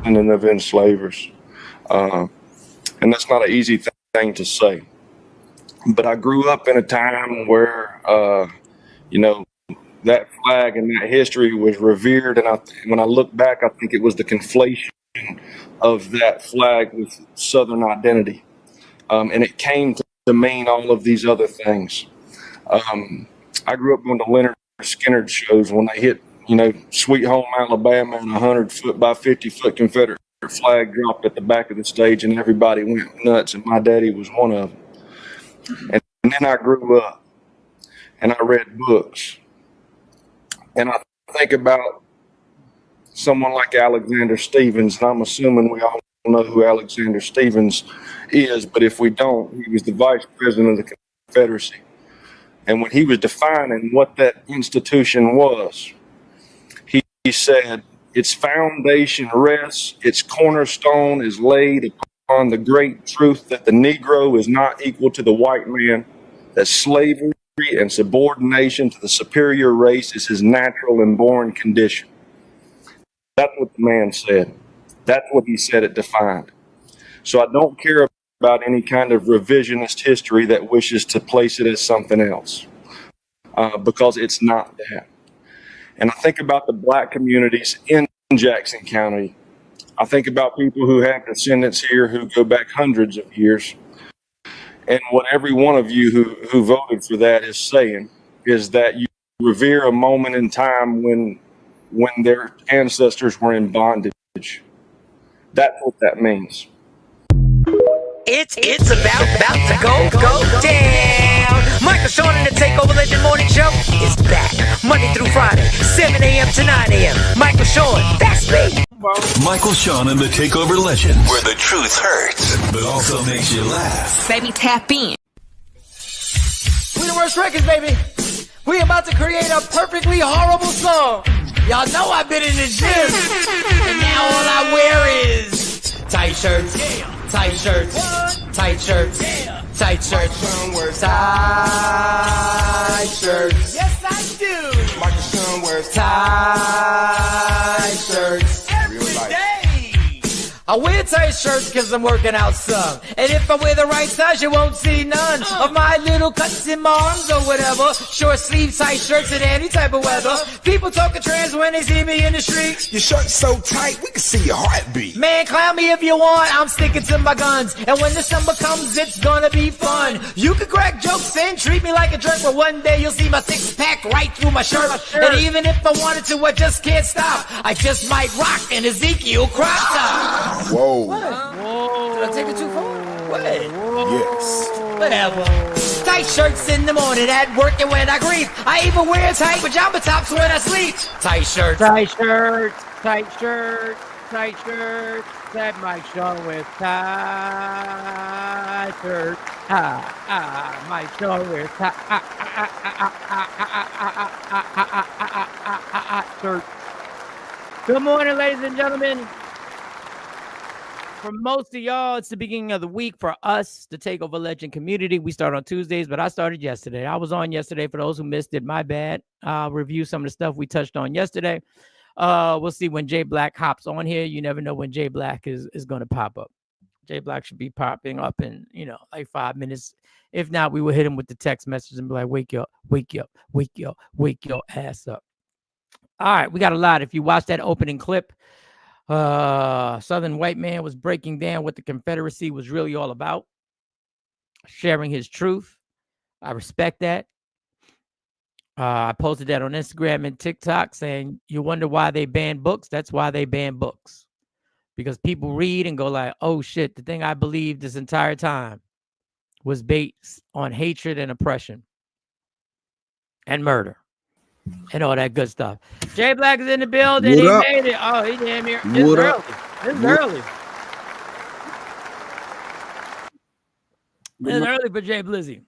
of enslavers. And that's not an easy thing to say. But I grew up in a time where, that flag and that history was revered. And when I look back, I think it was the conflation of that flag with Southern identity. And it came to mean all of these other things. I grew up going to Leonard Skinner shows when they hit, Sweet Home Alabama, and 100-foot by 50-foot Confederate flag dropped at the back of the stage, and everybody went nuts, and my daddy was one of them. And then I grew up, and I read books, and I think about someone like Alexander Stephens, and I'm assuming we all know who Alexander Stephens is, but if we don't, he was the vice president of the Confederacy. And when he was defining what that institution was, he said, its foundation rests, its cornerstone is laid upon the great truth that the Negro is not equal to the white man, that slavery and subordination to the superior race is his natural and born condition. That's what the man said. That's what he said it defined. So I don't care about any kind of revisionist history that wishes to place it as something else, because it's not that. And I think about the black communities in Jackson County. I think about people who have descendants here who go back hundreds of years. And what every one of you who voted for that is saying is that you revere a moment in time when their ancestors were in bondage. That's what that means. It's about to go down. Michael Sean in the Takeover Legend Morning Show is back Monday through Friday, 7 a.m. to 9 a.m. Michael Sean, that's me. Michael Sean and the Takeover Legends, where the truth hurts, but also makes you laugh. Baby, tap in. We the worst records, baby. We about to create a perfectly horrible song. Y'all know I've been in the gym, and now all I wear is tight shirts, tight shirts, tight shirts, tight shirts, tight shirts. Yes, I do. Michael Sean wears tight shirts every day. I wear tight shirts because I'm working out some. And if I wear the right size, you won't see none of my little cuts in my arms or whatever. Short sleeve tight shirts in any type of weather. People talking trans when they see me in the street. Your shirt's so tight, we can see your heartbeat. Man, clown me if you want, I'm sticking to my guns. And when the summer comes, it's gonna be fun. You can crack jokes and treat me like a jerk, but one day you'll see my six-pack right through my shirt. And even if I wanted to, I just can't stop. I just might rock an Ezekiel crop top. Whoa. Whoa. Did I take it too far? What? Yes. Whatever. Tight shirts in the morning at work and when I grieve. I even wear tight pajama tops when I sleep. Tight shirts. Tight shirts. Tight shirts. Tight shirts. That Mike Sean with tight shirts. Mike Sean with tight shirts. Good morning, ladies and gentlemen. For most of y'all, it's the beginning of the week. For us, the Takeover Legend community, we start on Tuesdays, but I started yesterday. I was on yesterday. For those who missed it, my bad. I'll review some of the stuff we touched on yesterday. We'll see when Jay Black hops on here. You never know when Jay Black is going to pop up. Jay Black should be popping up in, like 5 minutes. If not, we will hit him with the text message and be like, wake your ass up. All right, we got a lot. If you watch that opening clip, Southern white man was breaking down what the Confederacy was really all about, sharing his truth. I respect that. I posted that on Instagram and TikTok saying, you wonder why they ban books? That's why they ban books. Because people read and go like, oh shit, the thing I believed this entire time was based on hatred and oppression and murder and all that good stuff. Jay Black is in the building. He made it. Oh, he damn near. This is early. This is early. This is early for Jay Blizzy.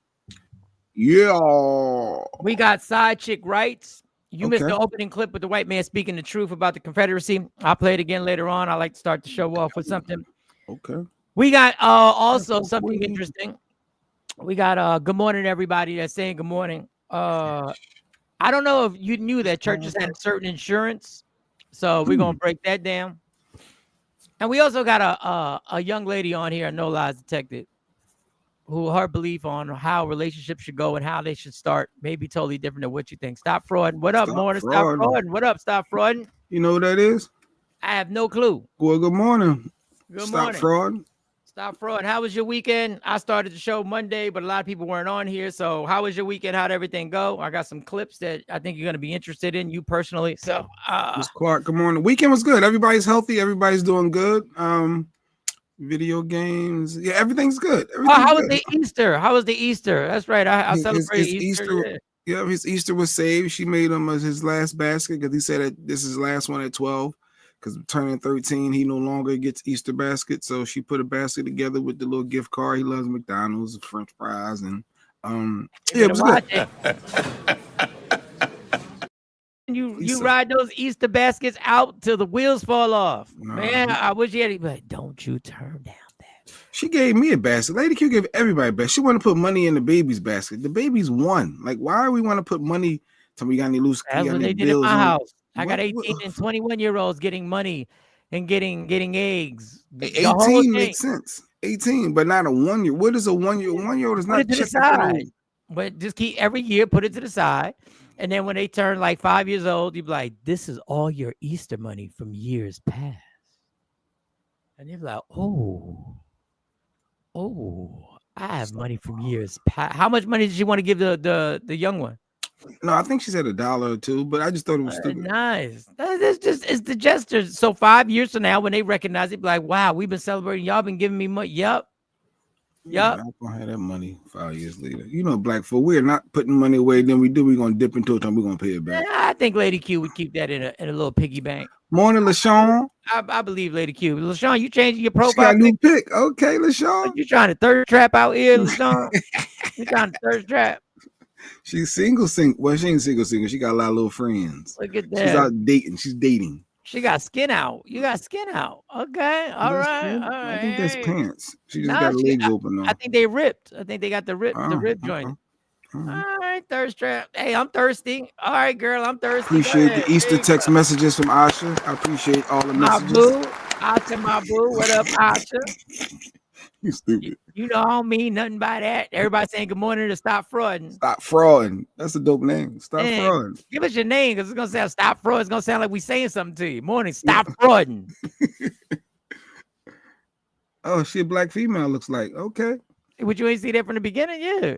Yeah. We got side chick rights. You missed the opening clip with the white man speaking the truth about the Confederacy. I'll play it again later on. I like to start the show off with something. Okay. We got also something interesting. We got good morning, everybody that's saying good morning. I don't know if you knew that churches had a certain insurance. So we're going to break that down. And we also got a young lady on here, No Lies Detected, who her belief on how relationships should go and how they should start may be totally different than what you think. Stop frauding. What up, Stop Morning? Stop fraud. frauding. What up? Stop frauding. You know what that is? I have no clue. Well, good morning. Good Stop morning. fraud. Stop fraud. How was your weekend? I started the show Monday, but a lot of people weren't on here. So how was your weekend? How'd everything go? I got some clips that I think you're going to be interested in, you personally. So Miss Clark, good morning. Weekend was good. Everybody's healthy. Everybody's doing good. Video games. Yeah, everything's good. Everything's how was good. the Easter? How was the Easter? That's right. I celebrated Easter. Yeah. Yeah, his Easter was saved. She made him his last basket because he said that this is his last one at 12. Because turning 13, he no longer gets Easter basket. So she put a basket together with the little gift card. He loves McDonald's, French fries, and yeah, it was good. You ride those Easter baskets out till the wheels fall off. No. Man, I wish you had it, but don't you turn down that. She gave me a basket. Lady Q gave everybody a basket. She wanted to put money in the baby's basket. The baby's won. Like, why are we want to put money? Tell me you got any loose? That's what they did in my house. I got 18 and 21-year-olds getting money and getting eggs. 18 makes sense. 18, but not a 1 year. What is a 1 year? 1 year old is not to the side. But just keep every year, put it to the side. And then when they turn like 5 years old, you'd be like, this is all your Easter money from years past. And they're like, oh, I have money from years past. How much money did you want to give the young one? No, I think she said $1 or $2, but I just thought it was stupid. Nice. It's the gestures. So 5 years from now, when they recognize it, be like, wow, we've been celebrating. Y'all been giving me money. Yep. I'm gonna have that money 5 years later. You know, black folk, we're not putting money away. Then we're gonna dip into it and we're gonna pay it back. I think Lady Q would keep that in a little piggy bank. Morning, LaShawn. I believe Lady Q. LaShawn, you changing your profile? She got a new pic. Okay, LaShawn. You trying to thirst trap out here, LaShawn? You trying to thirst trap? She's single. Well, she ain't single. She got a lot of little friends. Look at that. She's out dating. She's dating. She got skin out. You got skin out. Okay. All right. I think that's pants. She just got legs open. I think they ripped. I think they got the rib joint. All right, thirst trap. Hey, I'm thirsty. All right, girl, I'm thirsty. Appreciate the Easter text messages from Asha. I appreciate all the messages. My boo. Asha, my boo. What up, Asha? You stupid. You know I don't mean nothing by that. Everybody saying good morning to Stop Frauding. Stop Frauding. That's a dope name. Stop Frauding. Give us your name because it's going to sound Stop Fraud. It's going to sound like we saying something to you. Morning, Stop Frauding. Oh, she a black female looks like. Okay. Would you ain't see that from the beginning? Yeah.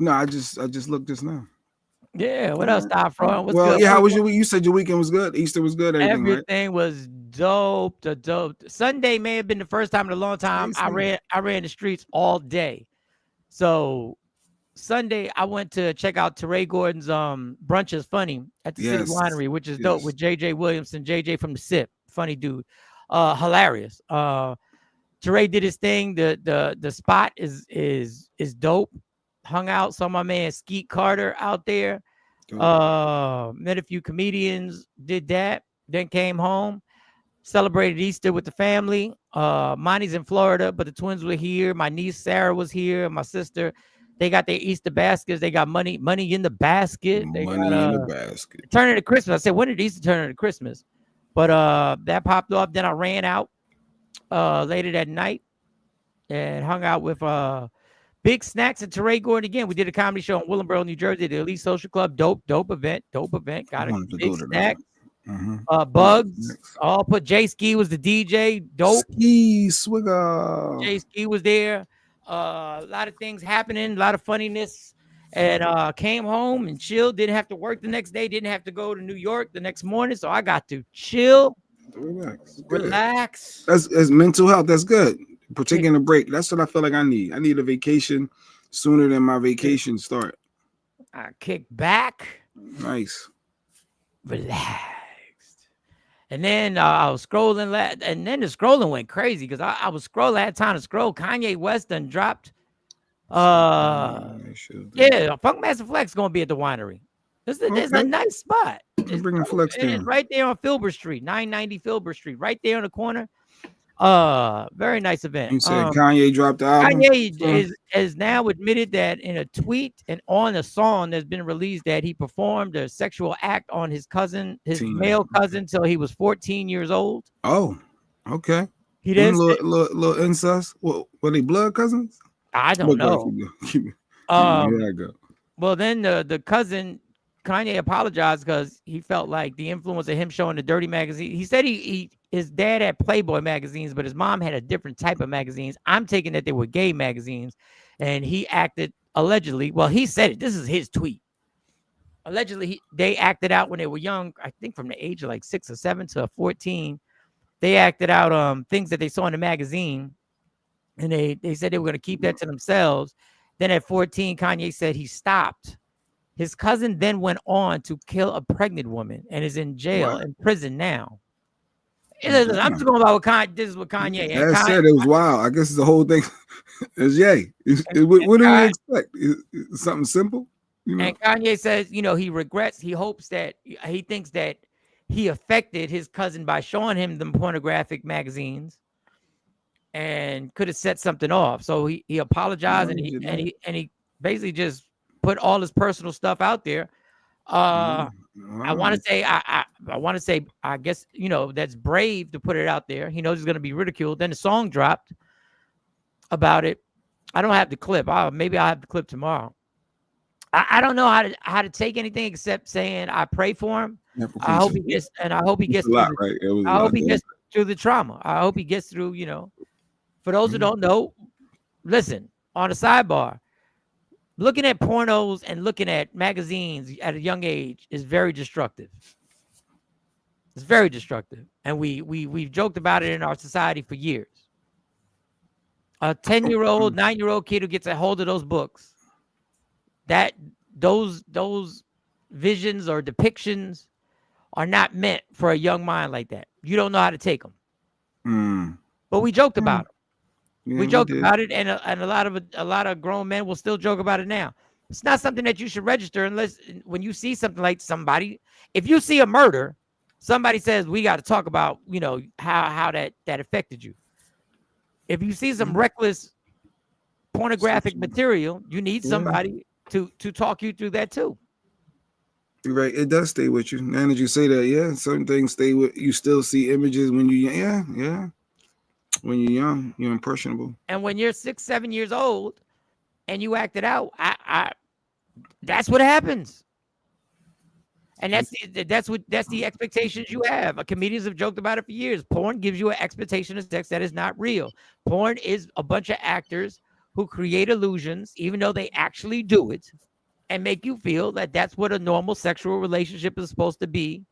No, I just looked just now. Yeah, what else, Stop Fraud? What's well, good? Yeah, how was your week? You said your weekend was good. Easter was good. Everything was dope. Dope. Sunday may have been the first time in a long time I ran the streets all day. So Sunday I went to check out Teray Gordon's Brunch is Funny at the City Winery, which is dope, with JJ Williamson, JJ from the SIP. Funny dude. Hilarious. Teray did his thing. The spot is dope. Hung out, saw my man Skeet Carter out there. Met a few comedians, did that, then came home, celebrated Easter with the family. Monty's in Florida, but the twins were here. My niece Sarah was here, my sister. They got their Easter baskets. They got money in the basket. They money got, in the basket. Turn into Christmas. I said, when did Easter turn into Christmas? But that popped off. Then I ran out later that night and hung out with Big Snacks at Teray Gordon again. We did a comedy show in Willingboro, New Jersey, the Elite Social Club. Dope event. Got it. Big Snacks. Bugs. All put Jay Ski was the DJ. Dope. Ski Swigger. Jay Ski was there. A lot of things happening, a lot of funniness. And came home and chilled. Didn't have to work the next day. Didn't have to go to New York the next morning. So I got to chill. Relax. That's mental health. That's good. Taking a break. That's what I feel like I need. I need a vacation sooner than my vacation start. I kick back. Nice. Relaxed. And then I was scrolling, and then the scrolling went crazy because I was scrolling. I had time to scroll. Kanye West done dropped. Yeah, Funkmaster Flex gonna be at the winery. It's a nice spot. It's bringing Flex down. It's right there on Filbert Street, 990 Filbert Street, right there on the corner. Very nice event. You said Kanye dropped the album. Kanye has now admitted that in a tweet and on a song that's been released that he performed a sexual act on his cousin, his male cousin, till he was 14 years old. Oh, okay. He didn't say, little incest. What were they blood cousins? I don't know. Keep here I go. Well, then the cousin Kanye apologized because he felt like the influence of him showing the dirty magazine. He said his dad had Playboy magazines, but his mom had a different type of magazines. I'm taking that they were gay magazines, and he acted allegedly. Well, he said it. This is his tweet. Allegedly, they acted out when they were young. I think from the age of like 6 or 7 to 14, they acted out things that they saw in the magazine, and they said they were going to keep that to themselves. Then at 14, Kanye said he stopped. His cousin then went on to kill a pregnant woman and is in jail, in prison now. Listen, I'm just going about what Kanye. This is what Kanye. And Kanye said it was wild. I guess the whole thing is yay. What do we expect? Something simple? You know? And Kanye says, he regrets. He hopes that he thinks that he affected his cousin by showing him the pornographic magazines, and could have set something off. So he apologized, and he basically just put all his personal stuff out there. I want to say, I guess, that's brave to put it out there. He knows he's going to be ridiculed. Then the song dropped about it. I don't have the clip. Maybe I'll have the clip tomorrow. I don't know how to take anything except saying I pray for him. I hope he gets through the trauma. I hope he gets through, For those who don't know, listen, on a sidebar, looking at pornos and looking at magazines at a young age is very destructive. It's very destructive. And we've joked about it in our society for years. A 10-year-old, 9-year-old kid who gets a hold of those books, those visions or depictions are not meant for a young mind like that. You don't know how to take them. But we joked about it. Yeah, we joked about it, and a lot of grown men will still joke about it now. It's not something that you should register unless when you see something like somebody. If you see a murder, somebody says we got to talk about how that affected you. If you see some reckless pornographic material, you need somebody to talk you through that too. You're right. It does stay with you. Now that you say that, certain things stay with you. Still see images when you when you're young, you're impressionable. And when you're 6, 7 years old and you act it out, that's what happens. And that's the expectations you have. Comedians have joked about it for years. Porn gives you an expectation of sex that is not real. Porn is a bunch of actors who create illusions, even though they actually do it, and make you feel that that's what a normal sexual relationship is supposed to be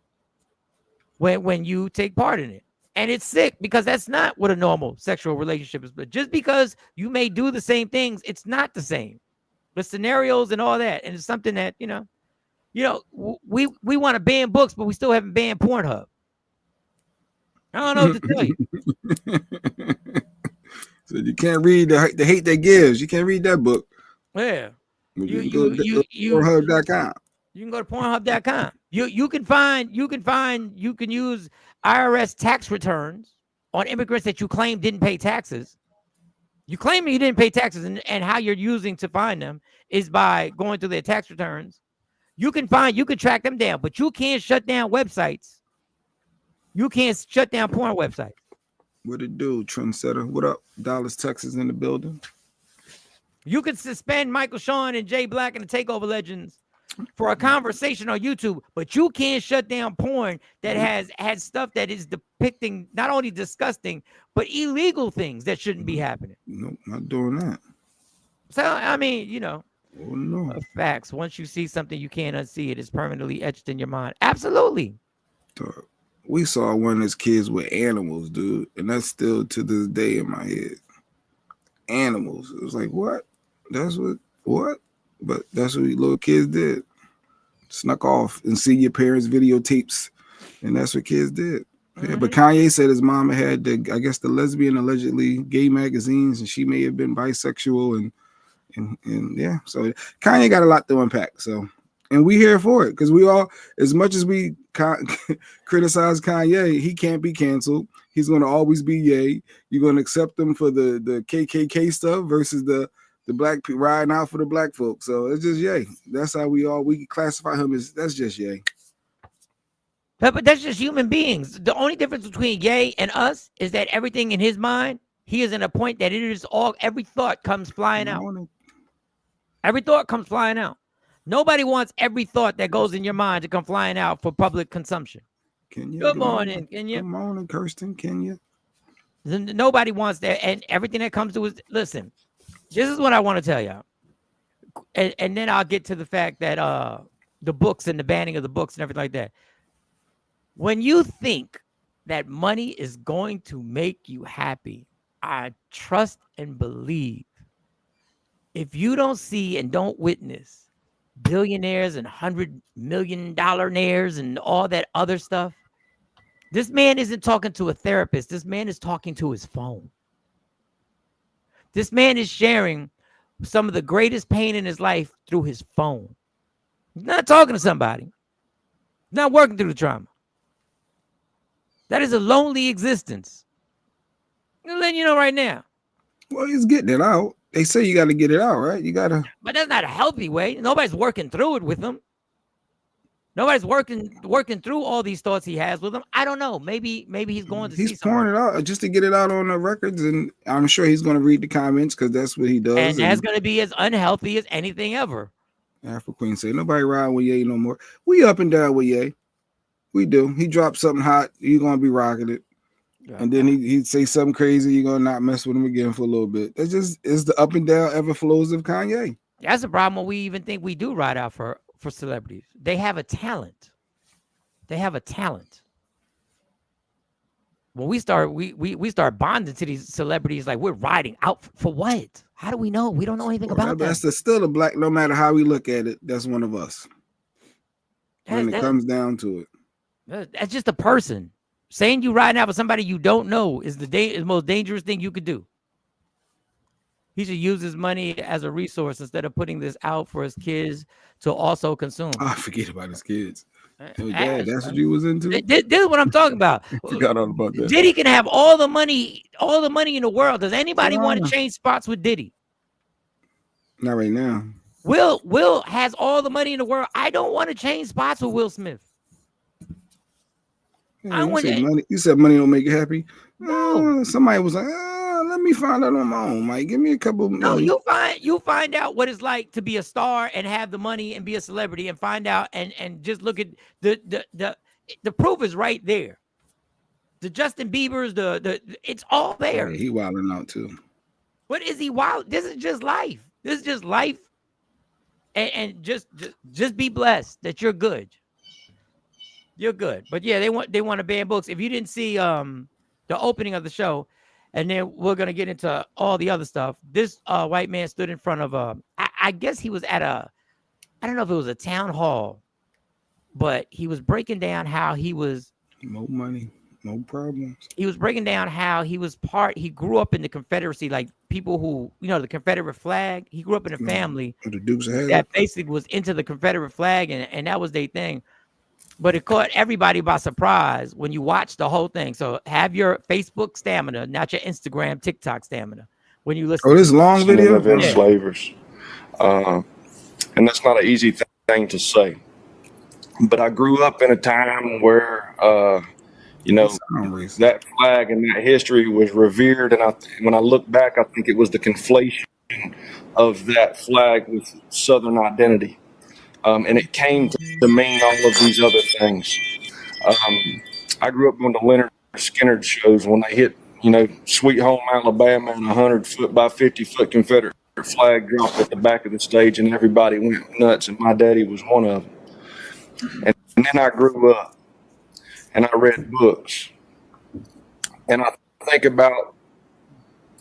when you take part in it. And it's sick because that's not what a normal sexual relationship is. But just because you may do the same things, it's not the same. The scenarios and all that. And it's something that, we want to ban books, but we still haven't banned Pornhub. I don't know what to tell you. So you can't read the hate that gives. You can't read that book. Yeah. You can go to Pornhub.com. You can go to Pornhub.com. You can use IRS tax returns on immigrants that you claim didn't pay taxes. You claim you didn't pay taxes, and how you're using to find them is by going through their tax returns. You can track them down, but you can't shut down websites. You can't shut down porn websites. What it do, trendsetter? What up? Dallas, Texas in the building. You can suspend Michael Sean and Jay Black and the Takeover Legends for a conversation on YouTube, but you can't shut down porn that has stuff that is depicting not only disgusting, but illegal things that shouldn't be happening. Nope, not doing that. So, I mean, facts. Once you see something, you can't unsee it. It's permanently etched in your mind. Absolutely. We saw one of his kids with animals, dude, and that's still to this day in my head. Animals. It was like, what? That's what? But that's what little kids did. Snuck off and see your parents' videotapes. And that's what kids did. Yeah, but Kanye said his mom had the lesbian, allegedly gay magazines, and she may have been bisexual and yeah. So Kanye got a lot to unpack. So, and we here for it because we all, as much as we criticize Kanye, he can't be canceled. He's going to always be yay. You're going to accept him for the KKK stuff versus the black people riding out for the black folks. So it's just yay. That's how we classify him as, that's just yay. But that's just human beings. The only difference between Ye and us is that everything in his mind, he is in a point that it is all, every thought comes flying out. Every thought comes flying out. Nobody wants every thought that goes in your mind to come flying out for public consumption. Kenya, Good morning, Kenya. Good morning, Kirsten, Kenya. Nobody wants that. And everything that comes to us, listen, this is what I want to tell y'all. And then I'll get to the fact that the books and the banning of the books and everything like that. When you think that money is going to make you happy, I trust and believe. If you don't see and don't witness billionaires and $100 million naires and all that other stuff, this man isn't talking to a therapist. This man is talking to his phone. This man is sharing some of the greatest pain in his life through his phone. He's not talking to somebody. He's not working through the trauma. That is a lonely existence. I'm letting you know right now. Well, he's getting it out. They say you got to get it out, right? You got to. But that's not a healthy way. Nobody's working through it with him. Nobody's working through all these thoughts he has with him. I don't know. Maybe he's going to. He's pouring it out just to get it out on the records, and I'm sure he's going to read the comments because that's what he does. And that's going to be as unhealthy as anything ever. Afro Queen say nobody ride with Ye no more. We up and down with Ye. We do. He dropped something hot, you're gonna be rocking it. Yeah. And then he'd say something crazy, you're gonna not mess with him again for a little bit. That's just is the up and down ever flows of Kanye. That's the problem when we even think we do ride out for celebrities. They have a talent. They have a talent. When we start bonding to these celebrities like we're riding out for what? How do we know? We don't know anything about that. That's still a black, no matter how we look at it, that's one of us. When it comes down to it. That's just a person. Saying you riding out with somebody you don't know is the most dangerous thing you could do. He should use his money as a resource instead of putting this out for his kids to also consume. I forget about his kids. Oh, Dad, that's what you was into? This is what I'm talking about. Forgot all about that. Diddy can have all the money in the world. Does anybody want to change spots with Diddy? Not right now. Will has all the money in the world. I don't want to change spots with Will Smith. Yeah, you said money don't make you happy. No. Somebody was like, let me find out on my own. Mike, give me a couple. No, you find out what it's like to be a star and have the money and be a celebrity and find out and just look at the proof is right there. The Justin Bieber's, it's all there. Yeah, he wilding out too. What is he wild? This is just life. This is just life. And just be blessed that you're good. You're good. But yeah, they want to ban books. If you didn't see the opening of the show, and then we're gonna get into all the other stuff. This white man stood in front of I guess he was at I don't know if it was a town hall, but he was breaking down how he was no money, no problems. He was breaking down how he grew up in the Confederacy, like people who, the Confederate flag. He grew up in a family that basically was into the Confederate flag, and that was their thing. But it caught everybody by surprise when you watch the whole thing. So have your Facebook stamina, not your Instagram, TikTok stamina. When you listen. Oh, this long video of enslavers, and that's not an easy thing to say. But I grew up in a time where, that flag and that history was revered. And when I look back, I think it was the conflation of that flag with Southern identity. And it came to mean all of these other things. I grew up going to Leonard Skinner shows when they hit, Sweet Home Alabama and 100-foot by 50-foot Confederate flag dropped at the back of the stage, and everybody went nuts, and my daddy was one of them. And then I grew up, and I read books. And I think about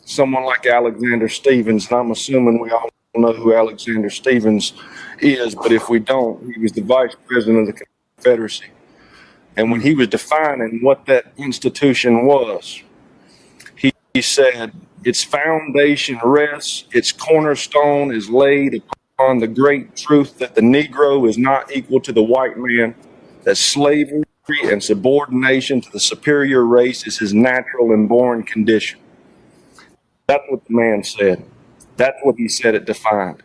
someone like Alexander Stephens, and I'm assuming we all know who Alexander Stephens is, but if we don't, he was the vice president of the Confederacy. And when he was defining what that institution was, he said, its foundation rests, its cornerstone is laid upon the great truth that the Negro is not equal to the white man, that slavery and subordination to the superior race is his natural and born condition. That's what the man said. That's what he said it defined.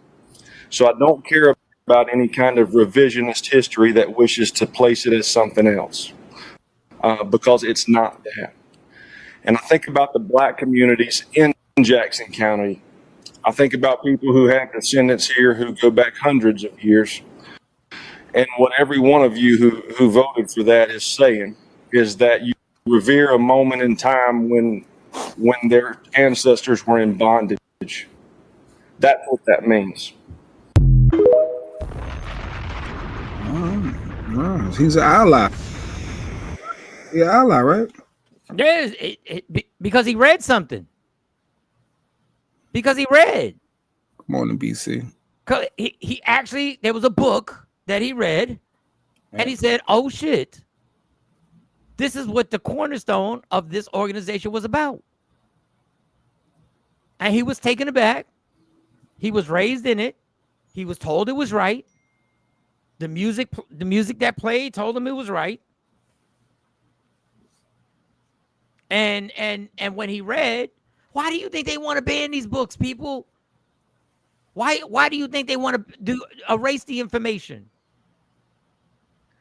So I don't care about any kind of revisionist history that wishes to place it as something else. because it's not that. And I think about the black communities in Jackson County. I think about people who have descendants here who go back hundreds of years. And what every one of you who voted for that is saying is that you revere a moment in time when their ancestors were in bondage. That's what that means. He's an ally. He's an ally, right? Yes, because he read something. Because he read. Come on, in BC. He actually, there was a book that he read, and he said, "Oh shit, this is what the cornerstone of this organization was about." And he was taken aback. He was raised in it. He was told it was right. The music that played told him it was right. And when he read, why do you think they want to ban these books, people? Why do you think they want to erase the information?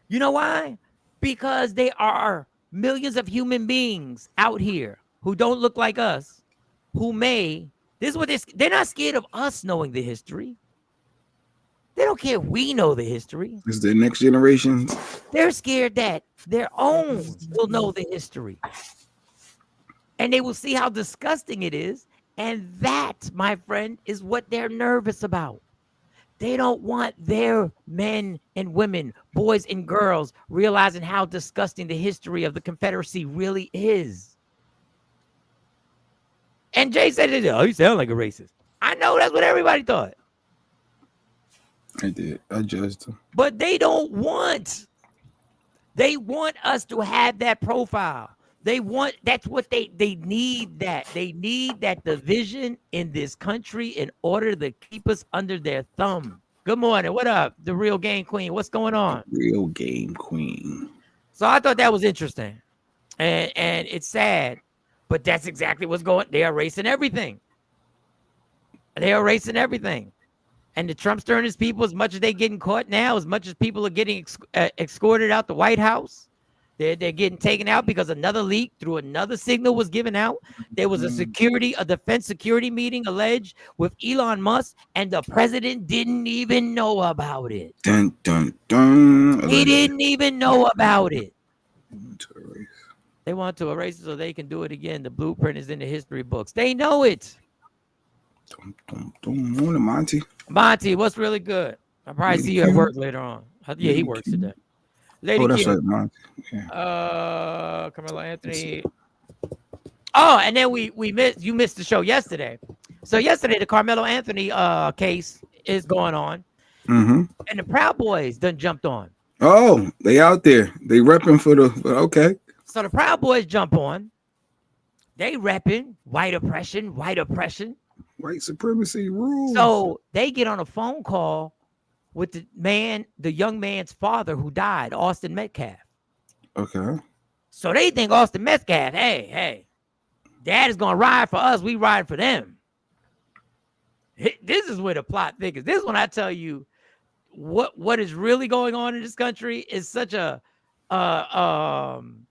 You know why? Because there are millions of human beings out here who don't look like us, who this is what they're not scared of us knowing the history. They don't care if we know the history. Is the next generation? They're scared that their own will know the history. And they will see how disgusting it is. And that, my friend, is what they're nervous about. They don't want their men and women, boys and girls, realizing how disgusting the history of the Confederacy really is. And Jay said, "Oh, you sound like a racist." I know that's what everybody thought. I did. I judged them. But they don't want. They want us to have that profile. That's what they need that. They need that division in this country in order to keep us under their thumb. Good morning. What up? The Real Game Queen. What's going on? Real Game Queen. So I thought that was interesting. And it's sad, but that's exactly what's going. They are erasing everything. They are erasing everything. And the Trumpster and his people, as much as they're getting caught now, as much as people are getting escorted out the White House, they're getting taken out because another leak through another signal was given out. There was a defense security meeting alleged with Elon Musk, and the president didn't even know about it. Dun, dun, dun. He didn't even know about it. They want to erase it so they can do it again. The blueprint is in the history books. They know it. Morning, Monty. Monty, what's really good? I'll probably see you at work later on. Yeah, he works today. Lady that's Kim. right, Monty. Yeah. Carmelo Anthony. Oh, and then you missed the show yesterday. So yesterday, the Carmelo Anthony case is going on. Mm-hmm. And the Proud Boys done jumped on. Oh, they out there. They repping for okay. So the Proud Boys jump on. They repping white oppression. White supremacy rules. So they get on a phone call with the young man's father who died, Austin Metcalf. Okay. So they think Austin Metcalf, hey, dad is gonna ride for us, we ride for them. This is where the plot thickens. This is when I tell you what is really going on in this country is such a and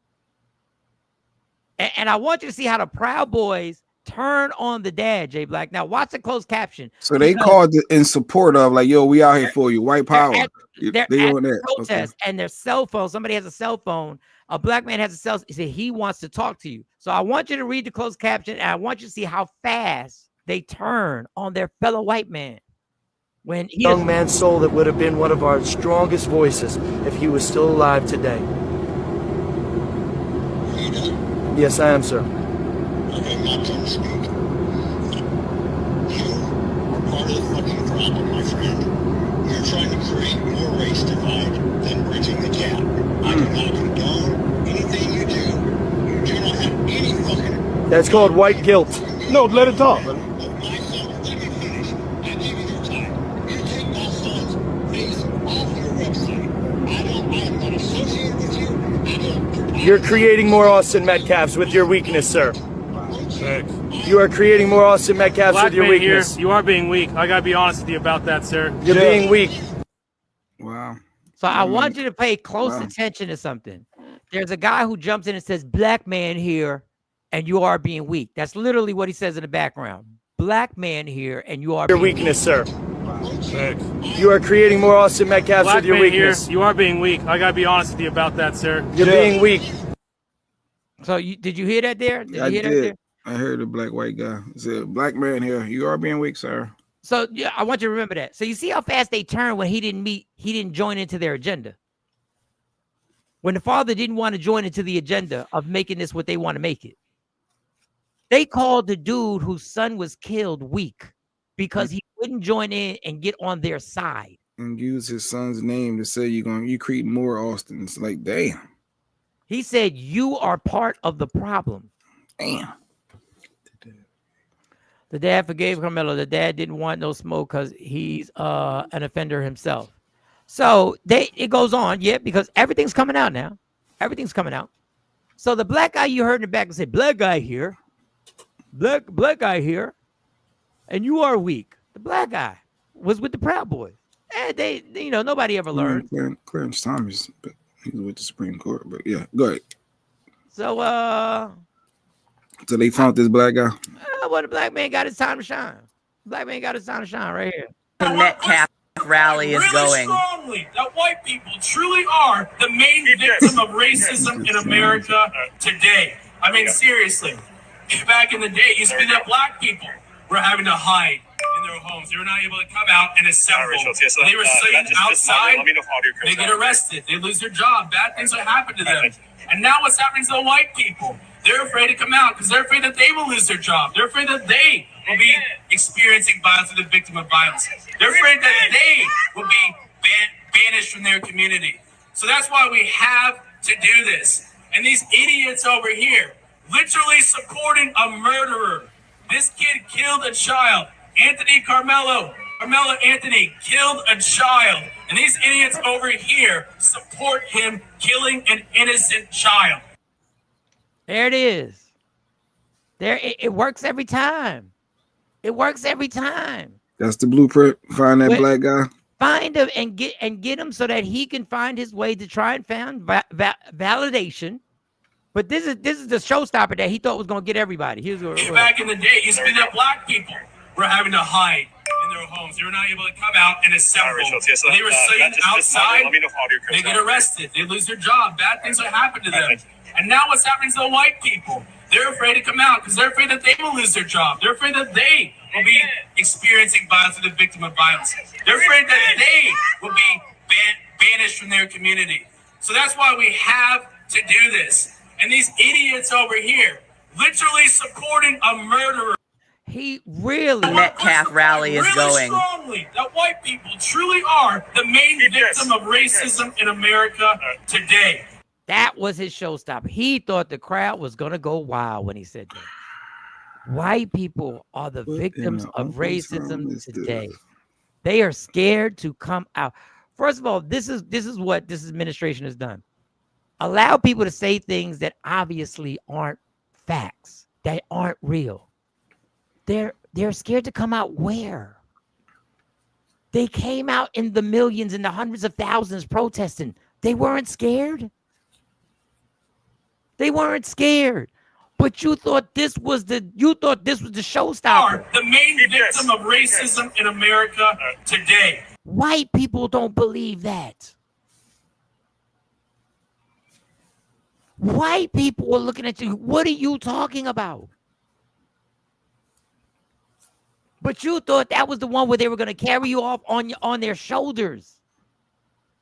I want you to see how the Proud Boys turn on the dad, Jay Black. Now watch the closed caption. So they called it in support of like, yo, we out here for you, white power. They're they at on that protest, and their cell phone. Somebody has a cell phone. A black man has a cell. He said he wants to talk to you. So I want you to read the closed caption, and I want you to see how fast they turn on their fellow white man. When he young man's soul that would have been one of our strongest voices if he was still alive today. Yes, I am, sir. Okay, I'm not going to speak. You are part of the fucking problem, my friend. You're trying to create more race divide than bridging the gap. I do not condone anything you do. You do not have any fucking... That's called white guilt. No, let it talk. My son, let me finish. I gave you your time. You take my son's face off your website. I am not associated with you. You're creating more Austin Metcalfs with your weakness, sir. Thanks. You are creating more Austin Metcalfs Black with your man weakness. Here, you are being weak. I gotta be honest with you about that, sir. You're being weak. Wow. So I want you to pay close attention to something. there's a guy who jumps in and says, "Black man here, and you are being weak." That's literally what he says in the background. Black man here, and you are Your being weakness, sir. Thanks. You are creating more Austin Metcalfs Black with your man here, weakness. you are being weak. I gotta be honest with you about that, sir. You're being weak. So did you hear that there? Did I you hear that did. there? I heard a black white guy. He said, "Black man here, you are being weak, sir." So yeah, I want you to remember that. So you see how fast they turned when he didn't join into their agenda. When the father didn't want to join into the agenda of making this what they want to make it. They called the dude whose son was killed weak because he wouldn't join in and get on their side. And use his son's name to say you create more Austins. Like, damn. He said, "You are part of the problem." Damn. The dad forgave Carmelo. The dad didn't want no smoke because he's an offender himself. So it goes on, yeah, because everything's coming out now. Everything's coming out. So the black guy you heard in the back say, "Black guy here, black guy here, and you are weak." The black guy was with the Proud Boys, and they nobody ever learned. Clarence Thomas, but he's with the Supreme Court. But yeah, go ahead. So So they found this black guy. well, the black man got his time to shine. Black man got his time to shine right here. The Metcalf rally is going. Strongly that white people truly are the main victim of racism in America today. I mean, seriously. Back in the day, it used to be that black people were having to hide in their homes. They were not able to come out and assemble. When they were sitting outside, they get arrested. They lose their job. Bad things will happen to them. And now what's happening to the white people? They're afraid to come out because they're afraid that they will lose their job. They're afraid that they will be experiencing violence or the victim of violence. They're afraid that they will be banished from their community. So that's why we have to do this. And these idiots over here, literally supporting a murderer. This kid killed a child. Carmelo Anthony killed a child. And these idiots over here support him killing an innocent child. There it is. There it works every time. It works every time. That's the blueprint. Find that black guy. Find him and get him so that he can find his way to try and find validation. But this is the showstopper that he thought was going to get everybody. Here's what back in the day, it used to be that black people were having to hide in their homes. They were not able to come out and assemble. When they were sitting outside, they get arrested. They lose their job. Bad things will happen to them. And now what's happening to the white people? They're afraid to come out because they're afraid that they will lose their job. They're afraid that they will be experiencing violence or the victim of violence. They're afraid that they will be banished from their community. So that's why we have to do this. And these idiots over here, literally supporting a murderer. He really Metcalf rally is going. Strongly that white people truly are the main victim of racism in America today. That was his showstopper. He thought the crowd was going to go wild when he said that. White people are the victims of racism today. They are scared to come out. First of all, this is what this administration has done. Allow people to say things that obviously aren't facts, that aren't real. They're scared to come out where? They came out in the millions and the hundreds of thousands protesting. They weren't scared. They weren't scared. But you thought this was the showstopper. The main victim of racism in America today. White people don't believe that. White people are looking at you. What are you talking about? But you thought that was the one where they were going to carry you off on their shoulders.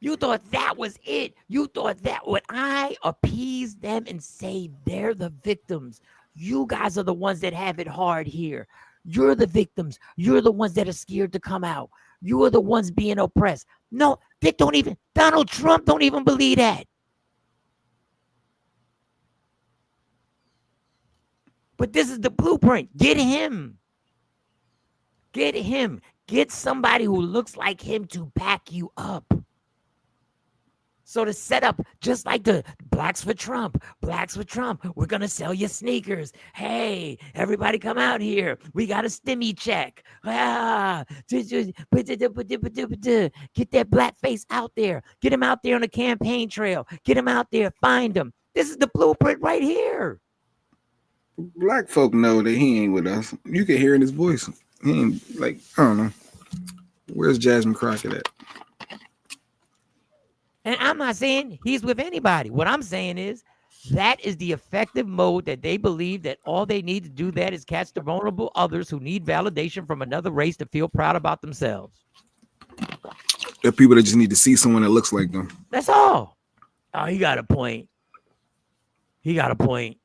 You thought that was it. You thought that would I appease them and say they're the victims. You guys are the ones that have it hard here. You're the victims. You're the ones that are scared to come out. You are the ones being oppressed. No, Donald Trump don't even believe that. But this is the blueprint. Get him. Get him. Get somebody who looks like him to back you up. So to set up just like the Blacks for Trump, we're going to sell you sneakers. Hey, everybody come out here. We got a stimmy check. Get that black face out there. Get him out there on the campaign trail. Get him out there. Find him. This is the blueprint right here. Black folk know that he ain't with us. You can hear in his voice. He ain't like, I don't know. Where's Jasmine Crockett at? And I'm not saying he's with anybody. What I'm saying is that is the effective mode that they believe that all they need to do that is catch the vulnerable others who need validation from another race to feel proud about themselves. There are people that just need to see someone that looks like them. That's all. Oh, he got a point. He got a point.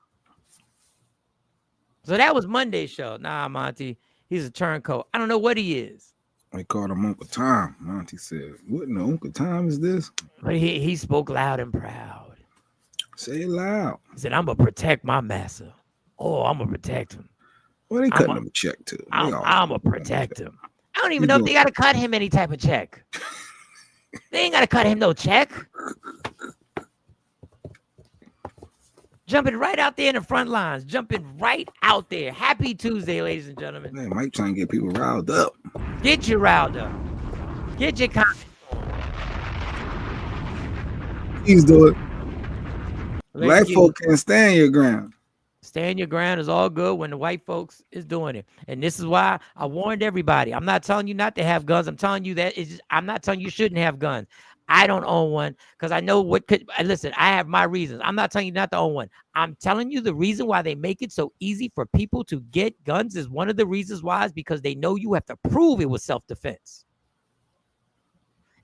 So that was Monday's show. Nah, Monty, he's a turncoat. I don't know what he is. They called him Uncle Tom. Monty said, what in the Uncle Tom is this? But he spoke loud and proud. Say it loud. He said, I'm going to protect my massa. Oh, I'm going to protect him. Well, they cutting him a check, too. I'm going to protect him. I don't even know if they got to cut him any type of check. They ain't got to cut him no check. Jumping right out there in the front lines. Jumping right out there. Happy Tuesday, ladies and gentlemen. Man, Mike trying to get people riled up. Get you riled up. Get your comments on. He's doing. Black folk can't stand your ground. Stand your ground is all good when the white folks is doing it. And this is why I warned everybody. I'm not telling you not to have guns. I'm telling you I'm not telling you shouldn't have guns. I don't own one because I know what could listen. I have my reasons. I'm not telling you not to own one. I'm telling you the reason why they make it so easy for people to get guns is one of the reasons why is because they know you have to prove it was self-defense.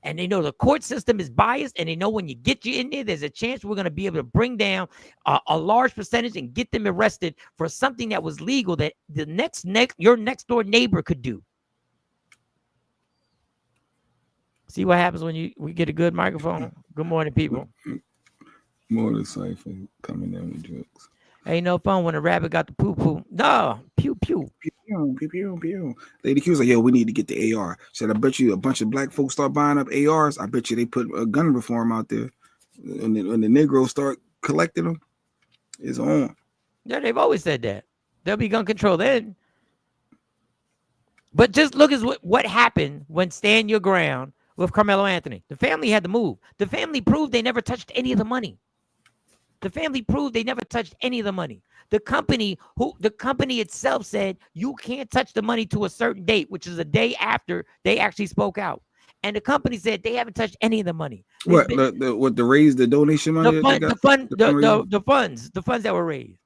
And they know the court system is biased, and they know when you get you in there, there's a chance we're going to be able to bring down a large percentage and get them arrested for something that was legal that your next door neighbor could do. See what happens when we get a good microphone. Good morning, people. Morning, Cypher coming in with jokes. Ain't no fun when a rabbit got the poo poo. No, pew pew. Pew, pew, pew, pew. Lady Q was like, yo, we need to get the AR. Said, I bet you a bunch of black folks start buying up ARs. I bet you they put a gun reform out there. When the Negroes start collecting them, it's on. Yeah, they've always said that. There'll be gun control then. But just look at what happened when Stand Your Ground with Carmelo Anthony. The family had to move. The family proved they never touched any of the money. The family proved they never touched any of the money. The company itself said you can't touch the money to a certain date, which is a day after they actually spoke out. And the company said they haven't touched any of the money. What the raise the donation money? The funds that were raised.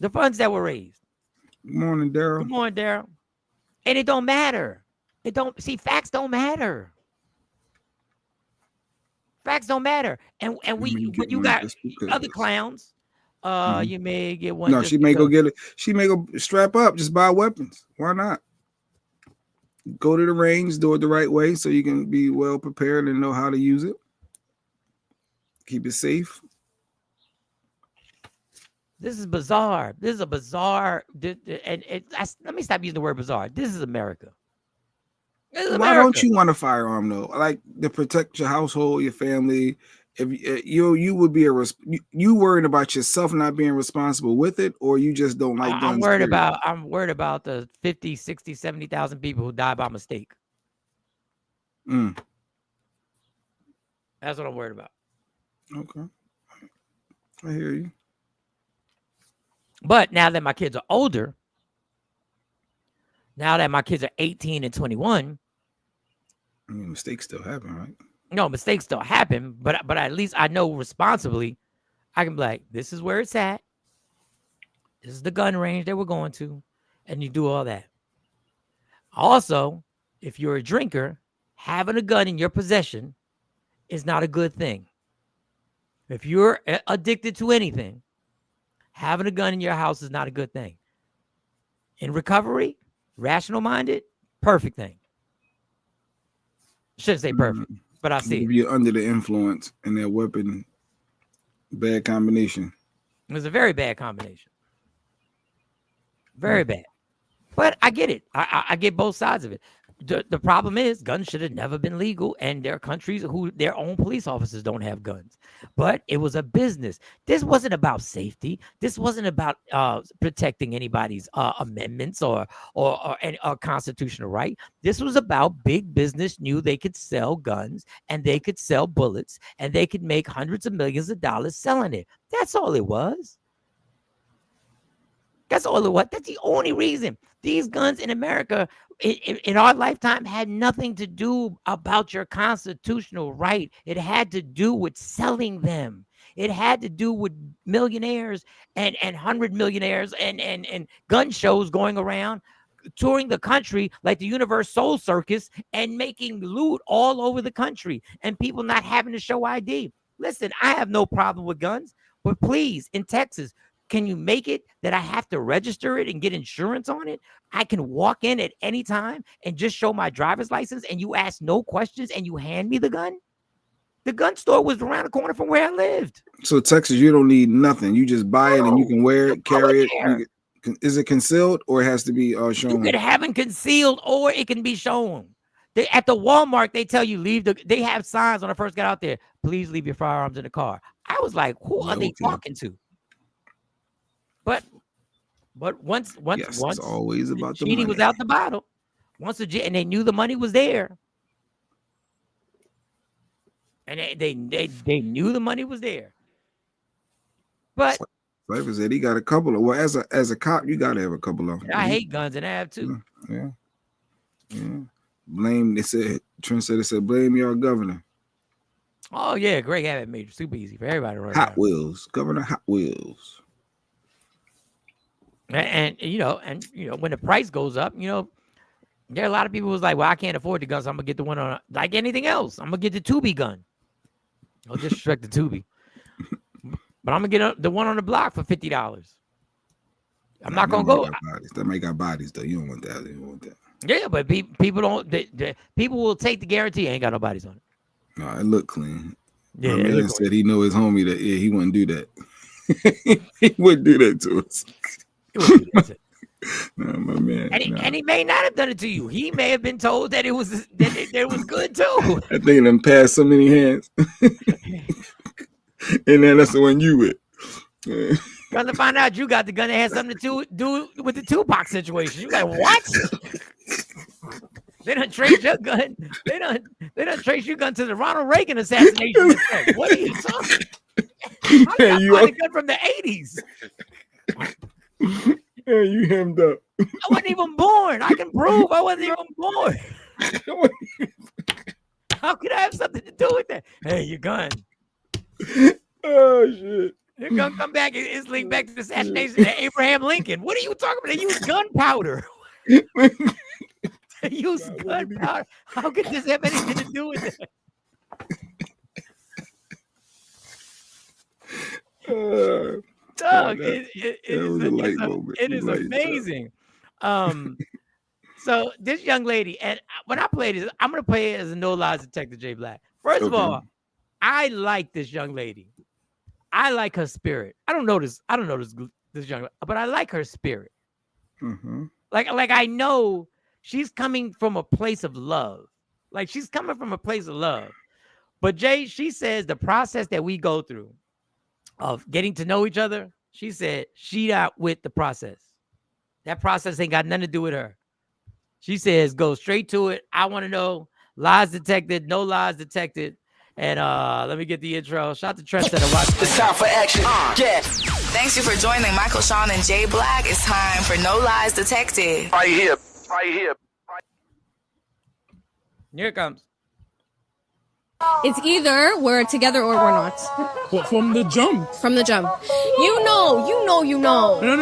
The funds that were raised. Good morning, Daryl. Good morning, Daryl. And it don't matter. Facts don't matter. Facts don't matter. And when you got other clowns, you may get one. No, she may go get it. She may go strap up, just buy weapons. Why not? Go to the range, do it the right way so you can be well prepared and know how to use it. Keep it safe. This is bizarre. This is a bizarre. Let me stop using the word bizarre. This is America. Why don't you want a firearm though? Like to protect your household, your family. If you would be you worried about yourself not being responsible with it, or you just don't like guns? I'm worried about the 50, 60, 70,000 people who die by mistake. That's what I'm worried about. Okay. I hear you. But now that my kids are older, now that my kids are 18 and 21, I mean, mistakes still happen, right? No, mistakes still happen, but at least I know responsibly, I can be like, this is where it's at. This is the gun range that we're going to, and you do all that. Also, if you're a drinker, having a gun in your possession is not a good thing. If you're addicted to anything, having a gun in your house is not a good thing. In recovery, rational-minded, perfect thing. Shouldn't say perfect, but I see if you're under the influence and that weapon, bad combination. It was a very bad combination. Very bad. But I get it. I get both sides of it. the problem is guns should have never been legal, and there are countries who their own police officers don't have guns. But it was a business. This wasn't about safety. This wasn't about protecting anybody's amendments or constitutional right. This was about big business knew they could sell guns and they could sell bullets and they could make hundreds of millions of dollars selling it. That's all it was. That's all it was. That's the only reason. These guns in America in our lifetime had nothing to do about your constitutional right. It had to do with selling them. It had to do with millionaires and 100 millionaires and gun shows going around, touring the country like the Universe Soul Circus and making loot all over the country and people not having to show ID. Listen, I have no problem with guns, but please, in Texas, can you make it that I have to register it and get insurance on it? I can walk in at any time and just show my driver's license and you ask no questions and you hand me the gun? The gun store was around the corner from where I lived. So Texas, you don't need nothing. You just buy it and you can wear it, carry it. Is it concealed or it has to be shown? You can have it concealed or it can be shown. At the Walmart, they tell you they have signs when I first got out there. Please leave your firearms in the car. I was like, who are they talking to? But once it's always about the genie money. was out the bottle. And they knew the money was there. And they knew the money was there. But Cypher said he got a couple of. Well, as a cop, you got to have a couple of them. I hate guns, and I have too. Yeah. Blame. They said Trent said blame your governor. Oh yeah, Greg had it made super easy for everybody to run Hot Wheels, Governor Hot Wheels. And when the price goes up, there are a lot of people who's like, well, I can't afford the gun, so I'm gonna get the one on like anything else. I'm gonna get the Tubi gun. I'll disrespect the Tubi, but I'm gonna get the one on the block for $50. I'm not gonna go. That might got bodies though. You don't want that. You don't want that. Yeah, but people don't. People will take the guarantee. Ain't got no bodies on it. No, it looked clean. Yeah, my man said he know his homie that he wouldn't do that. He wouldn't do that to us. No, my man. And he may not have done it to you. He may have been told that it was good too. I think them passed so many hands. And then that's the one you with. Come to find out you got the gun that had something to do with the Tupac situation. You're like, what? They done trace your gun. They done trace your gun to the Ronald Reagan assassination. What are you talking? I got a gun from the 80s. Yeah, you hemmed up. I wasn't even born. I can prove I wasn't even born. How could I have something to do with that? Hey, your gun. Oh shit. Your gun come back. It's linked back to the assassination of Abraham Lincoln. What are you talking about? They use gunpowder. They use gunpowder. How could this have anything to do with it? Doug, it is amazing. So this young lady, and when I play this, I'm gonna play it as a No Lies Detective J Black. First of all, I like this young lady. I like her spirit. I don't know this young lady, but I like her spirit. Mm-hmm. Like I know she's coming from a place of love. Like she's coming from a place of love. But Jay, she says the process that we go through of getting to know each other, she said she not with the process. That process ain't got nothing to do with her. She says go straight to it. I want to know lies detected, no lies detected. And let me get the intro. Shout to Trendsetter. Watch. It's time for action. Yeah. Thanks you for joining Michael, Sean, and Jay Black. It's time for No Lies Detected. Right here. Here it comes. It's either we're together or we're not. What, from the jump? From the jump. You know. No. You know. Listen,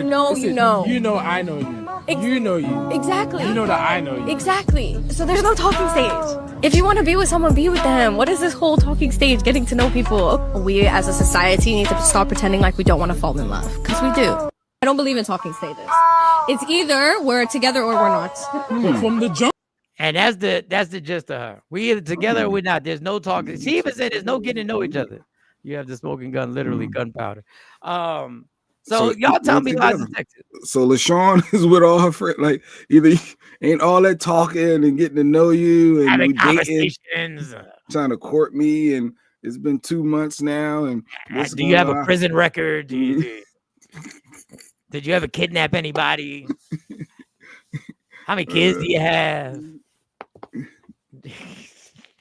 You know I know you. You know you. Exactly. You know that I know you. Exactly. So there's no talking stage. If you want to be with someone, be with them. What is this whole talking stage, getting to know people? We as a society need to stop pretending like we don't want to fall in love. Because we do. I don't believe in talking stages. It's either we're together or we're not. From the jump. And that's the gist of her. We either together or we're not. There's no talking. She even said there's no getting to know each other. You have the smoking gun, literally gunpowder. So y'all tell me lies together. detected. So LaShawn is with all her friends. Like either ain't all that talking and getting to know you and Having we dating, conversations. trying to court me, and it's been 2 months now. And this Do you have a going on. prison record? Did you ever kidnap anybody? How many kids do you have?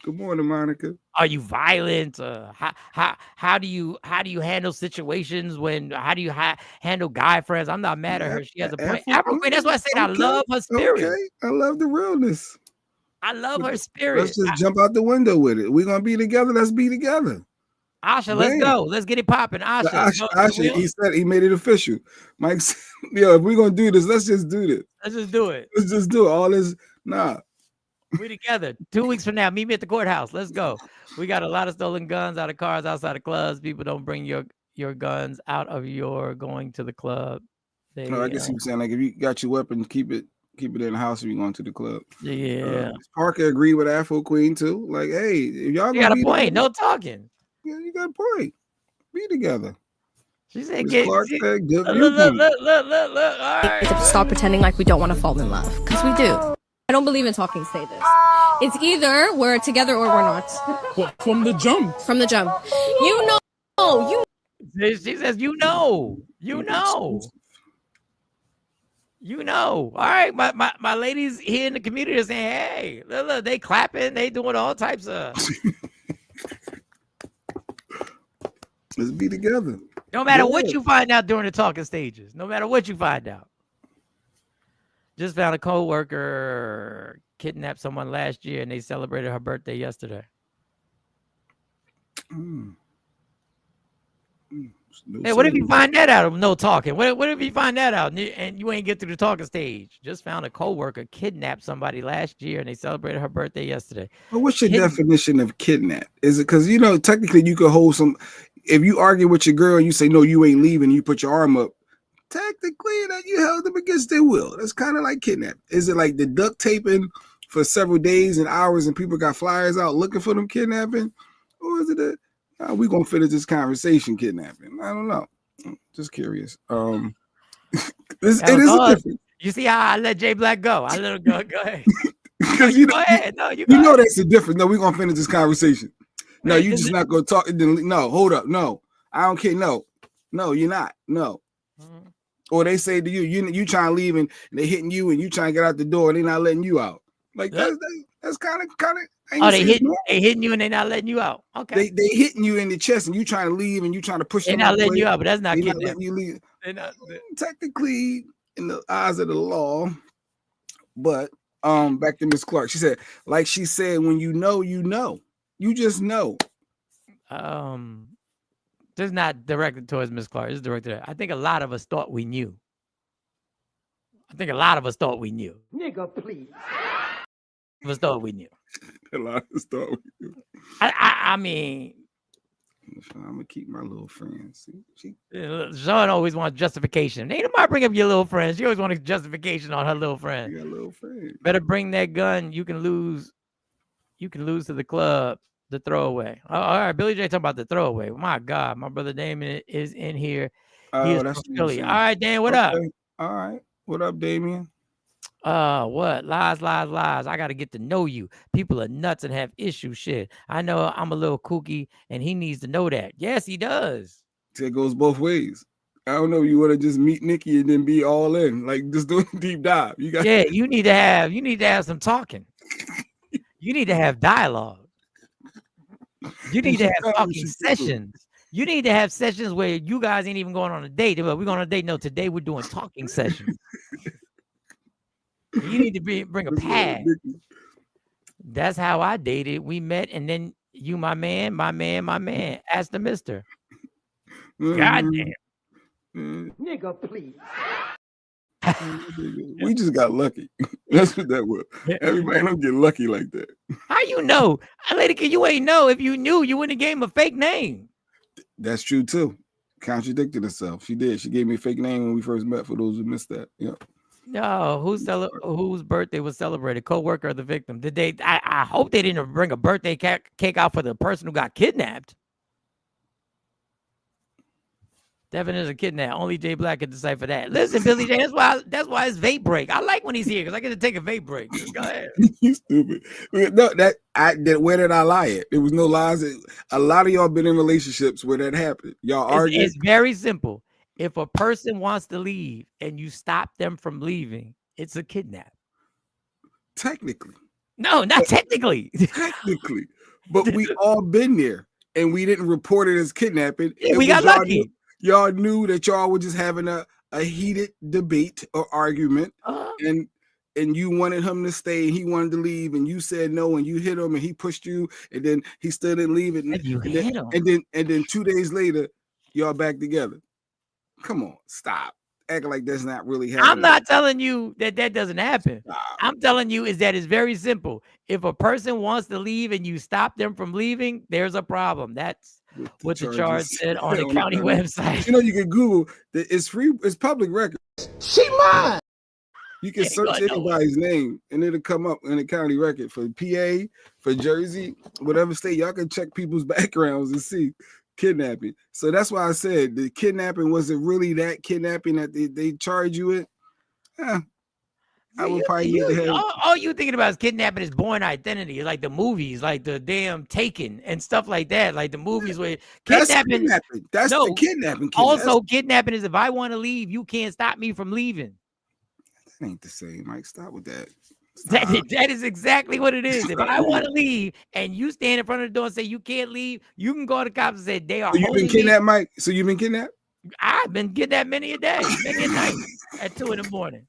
Good morning, Monica. Are you violent? How do you handle situations when? How do you handle guy friends? I'm not mad at her. She has a point. Afro Queen. That's why I said I love her spirit. Okay, I love the realness. I love her spirit. Let's just jump out the window with it. We're gonna be together. Let's be together. Asha, let's go. Let's get it popping. Asha, he said he made it official. Mike said, yo, if we're gonna do this, let's just do this. Let's just do it. Let's just do it. All this, nah. We together. 2 weeks from now, meet me at the courthouse. Let's go. We got a lot of stolen guns out of cars outside of clubs. People don't bring your guns out of your going to the club. No, I guess he was saying like if you got your weapon, keep it in the house if you're going to the club. Yeah. Parker agreed with Afro Queen too. Like, hey, if y'all got a point. Together, no talking. Yeah, you got a point. Be together. She said, Clark said, good look. All right. Stop pretending like we don't want to fall in love, because we do. I don't believe in talking stages. It's either we're together or we're not. What, from the jump? From the jump. You know. She says, you know. All right, my ladies here in the community are saying, hey, look, they clapping, they doing all types of. Let's be together. No matter what you find out during the talking stages, no matter what you find out. Just found a co-worker kidnapped someone last year and they celebrated her birthday yesterday. Hey, what if you find that out of no talking? What if you find that out and you ain't get through the talking stage? Just found a co-worker kidnapped somebody last year and they celebrated her birthday yesterday. Well, what's your definition of kidnap? Is it because technically you could hold some, if you argue with your girl and you say no, you ain't leaving, you put your arm up, technically that you held them against their will. That's kind of like kidnap. Is it like the duct taping for several days and hours and people got flyers out looking for them kidnapping? Or is it we gonna finish this conversation kidnapping? I don't know. Just curious. It is a difference. You see how I let Jay Black go? I let him go. Go ahead. Because go ahead. No, you know that's the difference. No, we're gonna finish this conversation. No, you just not gonna talk. No, hold up. No, I don't care. No, you're not. No. Or they say to you trying to leave and they hitting you and you trying to get out the door and they not letting you out. Like that's kind of. Oh, they hitting you and they not letting you out. Okay. They hitting you in the chest and you trying to leave and you trying to push them. They're not letting you out, but that's not letting you leave. Technically, in the eyes of the law, but back to Miss Clark. She said, like she said, when you know, you just know. This is not directed towards Miss Clark. This is directed. I think a lot of us thought we knew. Nigga, please. A lot of us thought we knew. I mean, I'm gonna keep my little friends. Sean always wants justification. Ain't nobody bring up your little friends. She always wants justification on her little friend. You got little friend. Better bring that gun. You can lose to the club. The throwaway. All right, Billy J talking about the throwaway. My God, my brother Damien is in here. He is from Philly. All right, Dan, what up? All right, what up, Damien? What? Lies. I got to get to know you. People are nuts and have issues. Shit. I know I'm a little kooky, and he needs to know that. Yes, he does. It goes both ways. I don't know. You want to just meet Nikki and then be all in, like just do a deep dive. You need to have some talking. You need to have dialogue. You need to have talking sessions. You need to have sessions where you guys ain't even going on a date. But we're going on a date. No, today we're doing talking sessions. You need to bring a pad. That's how I dated. We met, and then you, my man. Ask the mister. Goddamn. Nigga, please. We just got lucky. That's what that was. Everybody don't get lucky like that. How you know? Lady, you ain't know. If you knew, you wouldn't have gave him a fake name. That's true too. Contradicted herself. She did. She gave me a fake name when we first met. For those who missed that, yeah. No, whose birthday was celebrated? Co-worker or the victim? Did they? I hope they didn't bring a birthday cake out for the person who got kidnapped. Definition of kidnap. Only Jay Black can decipher that. Listen, Billy J, that's why it's vape break. I like when he's here because I get to take a vape break. Just go ahead. You stupid. No, where did I lie at? There was no lies. A lot of y'all been in relationships where that happened. Y'all argue. It's very simple. If a person wants to leave and you stop them from leaving, it's a kidnap. Technically. No, not technically. Technically. But we all been there and we didn't report it as kidnapping. Yeah, we got lucky. Y'all knew that y'all were just having a heated debate or argument, and you wanted him to stay, and he wanted to leave, and you said no, and you hit him, and he pushed you, and then he still didn't leave it, and then 2 days later, y'all back together. Come on, stop acting like that's not really happening. I'm not telling you that doesn't happen. Stop. I'm telling you is that it's very simple. If a person wants to leave and you stop them from leaving, there's a problem. That's what the charge said on the county website. You know, you can Google that. It's free. It's public record. She mine. You can search anybody's name and it'll come up in the county record for PA, for Jersey, whatever state. Y'all can check people's backgrounds and see kidnapping. So that's why I said the kidnapping wasn't really that kidnapping that they charge you with. I would probably need to have all you thinking about is kidnapping is born identity, like the movies, like the damn Taken and stuff like that, like the movies where kidnapping. That's the kidnapping. Also, kidnapping is if I want to leave, you can't stop me from leaving. That ain't the same, Mike. Stop with that. That is exactly what it is. If I want to leave and you stand in front of the door and say you can't leave, you can go to the cops and say they are. So you've been kidnapped, Mike? So you've been kidnapped? I've been kidnapped many a day, many a night at 2 a.m.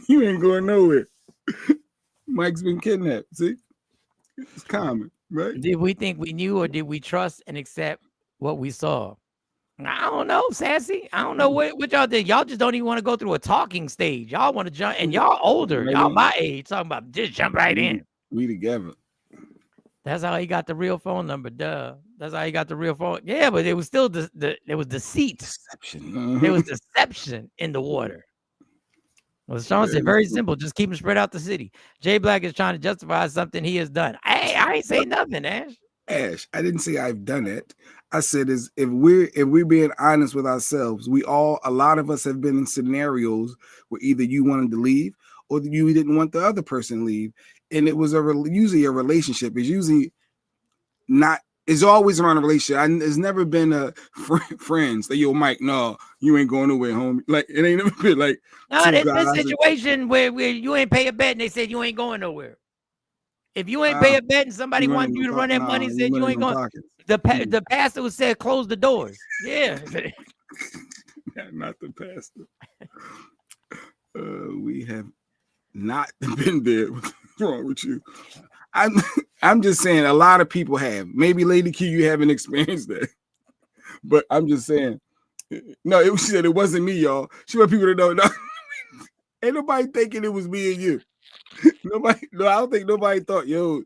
You ain't going nowhere. Mike's been kidnapped. See, it's common, right? Did we think we knew, or did we trust and accept what we saw? I don't know, Sassy. I don't know what y'all did. Y'all just don't even want to go through a talking stage. Y'all want to jump, and y'all older, y'all my age, talking about just jump right in. We together. That's how he got the real phone number. Duh. That's how he got the real phone. Yeah, but it was still there was deceit. Deception. There was deception in the water. Well, Sean said, very simple. Just keep him spread out the city. Jay Black is trying to justify something he has done. Hey, I ain't say nothing, Ash. Ash, I didn't say I've done it. I said is if we're being honest with ourselves, a lot of us have been in scenarios where either you wanted to leave or you didn't want the other person to leave, and it was usually a relationship. It's usually not. It's always around a relationship. It's never been a friends. Like, yo, Mike, no, you ain't going nowhere, homie. Like, it ain't never been like. No, there's been a situation where you ain't pay a bet and they said you ain't going nowhere. If you ain't pay a bet and somebody wanted you to run that money and said you ain't going, the pastor who said close the doors. Yeah. Not the pastor. We have not been there. What's wrong with you? I'm just saying a lot of people have. Maybe Lady Q, you haven't experienced that. But I'm just saying. No, she said it wasn't me, y'all. She want people to know. No, ain't nobody thinking it was me and you. I don't think nobody thought, yo,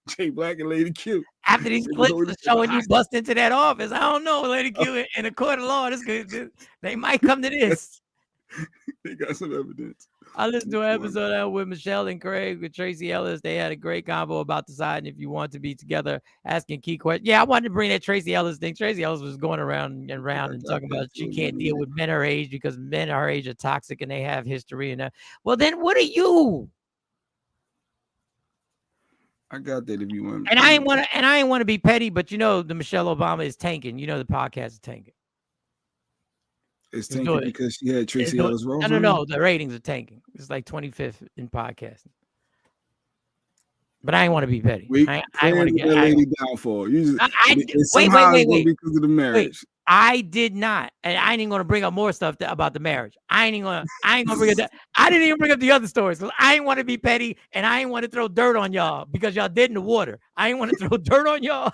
Jay Black and Lady Q. After these clips are showing you bust into that office, I don't know, Lady Q in a court of law. They might come to this. They got some evidence. I listened to an episode with Michelle and Craig with Tracy Ellis. They had a great convo about deciding if you want to be together, asking key questions. Yeah, I wanted to bring that Tracy Ellis thing. Tracy Ellis was going around and talking about she can't deal with men her age because men her age are toxic and they have history. And well, then what are you? I got that if you want. And I ain't want to be petty, but you know the Michelle Obama is tanking. You know the podcast is tanking. It's tanking because she had Tracy Ellis Ross. No. The ratings are tanking. It's like 25th in podcasting. But I ain't want to be petty. I want to get lady downfall. Wait. Because of the marriage. I did not, and I ain't even going to bring up more stuff about the marriage. I ain't going to bring up that. I didn't even bring up the other stories because I ain't want to be petty, and I ain't want to throw dirt on y'all because y'all dead in the water. I ain't want to throw dirt on y'all.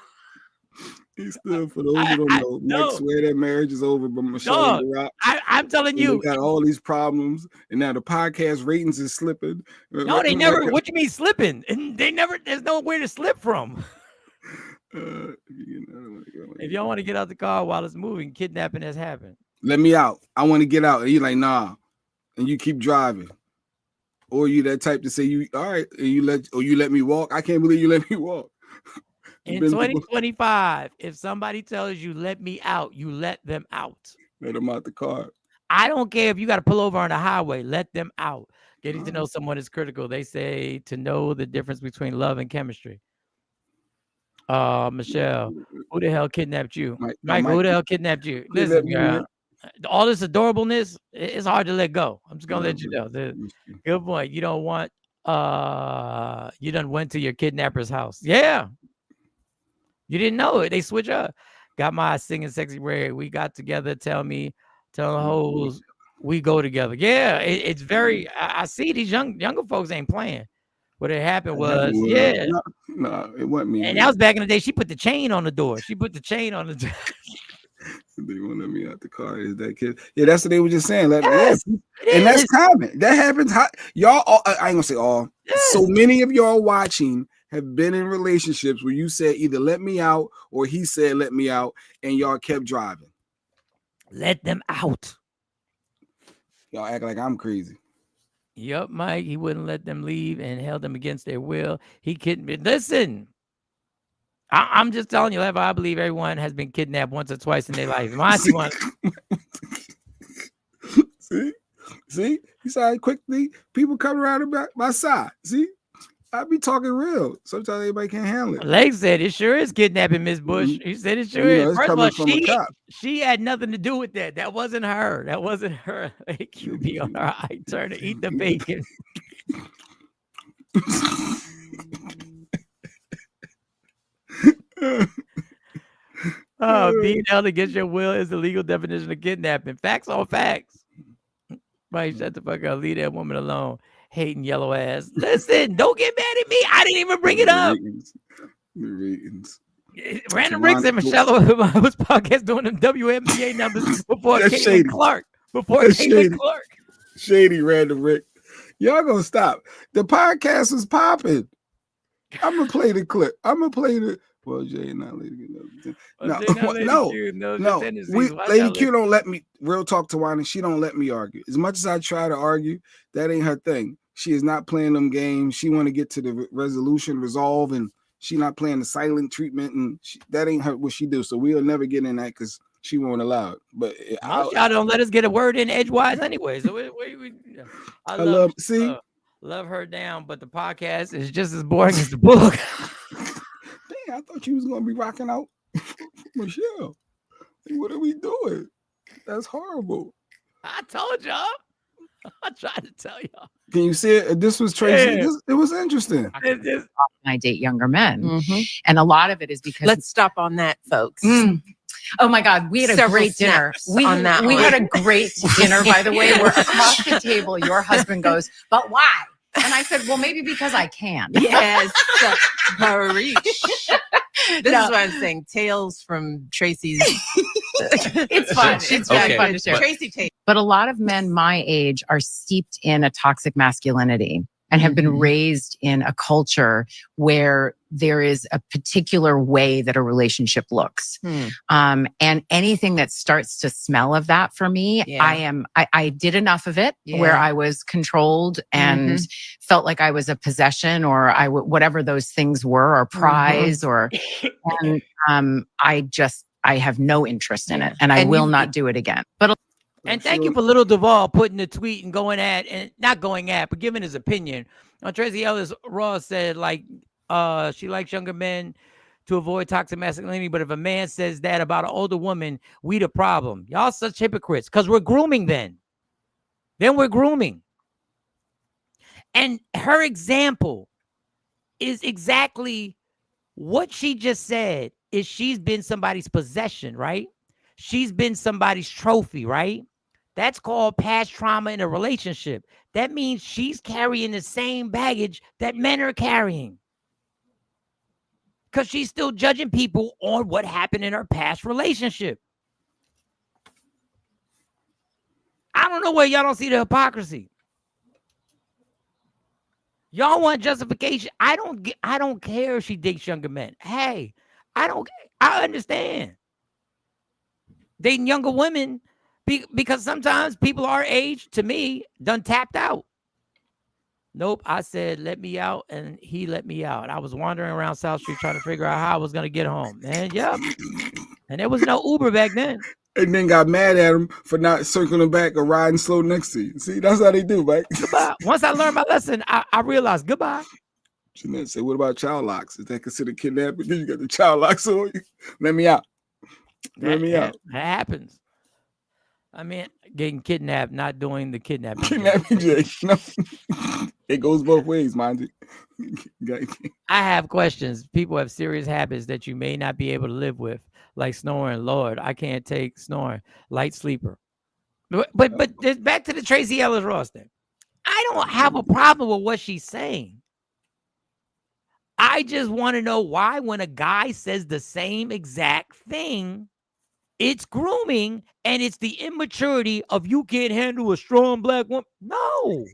He's still, for those who don't know, Mike swear that marriage is over, but Michelle and Barack, I'm telling you, got all these problems, and now the podcast ratings is slipping. No, they never. What you mean slipping? And they never. There's nowhere to slip from. If y'all want to get out the car while it's moving, kidnapping has happened. Let me out. I want to get out. And you're like, nah, and you keep driving, or you that type to say you all right, and you let me walk. I can't believe you let me walk. In Been people 2025, if somebody tells you let me out, you let them out. let them out the car. I don't care if you got to pull over on the highway, let them out. Getting to know someone is critical. They say to know the difference between love and chemistry. Michelle, who the hell kidnapped you? Michael, who the hell kidnapped you? Listen, girl, all this adorableness, it's hard to let go. I'm just gonna let you know. Good point. You don't want you done went to your kidnapper's house. Yeah. You didn't know it. They switch up. Got my singing sexy red. We got together. Tell the hoes we go together. Yeah, it's very. I see these younger folks ain't playing. What had happened was, yeah. No, it wasn't me. And that was back in the day. She put the chain on the door. They won't let me out the car. Is that kid? Yeah, that's what they were just saying. Yes, and that's common. That happens. Y'all, I ain't gonna say all. Yes. So many of y'all watching have been in relationships where you said either let me out or he said let me out, and y'all kept driving. Let them out. Y'all act like I'm crazy. Yup, Mike. He wouldn't let them leave and held them against their will. He couldn't. Listen, I'm just telling you, I believe everyone has been kidnapped once or twice in their life. See, he said quickly. People come around about my side. See, I be talking real. Sometimes everybody can't handle it. Leg said it sure is kidnapping, Miss Bush. Mm-hmm. He said it sure is. First of all, she had nothing to do with that. That wasn't her. That wasn't her. AQB on her eye turn to eat the bacon. Being held against your will is the legal definition of kidnapping. Facts on facts. Mike, shut the fuck up. Leave that woman alone. Hating yellow ass. Listen, don't get mad at me. I didn't even bring it up. The ratings. Random Rick and Michelle was podcast doing them WNBA numbers before Caitlin Clark. Shady Random Rick. Y'all gonna stop. The podcast was popping. I'm gonna play the clip. Well, Jay not Lady Q. No. Lady Q don't let me. Real talk to Wani. She don't let me argue. As much as I try to argue, that ain't her thing. She is not playing them games. She want to get to the resolve, and she not playing the silent treatment, and that ain't her what she do. So we'll never get in that because she won't allow it. But y'all don't let us get a word in edgewise anyway. So I love her down, but the podcast is just as boring as the book. Dang, I thought you was gonna be rocking out, Michelle. What are we doing? That's horrible. I told y'all. I tried to tell y'all. Can you see it? This was Tracy. Yeah. It was interesting. I date younger men, and a lot of it is because. Let's stop on that, folks. Oh my God, we had a great dinner. We had a great dinner, by the way. We're across the table. Your husband goes, but why? And I said, well, maybe because I can. Yes. This is what I'm saying. Tales from Tracy's. It's fun. It's very fun to share. Tracy Tate. But a lot of men my age are steeped in a toxic masculinity and have been raised in a culture where there is a particular way that a relationship looks. And anything that starts to smell of that for me, I did enough of it where I was controlled and felt like I was a possession or whatever those things were, or prize and I have no interest in it, and I will not do it again. And thank you for Little Duval putting the tweet and not going at, but giving his opinion. Tracy Ellis Ross said, she likes younger men to avoid toxic masculinity, but if a man says that about an older woman, we the problem. Y'all such hypocrites, because we're grooming then. Then we're grooming. And her example is exactly what she just said, is she's been somebody's possession, right? She's been somebody's trophy, right? That's called past trauma in a relationship. That means she's carrying the same baggage that men are carrying, because she's still judging people on what happened in her past relationship. I don't know where y'all don't see the hypocrisy. Y'all want justification. I don't care if she dates younger men. Hey, I understand dating younger women because sometimes people our age, to me, done tapped out. Nope. I said, let me out, and he let me out. I was wandering around South Street trying to figure out how I was going to get home. And yep. And there was no Uber back then. And then got mad at him for not circling back or riding slow next to you. See, that's how they do, Mike. Goodbye. Once I learned my lesson, I realized goodbye. Jeanette said, what about child locks? Is that considered kidnapping? Then you got the child locks on you. Let me out. Let me out. That happens. I mean, getting kidnapped, not doing the kidnapping. Kidnapping, Jay. No. It goes both ways, mind you. I have questions. People have serious habits that you may not be able to live with, like snoring. Lord, I can't take snoring. Light sleeper. But back to the Tracy Ellis Ross thing. I don't have a problem with what she's saying. I just want to know why, when a guy says the same exact thing, it's grooming, and it's the immaturity of you can't handle a strong black woman. No.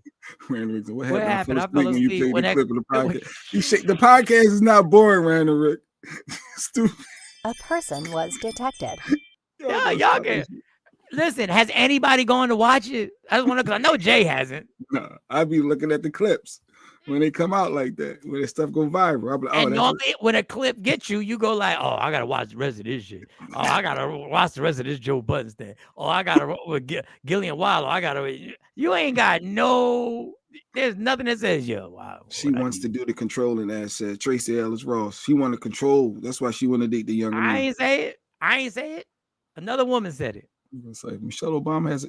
What happened? I fell when you asleep played the clip of the podcast. The podcast is not boring, Randall Rick. Stupid. A person was detected. Yeah, y'all can. Listen, has anybody gone to watch it? I just want to, because I know Jay hasn't. No, I be looking at the clips when they come out like that, when that stuff go viral. I'm like, and normally when a clip gets you, you go like, oh, I gotta watch the rest of this shit. Oh, I gotta watch the rest of this Joe Budden thing. Oh, I gotta with Gillian Wallow. You ain't got no. There's nothing that says wow. She wants to do the controlling, as said Tracy Ellis Ross. She want to control. That's why she want to date the younger man. I ain't say it. Another woman said it. It's like Michelle Obama has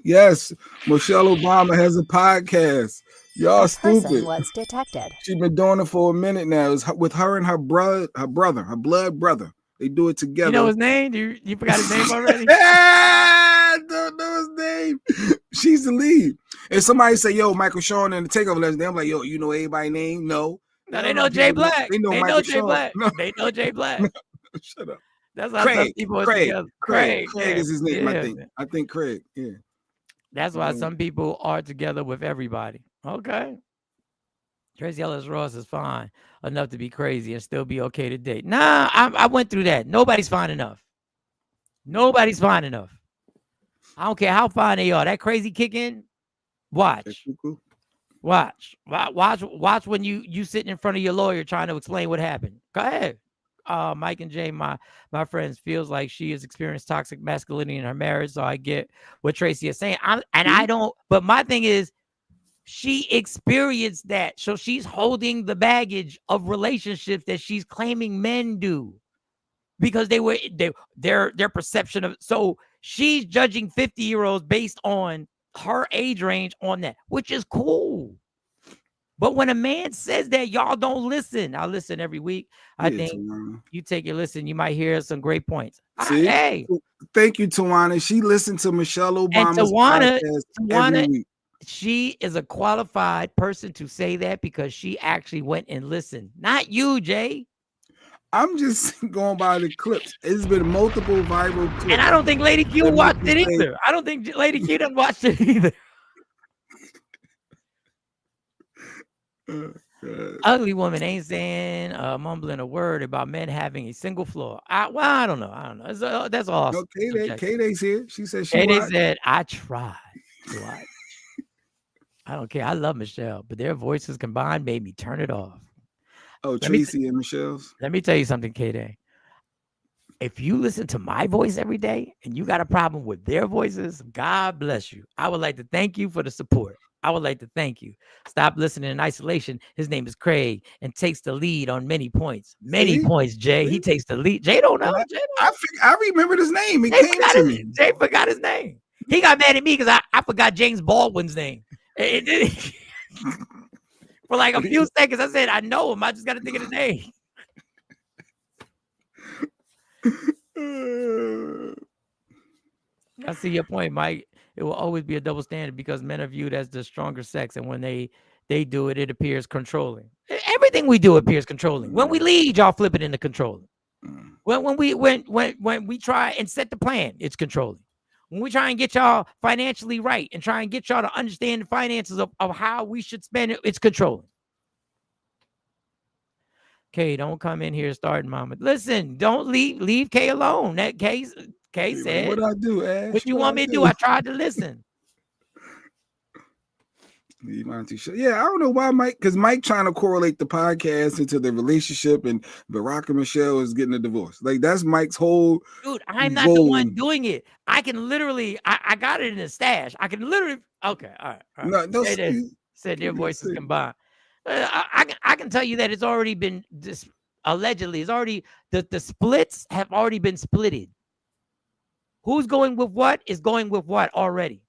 Michelle Obama has a podcast. Y'all stupid. Person was detected. She's been doing it for a minute now. It's with her and her blood brother. They do it together. You know his name? You forgot his name already? I don't know his name. She's the lead. And somebody say, yo, Michael Sean and the Takeover Legend. I'm like, yo, you know everybody's name? No. No, they know Jay Black. They know Jay Black. No. They know Jay Black. Shut up. That's how some people are together. Craig is his name, I think Craig. Yeah. That's why some people are together with everybody. Okay. Tracy Ellis Ross is fine enough to be crazy and still be okay to date. Nah, I went through that. Nobody's fine enough. Nobody's fine enough. I don't care how fine they are. That crazy kick in. Watch when you sitting in front of your lawyer trying to explain what happened. Go ahead. Mike and Jay, my friends, feels like she has experienced toxic masculinity in her marriage. So I get what Tracy is saying. I don't, but my thing is she experienced that. So she's holding the baggage of relationships that she's claiming men do because their perception of, so she's judging 50-year-olds based on her age range on that, which is cool. But when a man says that, y'all don't listen. I listen every week. I think you take a listen. You might hear some great points. Hey, thank you, Tawana. She listened to Michelle Obama's podcast every week. She is a qualified person to say that because she actually went and listened. Not you, Jay. I'm just going by the clips. It's been multiple viral clips. And I don't think Lady Q watched it either. I don't think Lady Q done watched it either. Ugly woman ain't saying mumbling a word about men having a single flaw. I don't know. That's all. No, K-Day's here. She said K-Day said, I tried. I don't care. I love Michelle, but their voices combined made me turn it off. Oh, Tracy and Michelle's. Let me tell you something, K-Day. If you listen to my voice every day and you got a problem with their voices, God bless you. I would like to thank you for the support. I would like to thank you. Stop listening in isolation. His name is Craig and takes the lead on many points. Many points, Jay. He takes the lead. Jay don't know. I remembered his name. It came to me. Jay forgot his name. He got mad at me because I forgot James Baldwin's name. For like a few seconds, I said, I know him. I just got to think of his name. I see your point, Mike. It will always be a double standard because men are viewed as the stronger sex, and when they do it, it appears controlling. Everything we do appears controlling. When we lead, y'all flip it into controlling. When we try and set the plan, it's controlling. When we try and get y'all financially right and try and get y'all to understand the finances of how we should spend it, it's controlling. Kay, don't come in here starting, mama. Listen, don't leave Kay alone. That Kay said, what I do, Ash? What you want me to do? I tried to listen. Yeah, I don't know why Mike, because Mike trying to correlate the podcast into the relationship, and Barack and Michelle is getting a divorce. Like that's Mike's whole. Dude, I'm not the goal. one doing it. I can literally, I got it in a stash. I can literally. Okay, all right. No, don't said their voices combined. I can tell you that it's already been allegedly. It's already the splits have already been splitted. Who's going with what is going with what already.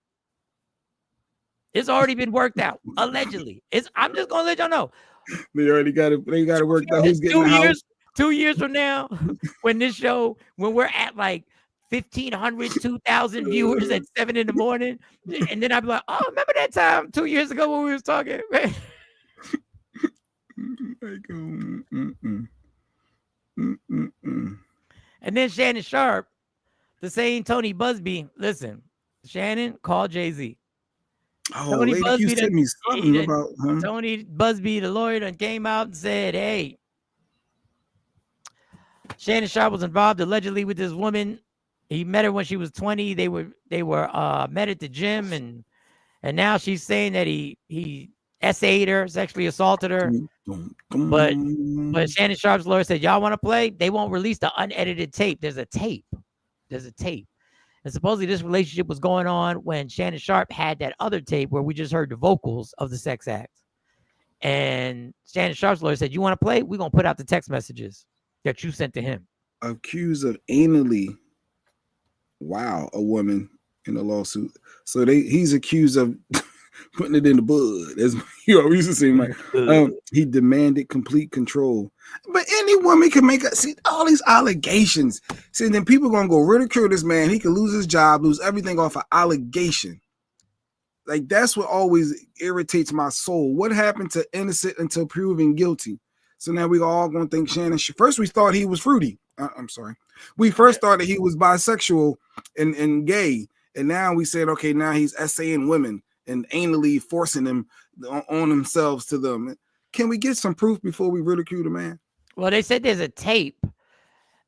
It's already been worked out. Allegedly, I'm just gonna let y'all know. They already got it. They got to work out who's getting the house. 2 years from now, when we're at like 1,500, 2,000 viewers at 7 in the morning, and then I'll be like, oh, remember that time 2 years ago when we was talking? And then Shannon Sharp, the same Tony Busby. Listen, Shannon, call Jay-Z. Oh, Tony Busby sent me something about him. Tony Busby, the lawyer, done came out and said, hey, Shannon Sharp was involved allegedly with this woman. He met her when she was 20. They were met at the gym, and now she's saying that he essayed her, sexually assaulted her. But Shannon Sharp's lawyer said, y'all want to play? They won't release the unedited tape. There's a tape. And supposedly this relationship was going on when Shannon Sharp had that other tape where we just heard the vocals of the sex act. And Shannon Sharp's lawyer said, you want to play? We're going to put out the text messages that you sent to him. Accused of anally a woman in a lawsuit. So he's accused of putting it in the bud. As you always used to say, Mike. He demanded complete control. But any woman can make all these allegations. See, then people gonna go ridicule this man. He could lose his job, lose everything off an allegation. Like that's what always irritates my soul. What happened to innocent until proven guilty? So now we all gonna think Shannon. First we thought he was fruity. I'm sorry. We first thought that he was bisexual and gay, and now we said, okay, now he's essaying women and anally forcing them on themselves to them. Can we get some proof before we ridicule the man? Well, they said there's a tape,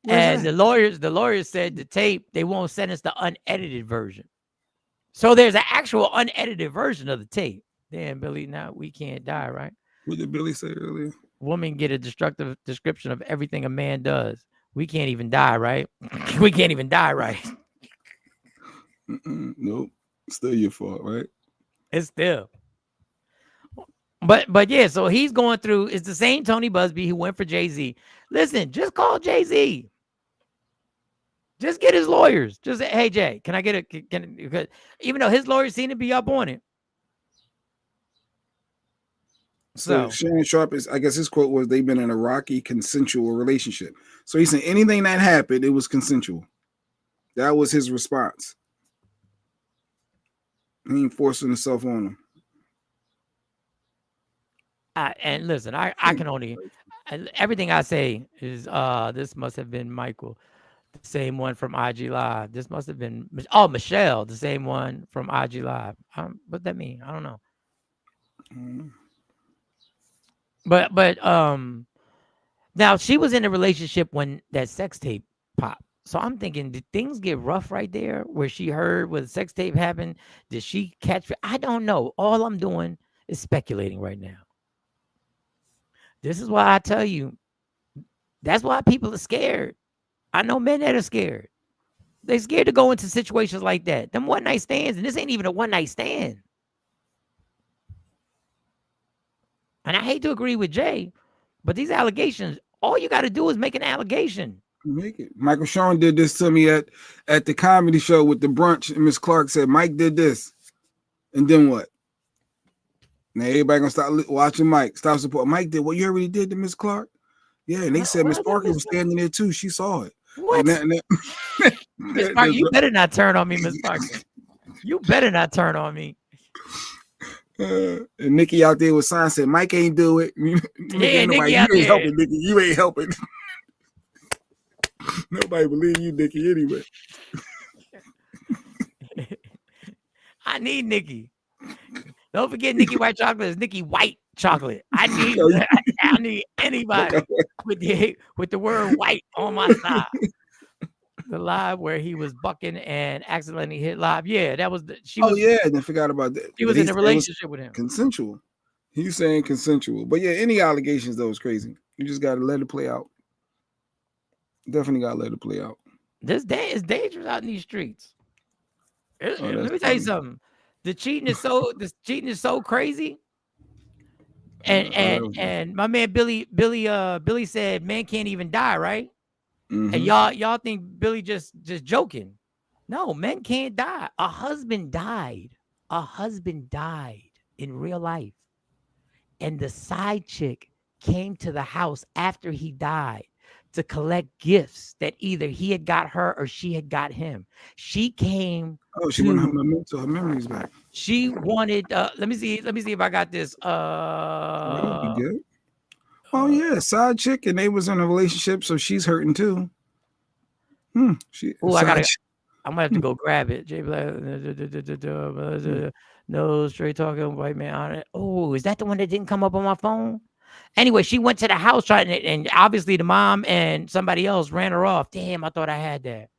and the lawyers said the tape, they won't send us the unedited version. So there's an actual unedited version of the tape. Damn, Billy, now we can't die, right? What did Billy say earlier? Women get a destructive description of everything a man does. We can't even die, right? We can't even die, right? Nope. Still your fault, right? It's still. But yeah, so he's going through, it's the same Tony Busby who went for Jay-Z. Listen, just call Jay-Z. Just get his lawyers. Just say, hey, Jay, can I get because even though his lawyers seem to be up on it. So Shannon Sharp I guess his quote was, they've been in a rocky consensual relationship. So he said anything that happened, it was consensual. That was his response. He ain't forcing himself on him. And listen, I can only, everything I say is, this must have been Michael, the same one from IG Live. This must have been, Michelle, the same one from IG Live. What that mean? I don't know. But now she was in a relationship when that sex tape popped. So I'm thinking, did things get rough right there where she heard where the sex tape happened? Did she catch? I don't know. All I'm doing is speculating right now. This is why I tell you, that's why people are scared. I know men that are scared. They're scared to go into situations like that. Them one night stands, and this ain't even a one night stand. And I hate to agree with Jay, but these allegations, all you got to do is make an allegation. Make it. Michael Sean did this to me at the comedy show with the brunch, and Miss Clark said, Mike did this. And then what? Now everybody gonna stop watching Mike. Stop supporting. Mike did what you already did to Miss Clark. Yeah, and they said Miss Parker was standing there too. She saw it. What? Miss Parker, you better not turn on me, Miss Parker. You better not turn on me. And Nikki out there with signs said, Mike ain't do it. Yeah, Nikki you ain't helping, Nikki. You ain't helping. Nobody believe you, Nikki, anyway. I need Nikki. Don't forget Nikki White Chocolate is Nikki White Chocolate. I need anybody with the word white on my side. The live where he was bucking and accidentally hit live. Yeah, that was she Oh was. yeah, and I forgot about that. She But was in a it was relationship with him. consensual. He's saying consensual. But yeah, any allegations though is crazy. You just gotta let it play out. Definitely gotta let it play out. This day is dangerous out in these streets. Let me that's tell you funny. something. The cheating is so crazy. And my man Billy said man can't even die, right? Mhm. And y'all think Billy just joking. No, men can't die. A husband died. A husband died in real life. And the side chick came to the house after he died to collect gifts that either he had got her or she had got him. She came. Oh, she wanted her memories back. She wanted. Let me see if I got this. That'd be good. Oh yeah, side chick, and they was in a relationship, so she's hurting too. I might have to go grab it. J Black, no straight talking white man on it. Oh, is that the one that didn't come up on my phone? Anyway, she went to the house trying to, and obviously the mom and somebody else ran her off. Damn, I thought I had that.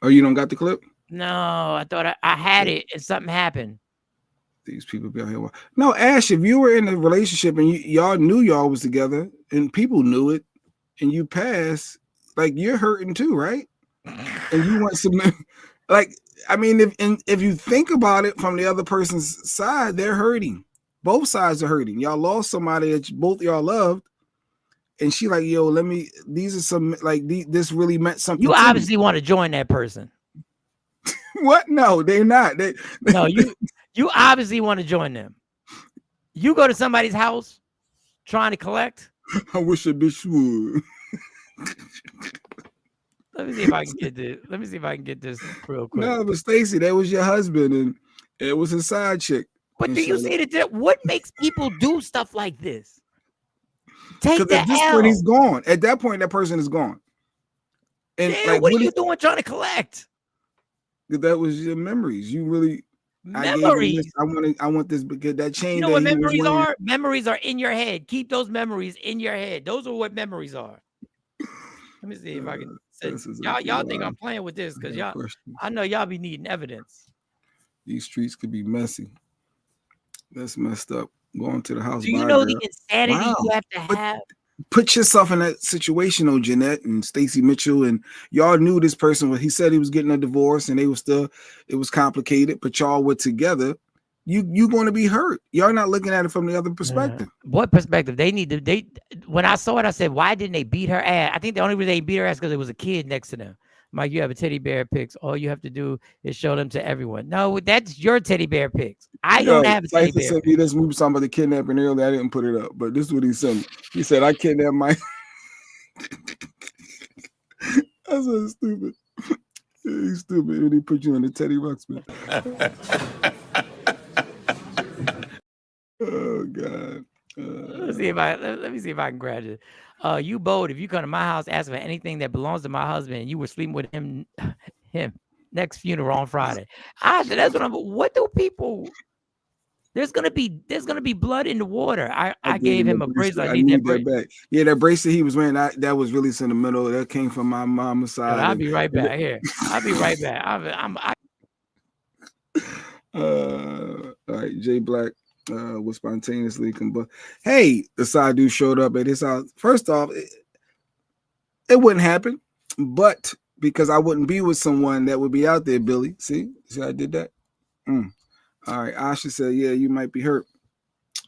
Oh, you don't got the clip? No, I thought I had it, and something happened. These people be out here. No, Ash, if you were in a relationship and y'all knew y'all was together and people knew it, and you passed, like you're hurting too, right? And you want some, like, I mean, if you think about it from the other person's side, they're hurting. Both sides are hurting. Y'all lost somebody that both y'all loved, and she like, yo, these are some, like, this really meant something. You obviously want to join that person. What? No, they're not. No, you obviously want to join them. You go to somebody's house trying to collect. I wish a bitch would. Let me see if I can get this. Let me see if I can get this real quick. No, but Stacey, that was your husband, and it was his side chick. But do you see that? What makes people do stuff like this? Take the at this L. point, he's gone. At that point, that person is gone. And yeah, what are you doing trying to collect? That was your memories. You really memories. I want this because that chain. You know what memories are? Memories are in your head. Keep those memories in your head. Those are what memories are. Let me see if I can. Y'all think I'm playing with this because y'all. I know y'all be needing evidence. These streets could be messy. That's messed up. Going to the house. Do you know the insanity you have to have? Put yourself in that situation, though, Jeanette and Stacey Mitchell, and y'all knew this person. He said he was getting a divorce, and they were still. It was complicated, but y'all were together. You going to be hurt. Y'all not looking at it from the other perspective. What perspective? When I saw it, I said, why didn't they beat her ass? I think the only reason they beat her ass because there was a kid next to them. Mike, you have a teddy bear pics. All you have to do is show them to everyone. No, that's your teddy bear pics. I don't have a teddy bear. Sent me this movie talking about the kidnapping earlier. I didn't put it up, but this is what he sent me. He said, I kidnapped my. That's so stupid. He's stupid. And he put you in the Teddy Ruxpin. Oh God. Let me see if I can grab it. You bold if you come to my house asking for anything that belongs to my husband and you were sleeping with him next funeral on Friday. I said that's what do people there's gonna be blood in the water. I gave him a bracelet. I need that back. Yeah, that bracelet he was wearing, that was really sentimental. That came from my mama's side. I'll be right back here. I'll be right back. All right, Jay Black was spontaneously combust. Hey, the side dude showed up at his house. First off, it wouldn't happen, but because I wouldn't be with someone that would be out there, Billy. See how I did that? All right, Asha said, yeah, you might be hurt,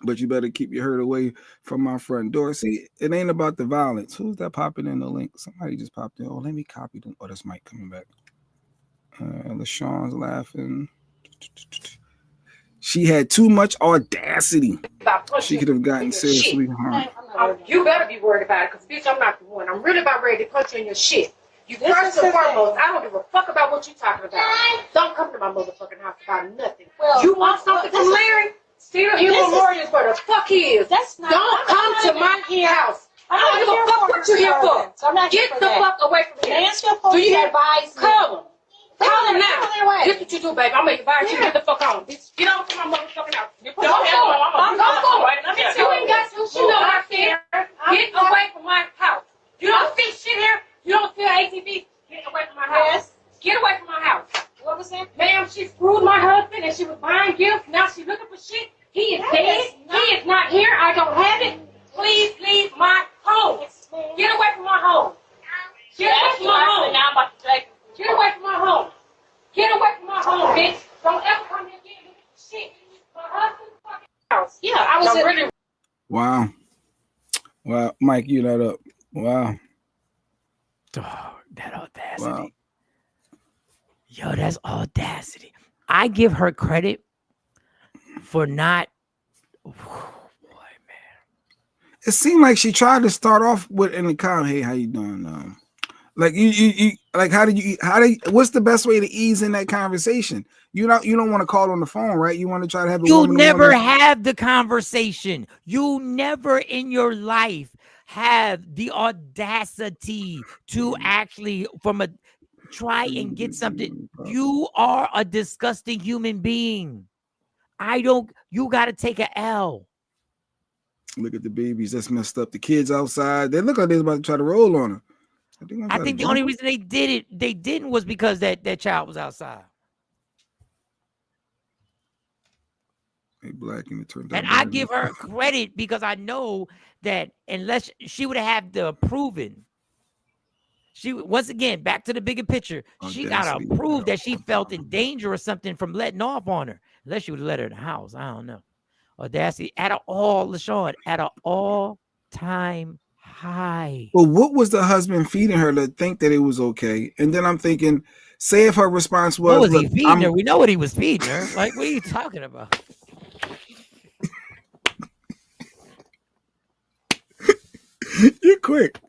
but you better keep your hurt away from my front door. See, it ain't about the violence. Who's that popping in the link? Somebody just popped in. Oh, let me copy them. Oh, that's Mike coming back. LaShawn's laughing. She had too much audacity. She could have gotten seriously harmed. You better be worried about it, because, bitch, I'm not the one. I'm really about ready to punch you in your shit. You first and foremost, I don't give a fuck about what you talking about. Don't come to my motherfucking house about nothing. Well, you want something from Larry? Steal him from Morgan's where the fuck he is. Don't come to my house. I don't give a fuck what you here for. Get the fuck away from me. Do you hear? Call him. Call him now. This what you do, baby. I'm gonna invite you. Get the fuck on. Get on to my motherfucking house. Don't go. You ain't got some shit on my feet. Get away from my house. You don't see shit here. You don't feel ATV. Get away from my house. please leave my home. Get away from my home. Get away from my home. Now I'm about to take you. Get away from my home. Get away from my home, bitch. Don't ever come here again. Look at the shit. My husband's fucking house. Yeah, I was really. Wow. Wow. Mike, you that up. Wow. Dog, that audacity. Wow. Yo, that's audacity. I give her credit for not. It seemed like she tried to start off with in the comment, hey, how you doing? Like you like how do you what's the best way to ease in that conversation? You don't want to call on the phone, right? You want to try to have a You never have the conversation. You never in your life have the audacity to actually try and get something. You are a disgusting human being. You got to take a L. Look at the babies. That's messed up. The kids outside. They look like they're about to try to roll on her. I think the only reason they didn't was because that child was outside. Hey, black and it turned out. And I give her credit because I know that unless she would have to proven, once again back to the bigger picture, she got to prove that she felt in danger or something from letting off on her. Unless she would have let her in the house, I don't know. Audacity at an all-time high. Well, what was the husband feeding her to think that it was okay? And then I'm thinking, say if her response was, what was he feeding her? We know what he was feeding her. Like, what are you talking about? You're quick.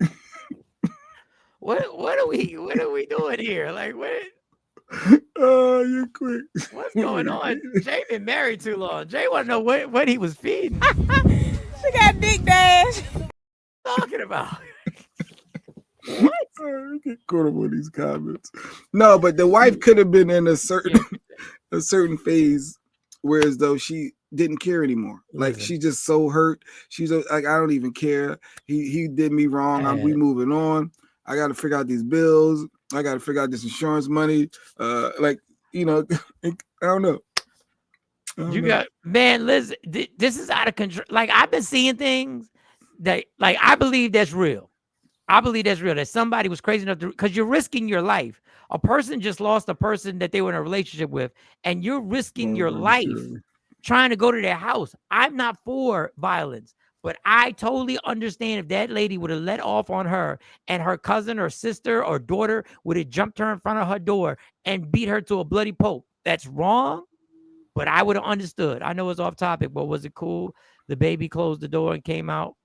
What are we doing here? Like, what? Oh, you're quick. What's going on? Jay been married too long. Jay want to know what he was feeding. She got big dash. Talking about. What? Get caught up on these comments. No, but the wife could have been in a certain phase, whereas though she didn't care anymore. Like she just so hurt. She's like, I don't even care. He did me wrong. We moving on. I got to figure out these bills. I got to figure out this insurance money. I don't know. Man, Liz, this is out of control. Like, I've been seeing things that, like, I believe that's real. I believe that's real. That somebody was crazy enough to, because you're risking your life. A person just lost a person that they were in a relationship with, and you're risking your life trying to go to their house. I'm not for violence. But I totally understand if that lady would have let off on her and her cousin or sister or daughter would have jumped her in front of her door and beat her to a bloody pulp. That's wrong, but I would have understood. I know it's off topic, but was it cool? The baby closed the door and came out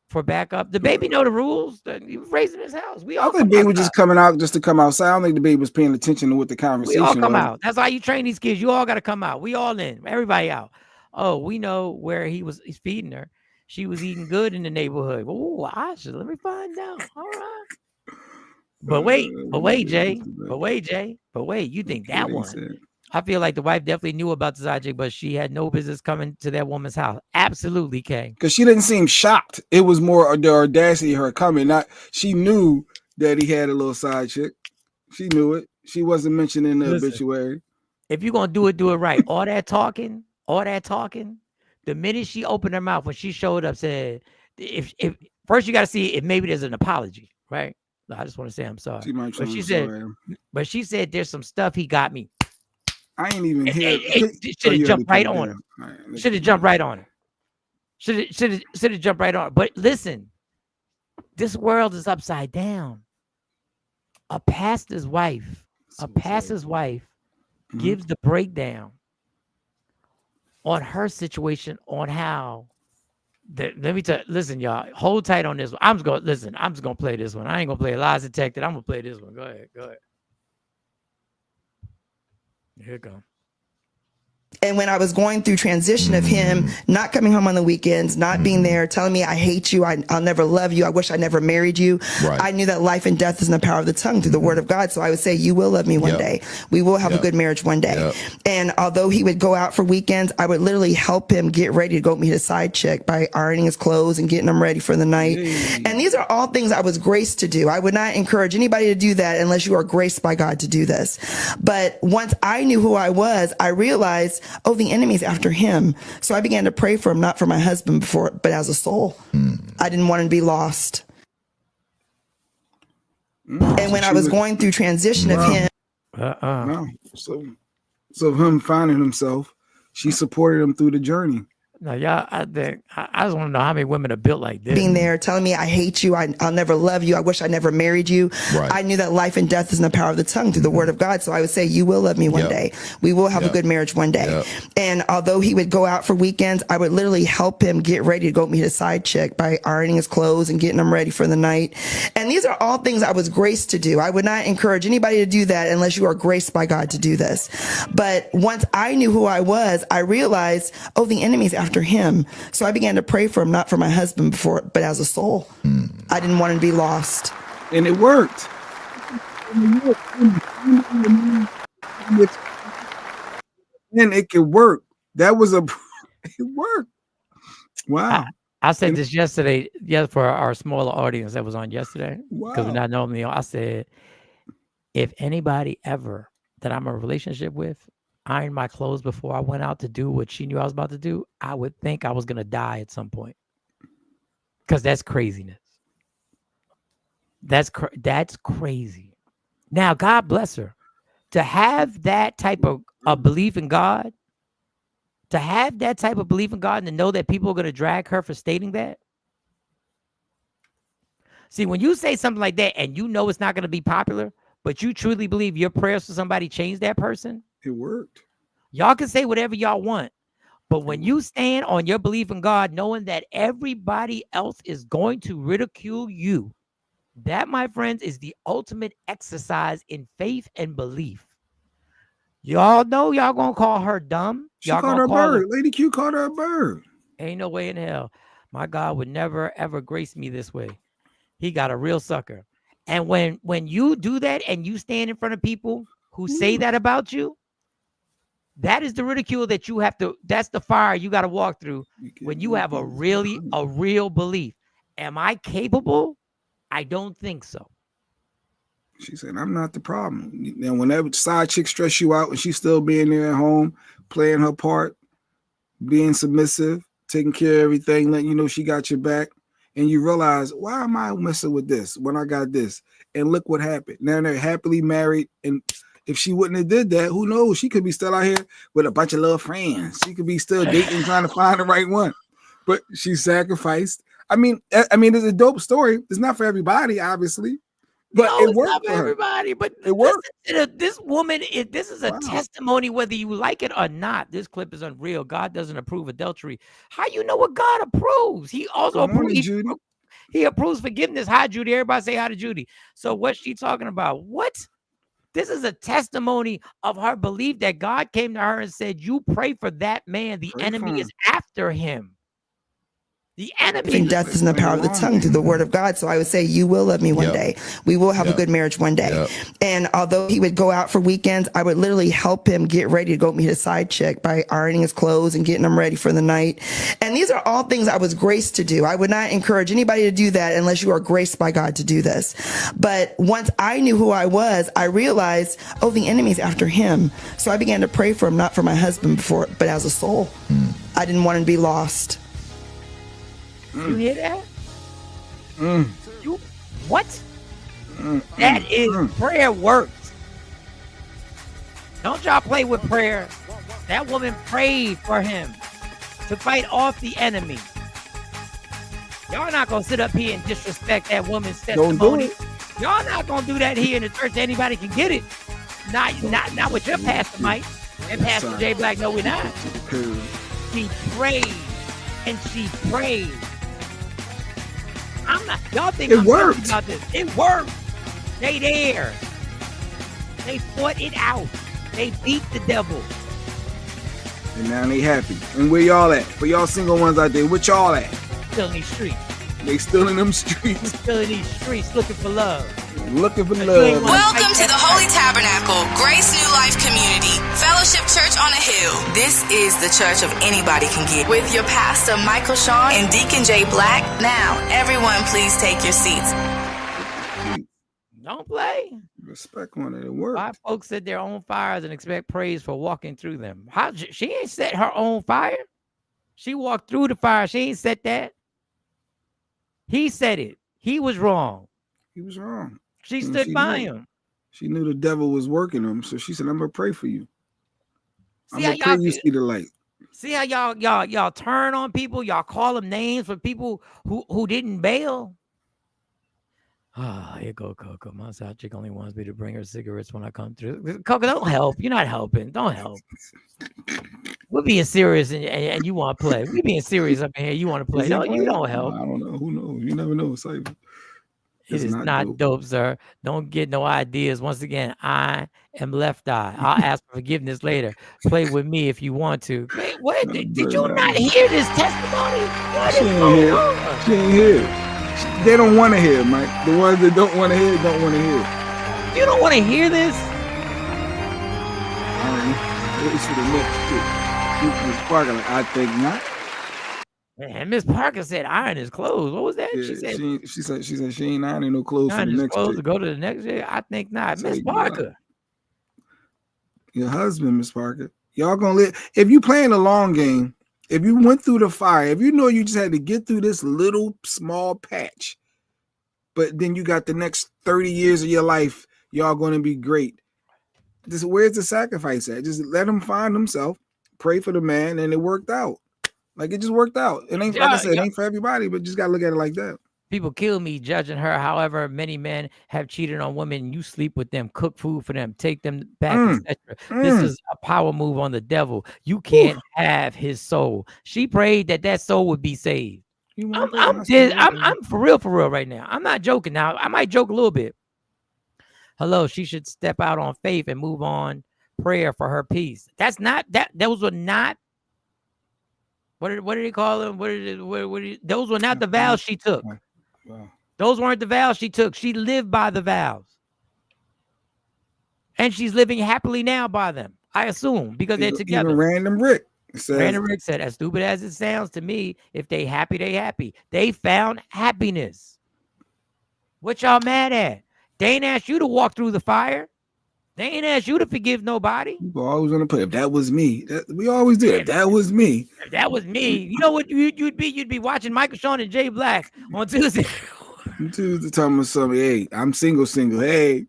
for backup. The baby know the rules. He was raised in his house. I think the baby was just coming out just to come outside. I don't think the baby was paying attention to what the conversation was. We all come out. That's how you train these kids. You all got to come out. We all in. Everybody out. Oh, we know where he's feeding her. She was eating good in the neighborhood. Oh, let me find out. All right. But wait, Jay. You think that one? I feel like the wife definitely knew about the side chick, but she had no business coming to that woman's house. Absolutely, Kay. Because she didn't seem shocked. It was more the audacity of her coming. She knew that he had a little side chick. She knew it. She wasn't mentioning the obituary. If you're gonna do it right. All that talking. The minute she opened her mouth when she showed up, said, "If first you got to see if maybe there's an apology, right? I just want to say I'm sorry." But she said there's some stuff he got me. I ain't even here. Should have jumped right on her. Should have jumped right on her. Should have jumped right on her. But listen, this world is upside down. A pastor's wife gives the breakdown on her situation, on how let me tell. Listen, y'all, hold tight on this one. I'm just gonna play this one. I ain't gonna play Lies Detected. I'm gonna play this one. Go ahead. Here it goes. And when I was going through transition of him not coming home on the weekends, not being there, telling me I hate you, I'll never love you, I wish I never married you. Right. I knew that life and death is in the power of the tongue through the word of God. So I would say, you will love me one day. We will have a good marriage one day. And although he would go out for weekends, I would literally help him get ready to go meet a side chick by ironing his clothes and getting them ready for the night. And these are all things I was graced to do. I would not encourage anybody to do that unless you are graced by God to do this. But once I knew who I was, I realized oh, the enemy's after him. So I began to pray for him, not for my husband before, but as a soul. I didn't want him to be lost. And when I was going through transition of him. No. So him finding himself, she supported him through the journey. No, y'all, I just want to know how many women are built like this. Being there, telling me I hate you, I'll never love you, I wish I never married you. Right. I knew that life and death is in the power of the tongue through the word of God. So I would say, you will love me one day. We will have a good marriage one day. And although he would go out for weekends, I would literally help him get ready to go meet a side chick by ironing his clothes and getting him ready for the night. And these are all things I was graced to do. I would not encourage anybody to do that unless you are graced by God to do this. But once I knew who I was, I realized, oh, the enemy's after him. So I began to pray for him, not for my husband before, but as a soul. I didn't want him to be lost. And it worked. And it could work. That was it worked. Wow. I said this yesterday, for our smaller audience that was on yesterday, because we're not normally on. I said, if anybody ever that I'm in a relationship with ironed my clothes before I went out to do what she knew I was about to do, I would think I was going to die at some point. Because that's craziness. That's crazy. Now, God bless her. To have that type of belief in God, and to know that people are going to drag her for stating that. See, when you say something like that and you know it's not going to be popular, but you truly believe your prayers for somebody changed that person, it worked. Y'all can say whatever y'all want, but when you stand on your belief in God, knowing that everybody else is going to ridicule you, that, my friends, is the ultimate exercise in faith and belief. Y'all know y'all gonna call her dumb. She called her a bird. Lady Q called her a bird. Ain't no way in hell. My God would never, ever grace me this way. He got a real sucker. And when you do that and you stand in front of people who say that about you, that is the ridicule that you have to, that's the fire you got to walk through when you have a real belief. Am I capable? I don't think so. She said, I'm not the problem. And whenever side chick stress you out and she's still being there at home, playing her part, being submissive, taking care of everything, letting you know she got your back, and you realize, why am I messing with this when I got this? And look what happened. Now they're happily married. And if she wouldn't have did that, who knows? She could be still out here with a bunch of little friends. She could be still dating, trying to find the right one. But she sacrificed. I mean, it's a dope story. It's not for everybody, obviously. But it worked for everybody. But it worked. This woman, this is a testimony, whether you like it or not. This clip is unreal. God doesn't approve adultery. How you know what God approves? He also approves. He approves forgiveness. Hi, Judy. Everybody say hi to Judy. So what's she talking about? What? This is a testimony of her belief that God came to her and said, "You pray for that man. The enemy is after him." The enemy. And death is in the power of the tongue through the word of God. So I would say, you will love me one day. We will have a good marriage one day. And although he would go out for weekends, I would literally help him get ready to go meet a side chick by ironing his clothes and getting him ready for the night. And these are all things I was graced to do. I would not encourage anybody to do that unless you are graced by God to do this. But once I knew who I was, I realized, oh, the enemy's after him. So I began to pray for him, not for my husband before, but as a soul. I didn't want him to be lost. You hear that? You what? That is prayer works. Don't y'all play with prayer. That woman prayed for him to fight off the enemy. Y'all not gonna sit up here and disrespect that woman's testimony. Don't do it. Y'all not gonna do that here in the church. Anybody can get it. Not with your pastor, Mike. And Pastor J Black. No, we're not. She prayed and she prayed. I'm not. Y'all think it worked about this? It worked. They there. They fought it out. They beat the devil. And now they happy. And where y'all at? For y'all single ones out there, what y'all at? Still in these streets. They still in them streets. Still in these streets looking for love. Looking for love. Welcome to the Holy Tabernacle, Grace New Life Community, Fellowship Church on a Hill. This is the church of anybody can get. With your pastor, Michael Sean, and Deacon J Black. Now, everyone, please take your seats. Don't play. Respect on it. It worked. Why folks set their own fires and expect praise for walking through them? How she ain't set her own fire. She walked through the fire. She ain't set that. He said it. He was wrong. He was wrong. She And stood by him. She knew the devil was working him, so she said, "I'm gonna pray for you. I'm See how gonna pray y'all you see the light." see how y'all turn on people. Y'all call them names for people who didn't bail. Ah, here go Coco. My side chick only wants me to bring her cigarettes when I come through. Coco, don't help. You're not helping. Don't help. We're being serious and you want to play. We're being serious up in here. You want to play. Is he No, you playing? don't help. I don't know. Who knows? You never know. It's like, It is not dope, sir. Don't get no ideas. Once again, I am Left Eye. I'll ask for forgiveness later. Play with me if you want to. Man, what? Did you not hear this testimony? What is going on? She ain't here. They don't want to hear, Mike. The ones that don't want to hear don't want to hear. You don't want to hear this? Wait for the next chick. Miss Parker, like, I think not. Man, Miss Parker said iron his clothes. What was that? Yeah, she said she ain't ironing no clothes for the next clothes chick. to go to the next chick. I think not. Miss Like, Parker. Your husband, Miss Parker. Y'all gonna live. If you playing a long game, if you went through the fire, if you know you just had to get through this little small patch, but then you got the next 30 years of your life, y'all gonna be great. Where's the sacrifice at? Just let him find himself, pray for the man, and it worked out. Like, it just worked out. It ain't, like I said, it ain't for everybody, but just gotta look at it like that. People kill me judging her. However, many men have cheated on women. You sleep with them, cook food for them, take them back, etc. This is a power move on the devil. You can't have his soul. She prayed that soul would be saved. I'm for real right now. I'm not joking. Now I might joke a little bit. Hello, she should step out on faith and move on prayer for her peace. That's not that. Those were not. What did they call them? Those were not the vows she took. Wow. Those weren't the vows she took. She lived by the vows. And she's living happily now by them, I assume, because they're together. Even Random Rick said, as stupid as it sounds to me, if they happy, they happy. They found happiness. What y'all mad at? They ain't asked you to walk through the fire. They ain't asked you to forgive nobody. People always want to put, if that was me. We always do. If that was me. If that was me. You know what you'd be watching Michael Sean and Jay Black on Tuesday. Tuesday talking about something. Hey, I'm single. Hey.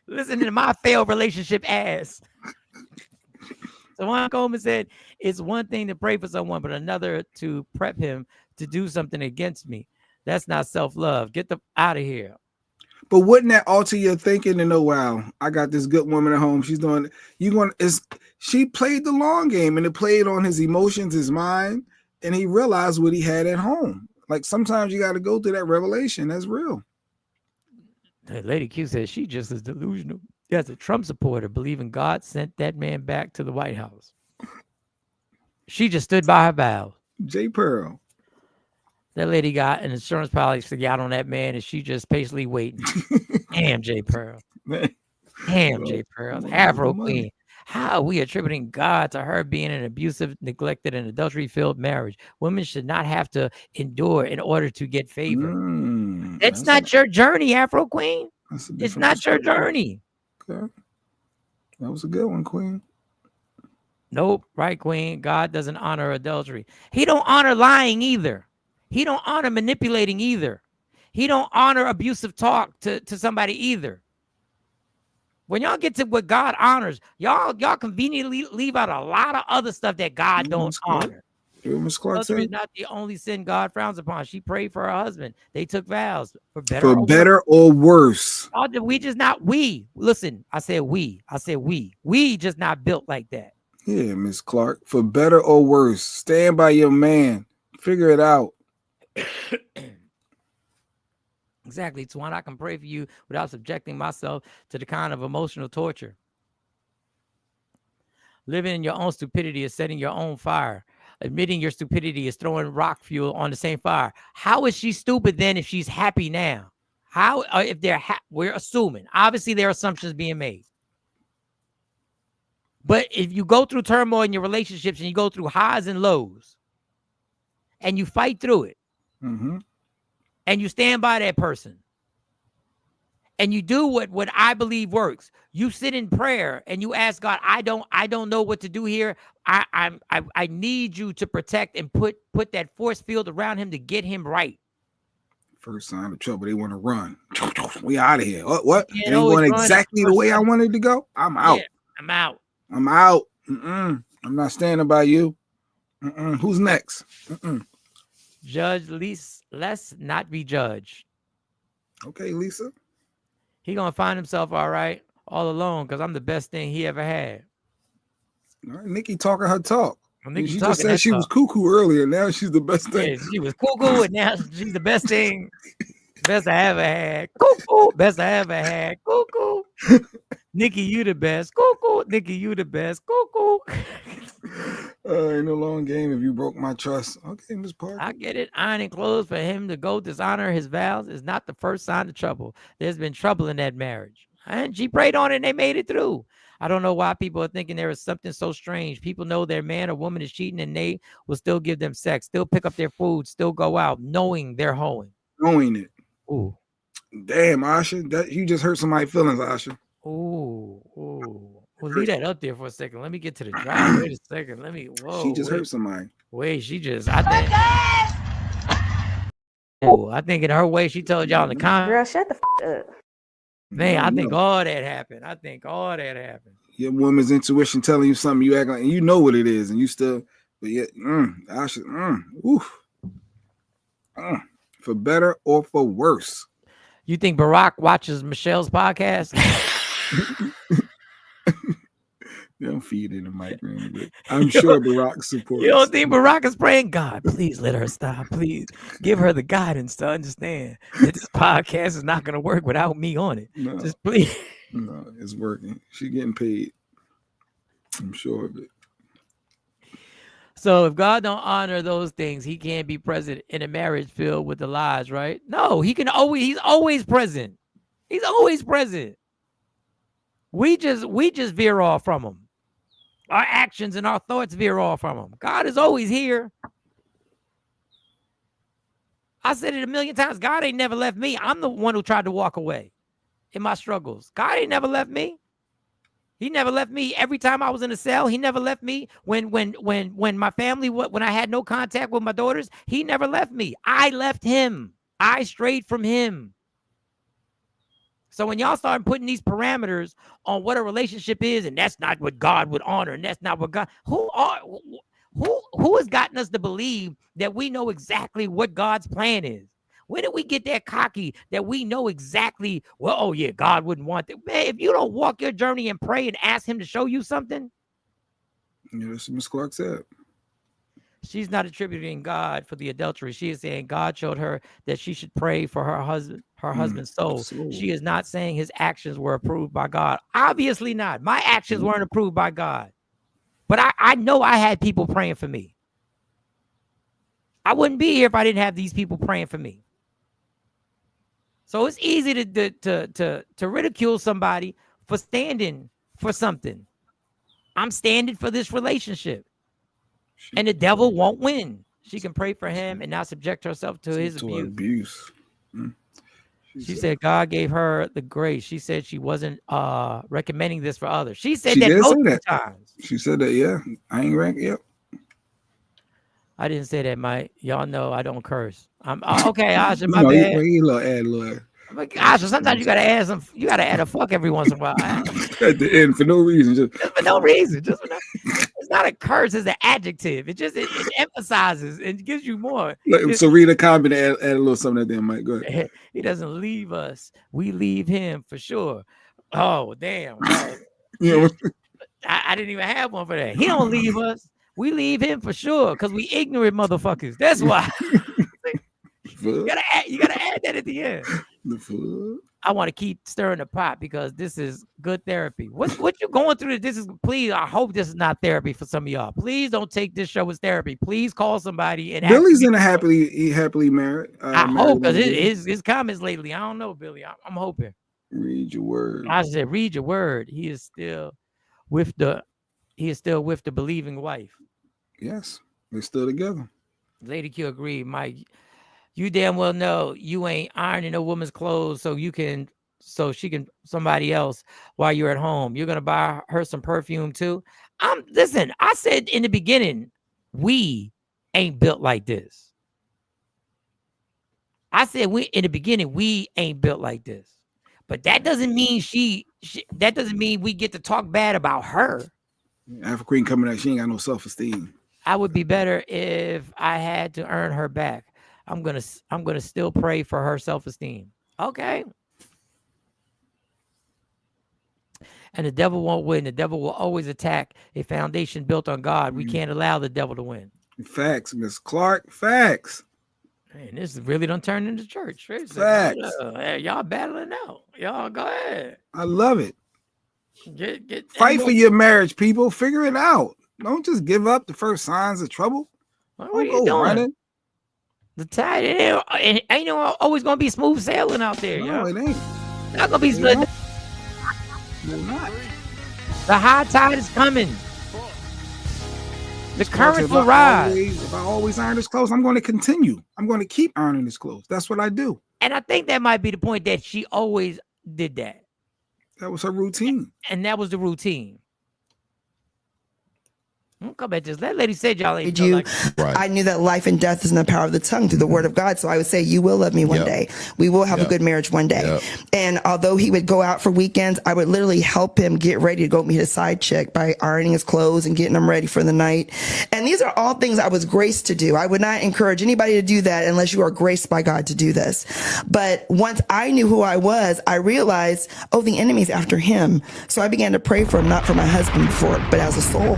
Listen to my failed relationship ass. So Juan Coleman said, it's one thing to pray for someone, but another to prep him to do something against me. That's not self-love. Get them out of here. But wouldn't that alter your thinking to know, wow, I got this good woman at home. She's doing, she played the long game, and it played on his emotions, his mind, and he realized what he had at home. Like, sometimes you got to go through that revelation. That's real. Lady Q says she just is delusional. As a Trump supporter, believing God sent that man back to the White House. She just stood by her vows. J. Pearl. That lady got an insurance policy to get out on that man, and she just patiently waiting. Damn, J. Pearl. Damn, J. Pearl. Afro Queen. How are we attributing God to her being an abusive, neglected, and adultery-filled marriage? Women should not have to endure in order to get favor. That's not your journey, Afro Queen. It's not your journey. Okay. That was a good one, Queen. Nope. Right, Queen. God doesn't honor adultery. He don't honor lying either. He don't honor manipulating either. He don't honor abusive talk to somebody either. When y'all get to what God honors, y'all conveniently leave out a lot of other stuff that God don't honor. Adultery is not the only sin God frowns upon. She prayed for her husband. They took vows for better or worse. We just not we. Listen, I said we. We just not built like that. Yeah, Miss Clark. For better or worse. Stand by your man. Figure it out. Exactly, Twan. I can pray for you without subjecting myself to the kind of emotional torture. Living in your own stupidity is setting your own fire. Admitting your stupidity is throwing rock fuel on the same fire. How is she stupid then if she's happy now? How if they're we're assuming. Obviously, there are assumptions being made. But if you go through turmoil in your relationships and you go through highs and lows and you fight through it, and you stand by that person, and you do what I believe works. You sit in prayer and you ask God, I don't know what to do here. I need you to protect and put that force field around him to get him right. First sign of trouble, they want to run. We out of here. What? You It can't ain't always going run exactly the way I wanted to go. I'm out. Yeah, I'm out. I'm out. I'm not standing by you. Who's next? Judge let's not be judged. Okay, Lisa. He gonna find himself all right all alone because I'm the best thing he ever had. All right, Nikki talking her talk. Well, She just said she was cuckoo earlier. Now she's the best thing. Yeah, she was cuckoo, and now she's the best thing. Best I ever had. Cuckoo. Best I ever had. Cuckoo. Nikki, you the best. Cuckoo. Nikki, you the best. Cuckoo. Ain't no long game if you broke my trust. Okay, Miss Parker. I get it. Ironing clothes for him to go dishonor his vows is not the first sign of trouble. There's been trouble in that marriage. And she prayed on it and they made it through. I don't know why people are thinking there is something so strange. People know their man or woman is cheating and they will still give them sex, still pick up their food, still go out, knowing they're hoeing. Knowing it. Ooh. Damn, Asha. That you just hurt somebody's feelings, Asha. Ooh. Well, leave that up there for a second. Let me get to the drive. Wait a second. She just hurt somebody. Wait, I think in her way, she told y'all in the comments. Girl, shut the up. Man, I think all that happened. Your woman's intuition telling you something, you act like you know what it is, and you still, but yet, Asha, for better or for worse. You think Barack watches Michelle's podcast? They don't feed in the microphone, but I'm sure Barack supports. You don't think Barack is praying? God, please let her stop. Please give her the guidance to understand that this podcast is not going to work without me on it. No, just please. No, it's working. She's getting paid. I'm sure of it. So if God don't honor those things, he can't be present in a marriage filled with the lies, right? No, he's always present. He's always present. We just veer off from him. Our actions and our thoughts veer off from him. God is always here. I said it a million times. God ain't never left me. I'm the one who tried to walk away in my struggles. God ain't never left me. He never left me every time I was in a cell. He never left me when my family, when I had no contact with my daughters. He never left me. I left him. I strayed from him. So when y'all start putting these parameters on what a relationship is, and that's not what God would honor, and that's not what God, who has gotten us to believe that we know exactly what God's plan is? When did we get that cocky that we know exactly, well, oh yeah, God wouldn't want that? Man, if you don't walk your journey and pray and ask him to show you something. Yeah, that's what Ms. Clark said. She's not attributing God for the adultery. She is saying God showed her that she should pray for her husband's soul. She is not saying his actions were approved by God. Obviously not. My actions weren't approved by God. But I know I had people praying for me. I wouldn't be here if I didn't have these people praying for me. So it's easy to ridicule somebody for standing for something. I'm standing for this relationship. And the devil won't win. She can pray for him and not subject herself to his abuse. She said God gave her the grace. She said she wasn't recommending this for others. She said that multiple times. She said that, yeah. I ain't rank, yep. I didn't say that, Mike. Y'all know I don't curse. I'm okay, Asha, my no, bad. Asha, sometimes you gotta add some. You gotta add a fuck every once in a while. At the end for no reason, just for no reason. It's not a curse; it's an adjective. It emphasizes and gives you more. So read a comment, add a little something at the end, Mike. Go ahead. He doesn't leave us; we leave him for sure. Oh damn! Yeah. I didn't even have one for that. He don't leave us; we leave him for sure because we ignorant motherfuckers. That's why. You gotta add that at the end. I want to keep stirring the pot because this is good therapy. What you going through? This is, please. I hope this is not therapy for some of y'all. Please don't take this show as therapy. Please call somebody. And Billy's in a happily married. I hope, because his comments lately. I don't know, Billy. I'm hoping. Read your word. I said, read your word. He is still with the believing wife. Yes, they're still together. Lady Q agreed, Mike. You damn well know you ain't ironing a woman's clothes so you can so she can somebody else while you're at home. You're gonna buy her some perfume too. Listen, I said in the beginning, we ain't built like this. I said in the beginning, we ain't built like this. But that doesn't mean that doesn't mean we get to talk bad about her. After Queen coming out, she ain't got no self-esteem. I would be better if I had to earn her back. I'm gonna still pray for her self-esteem. Okay. And the devil won't win. The devil will always attack a foundation built on God. We can't allow the devil to win. Facts, Miss Clark. Facts. Man, this really done turn into church. Facts. Hey, y'all battling out. Y'all go ahead. I love it. Get Fight for your marriage, people. Figure it out. Don't just give up the first signs of trouble. What are you doing? Running. The tide ain't always gonna be smooth sailing out there. No, it ain't. Not gonna be smooth. Not. The high tide is coming. The current will rise. If I always earn this close, I'm going to continue. I'm going to keep earning this close. That's what I do. And I think that might be the point, that she always did that. That was her routine. And that was the routine. Don't come at this. That lady said y'all ain't I knew that life and death is in the power of the tongue through the word of God. So I would say, you will love me one day. We will have a good marriage one day. And although he would go out for weekends, I would literally help him get ready to go meet a side chick by ironing his clothes and getting them ready for the night. And these are all things I was graced to do. I would not encourage anybody to do that unless you are graced by God to do this. But once I knew who I was, I realized, oh, the enemy's after him. So I began to pray for him, not for my husband before, but as a soul.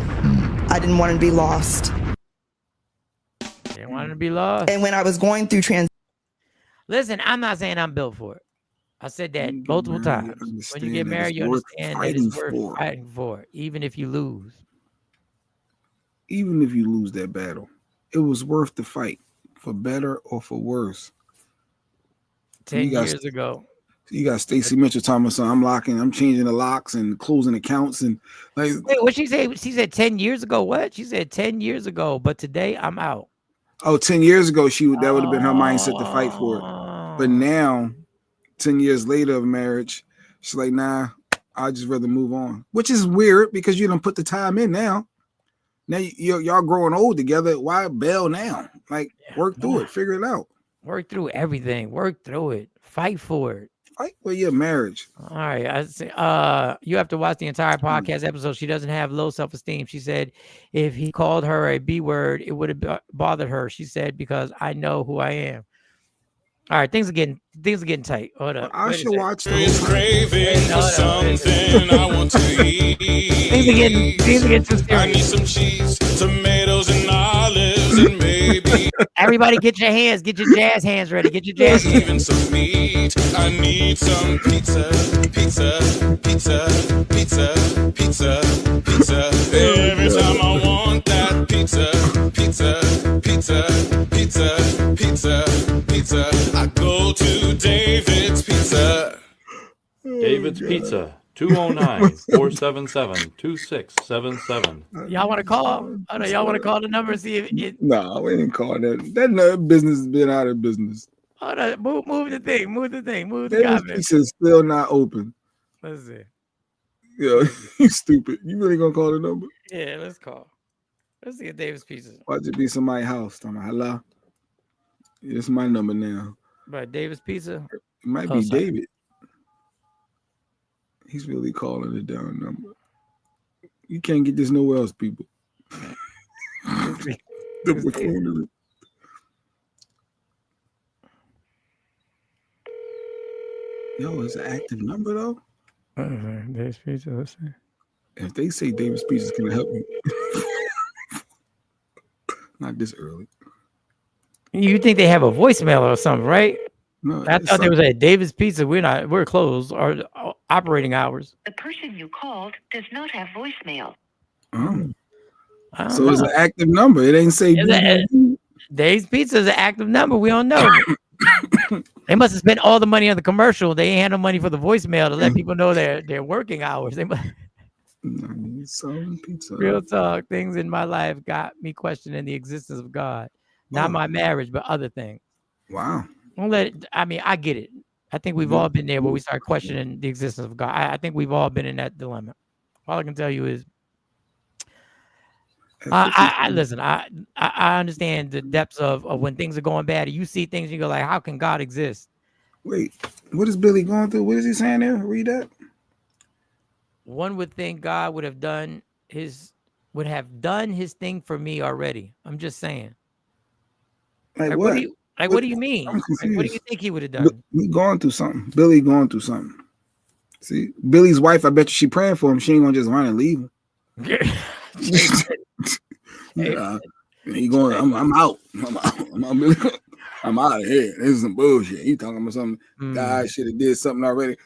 I didn't want him to be lost. Didn't want him to be lost. And when I was going through listen, I'm not saying I'm built for it. I said that multiple times. When you get married, you understand that it's worth fighting for, even if you lose. Even if you lose that battle, it was worth the fight, for better or for worse. 10 years ago. You got Stacey Mitchell talking about something. I'm changing the locks and closing accounts and like. Wait, what she say? She said 10 years ago. What? She said 10 years ago, but today I'm out. Oh, 10 years ago, that would have been her mindset to fight for it. But now, 10 years later of marriage, she's like, nah, I'd just rather move on. Which is weird because you don't put the time in now. Now y'all growing old together. Why bail now? Like, work through it. Figure it out. Work through everything. Work through it. Fight for it. Fight for your marriage. All right. I say, you have to watch the entire podcast episode. She doesn't have low self-esteem. She said if he called her a B word, it would have bothered her. She said, because I know who I am. All right, things are getting tight. Hold up. I should watch this. Craving for something I want to eat. Things are getting too serious. I need some cheese, tomatoes, and olives, and maybe. Everybody, get your jazz hands ready. Get your jazz hands. Even some meat. I need some pizza. Every time I want that pizza. I go to David's Pizza. David's Pizza, 209-477-2677. Y'all want to call? Oh, no, y'all want to call the number and see if it... No, we didn't call that. That business has been out of business. Hold on, move the thing. Move the David's Pizza is still not open. Let's see. Yeah, you stupid. You really gonna call the number? Yeah, let's call. Let's see if David's Pizza. Watch it be somebody's house. I'm like, hello. It's my number now. But David's Pizza? It might be David. He's really calling it down number. You can't get this nowhere else, people. Yo, it's an active number though. David's Pizza, let's see. If they say David's Pizza is gonna help you, not this early. You think they have a voicemail or something, right? No, I thought there was a David's Pizza. We're closed. Our operating hours. The person you called does not have voicemail. Oh. So it's an active number. It ain't say Dave's Pizza is an active number. We don't know. They must have spent all the money on the commercial. They ain't had no money for the voicemail to let people know their working hours. They must... Some pizza. Real talk. Things in my life got me questioning the existence of God. Not my marriage, but other things. Wow. Don't let it, I mean, I get it. I think we've all been there where we start questioning the existence of God. I think we've all been in that dilemma. All I can tell you is, listen. I understand the depths of when things are going bad. You see things, and you go like, "How can God exist?" Wait, what is Billy going through? What is he saying there? Read that. One would think God would have done his thing for me already. I'm just saying. Like What what? do you mean? I'm confused. Like, what do you think he would have done? He going through something. Billy going through something. See, Billy's wife, I bet you she praying for him. She ain't gonna just run and leave him. Yeah, he going. I'm out. I'm out. I'm out of here. This is some bullshit. He talking about something. God should have did something already.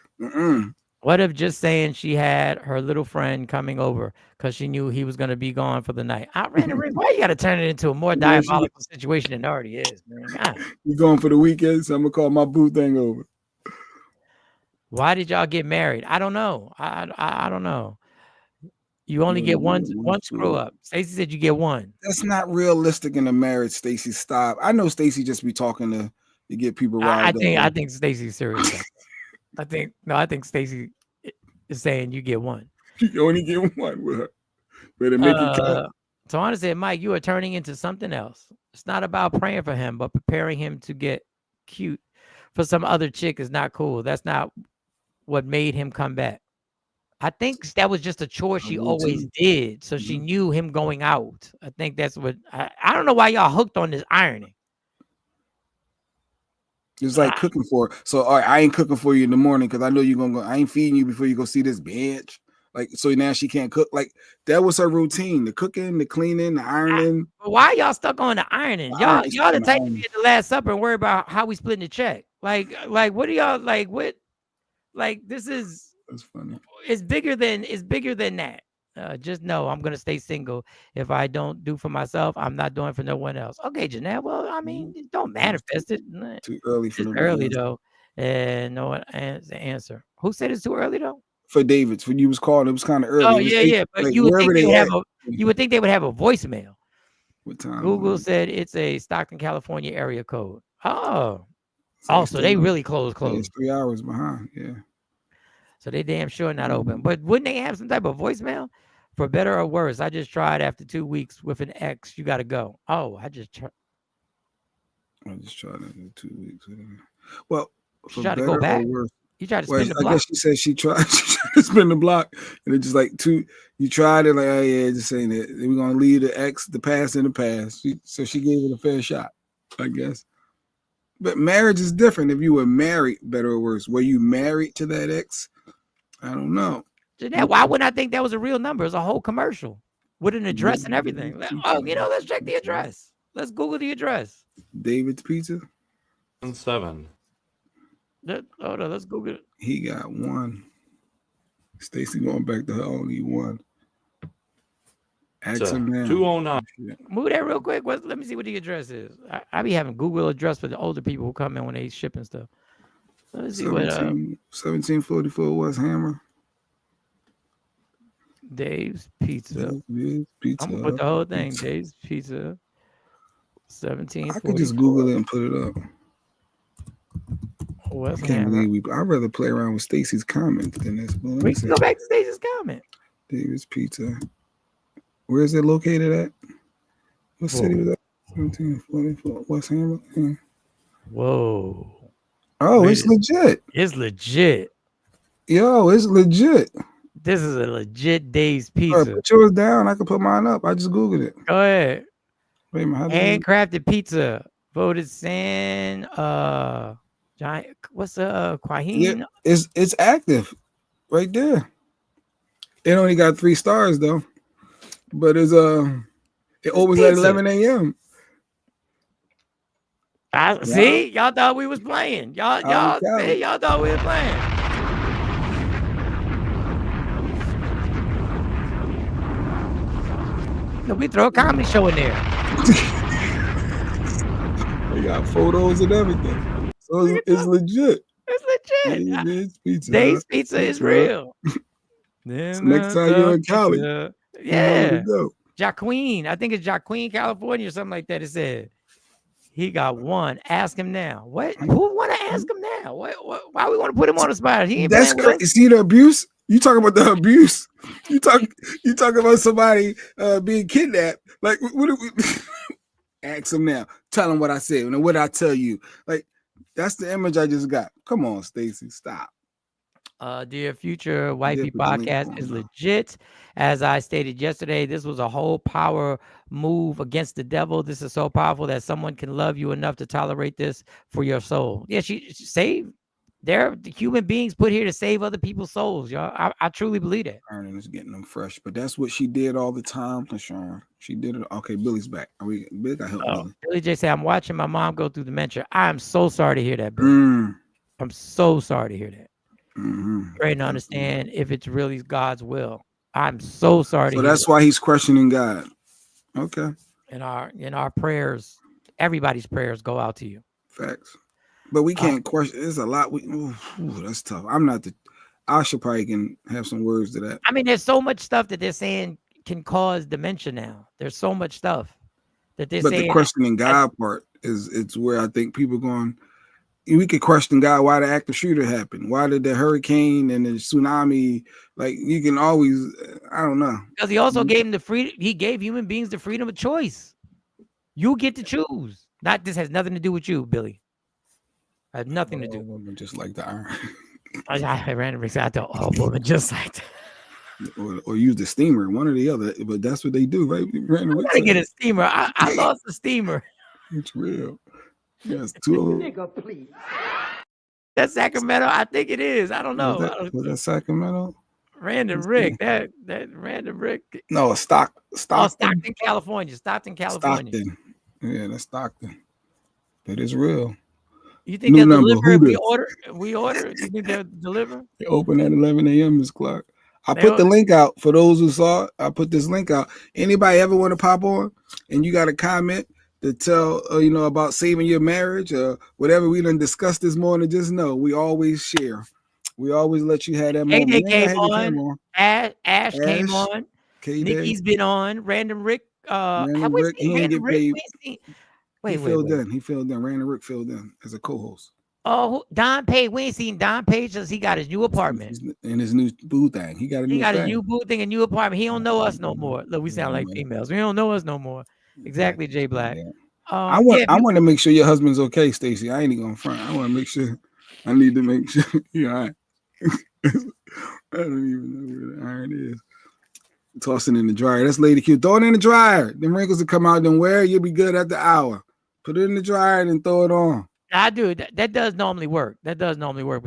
What if just saying she had her little friend coming over because she knew he was going to be gone for the night? I ran the ring. Why you got to turn it into a more diabolical situation than it already is, man? God. You going for the weekend? So I'm gonna call my boo thing over. Why did y'all get married? I don't know. I don't know. You only get one screw up. Stacey said you get one. That's not realistic in a marriage, Stacey. Stop. I know Stacey just be talking to get people riled up. I think Stacey's serious about that. I think Stacey is saying you get one. You only get one with her. Better make it count. So I said, Mike, you are turning into something else. It's not about praying for him, but preparing him to get cute for some other chick is not cool. That's not what made him come back. I think that was just a chore she always did. So she knew him going out. I think that's what I don't know why y'all hooked on this ironing. It's like cooking for her. So all right, I ain't cooking for you in the morning because I know you're gonna go. I ain't feeding you before you go see this bitch. Like, so now she can't cook. Like, that was her routine: the cooking, the cleaning, the ironing. Why y'all stuck on the ironing? Y'all the type to get the Last Supper and worry about how we splitting the check. Like what do y'all like? What? Like, this is. That's funny. It's bigger than that. Just know I'm gonna stay single. If I don't do for myself, I'm not doing for no one else. Okay, Janelle. Well, I mean, don't manifest it. Too early for it's early though, and no one answer. Who said it's too early though? For David's, when you was calling, it was kind of early. Oh yeah. But like, you would think they would have a voicemail. What time? Google said it's a Stockton, California area code. Oh, so they really close. It's 3 hours behind. Yeah. So they damn sure not open. But wouldn't they have some type of voicemail? For better or worse, I just tried after 2 weeks with an ex. You got to go. Oh, I just tried after 2 weeks. Well, for better to go back. Or worse. You tried to spin the block. I guess she said she tried to spin the block. And it just like you tried it like, oh yeah, just saying that. We're going to leave the past in the past. So she gave it a fair shot, I guess. But marriage is different. If you were married, better or worse, were you married to that ex? I don't know. Jeanette, why wouldn't I think that was a real number? It's a whole commercial with an address and everything. Oh, let's check the address. Let's Google the address. David's Pizza. 7. Hold on, let's Google it. He got one. Stacey going back to her only one. Ask him now. 209. Move that real quick. Let me see what the address is. I be having Google address for the older people who come in when they shipping stuff. Let's see 1744 West Hammer. Dave's Pizza. I'm gonna put the whole thing. Dave's Pizza. 17. I could just Google it and put it up. West I can't Hammer. believe I'd rather play around with Stacey's comments than this. We can go back to Stacey's comment. Dave's Pizza. Where is it located at? What city was that? 1744 West Hammer. Yeah. Whoa. Oh, it's legit. It's legit. Yo, it's legit. This is a legit Dave's Pizza. Right, put yours down. I can put mine up. I just Googled it. Go ahead. Wait a minute. Handcrafted pizza. Voted San Giant. What's Quaheen? Yeah, it's active right there. It only got 3 stars though. But it opens at 11 a.m. See, y'all thought we was playing. Y'all thought we was playing. No, we throw a comedy show in there. They got photos and everything. So it's legit. It's legit. Dave's Pizza. Dave's Pizza is real. So next time you're in Cali. Yeah. Jacqueline. I think it's Jacqueline, California, or something like that. It said. He got one. Ask him now. What? Who want to ask him now? Why we want to put him on the spot? He ain't That's playing with crazy. us. See the abuse? You talking about the abuse? You talk about somebody being kidnapped? Like what? Ask him now. Tell him what I said and what I tell you. Like that's the image I just got. Come on, Stacey, stop. Dear Future Wifey podcast is legit. As I stated yesterday, this was a whole power move against the devil. This is so powerful that someone can love you enough to tolerate this for your soul. Yeah, she saved. They're the human beings put here to save other people's souls, y'all. I truly believe that. Earning is getting them fresh, but that's what she did all the time, LaShawn. She did it. Okay, Billy's back. Billy got help. Billy J said, I'm watching my mom go through dementia. I am so sorry to hear that, Billy. I'm so sorry to hear that. Trying to understand if it's really God's will. I'm so sorry to hear that's why he's questioning God. Okay. In our prayers, everybody's prayers go out to you. Facts. But we can't question. There's a lot. That's tough. I should probably can have some words to that. I mean, there's so much stuff that they're saying can cause dementia now. There's so much stuff that they're saying. But the questioning God part it's where I think people going. We could question God. Why the active shooter happened? Why did the hurricane and the tsunami? Like you can always. I don't know. Because he also gave him the freedom. He gave human beings the freedom of choice. You get to choose. This has nothing to do with you, Billy. Has nothing to do. Woman just like the iron. I randomly said, I thought, oh, woman just like that. Or use the steamer, one or the other. But that's what they do, right? I gotta get a steamer. I lost a steamer. It's real. Yes, nigga, please. That's Sacramento. I think it is. I don't know. Was that Sacramento? Random Rick. That Random Rick. No, Stockton. Stockton, California. Stockton. Yeah, that's Stockton. That is real. You think they'll deliver if we order? You think they'll deliver? They open at 11 a.m., Ms. Clark. I put the link out for those who saw it. I put this link out. Anybody ever want to pop on and you got a comment to tell about saving your marriage or whatever we done discussed this morning, just know we always share. We always let you have that moment. They came on. Ash came on. Nikki's been on. Random Rick. Random Rick, he didn't get paid. Wait. He filled in. Random Rick filled in as a co-host. Oh, Don Page. We ain't seen Don Page since he got his new apartment. In his new boo thing. He got a new boo thing, a new apartment. He don't know us no more. Look, we sound like females. We don't know us no more. Exactly, Jay Black. Yeah. I want to make sure your husband's okay, Stacey. I ain't even gonna front. I want to make sure. I need to make sure you're all right. I don't even know where the iron is. Tossing in the dryer. That's Lady Q. Throw it in the dryer. Them wrinkles will come out. Then wear. You'll be good at the hour. Put it in the dryer and throw it on. I do. That does normally work. But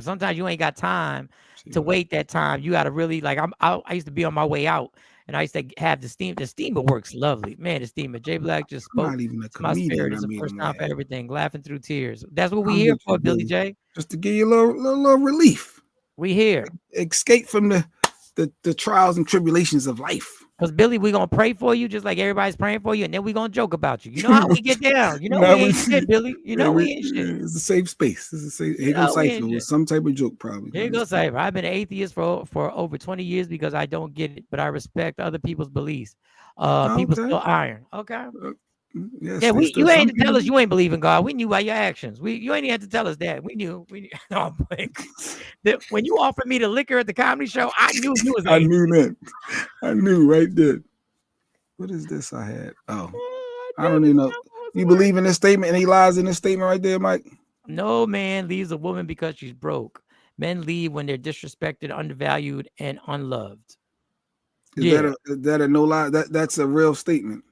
sometimes you ain't got time to wait that time. You got to really I used to be on my way out, and I used to have the steam. The steamer works lovely, man. The steamer. Jay Black just spoke. Not even a my spirit is the first time for everything. Laughing through tears. That's what we here for, Billy J. Just to give you a little relief. We here. Escape from the trials and tribulations of life. Because Billy, we're gonna pray for you just like everybody's praying for you, and then we're gonna joke about you. You know how we get down. You know we ain't shit, Billy. You know we ain't shit. It's a safe space. It's a safe. Here goes Cypher with some type of joke, probably. Here goes Cypher. I've been an atheist for over 20 years because I don't get it, but I respect other people's beliefs. People still iron. Okay. Yes, yeah, you ain't to tell us you ain't believe in God. We knew by your actions. You ain't even had to tell us that. We knew. No, I'm playing. When you offered me the liquor at the comedy show, I knew you was. I knew that. I knew right there. What is this I had? Oh, I don't even know. You believe in this statement? Any lies in this statement right there, Mike? No man leaves a woman because she's broke. Men leave when they're disrespected, undervalued, and unloved. Is that a no lie? That's a real statement.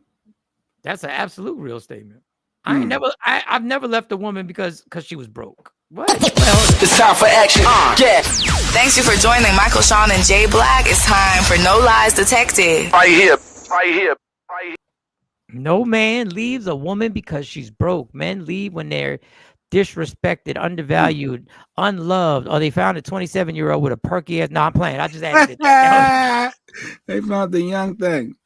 That's an absolute real statement. I've never left a woman because she was broke. What? It's time for action. Yeah. Thanks you for joining Michael, Sean, and Jay Black. It's time for No Lies Detected. Right here. No man leaves a woman because she's broke. Men leave when they're disrespected, undervalued, unloved, or they found a 27-year-old with a perky ass. No, I'm playing. I just added it. They found the young thing.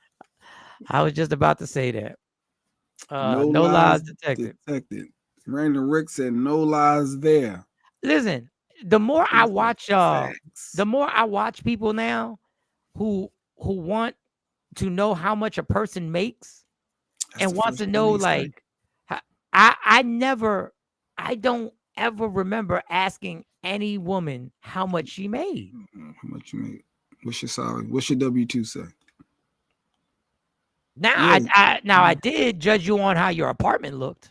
I was just about to say that. No lies detected. Random Rick said no lies there. Listen, the more I watch people now who want to know how much a person makes and wants to know I don't ever remember asking any woman how much she made. How much you made? What's your salary? What's your W-2 say? Now Yeah. I did judge you on how your apartment looked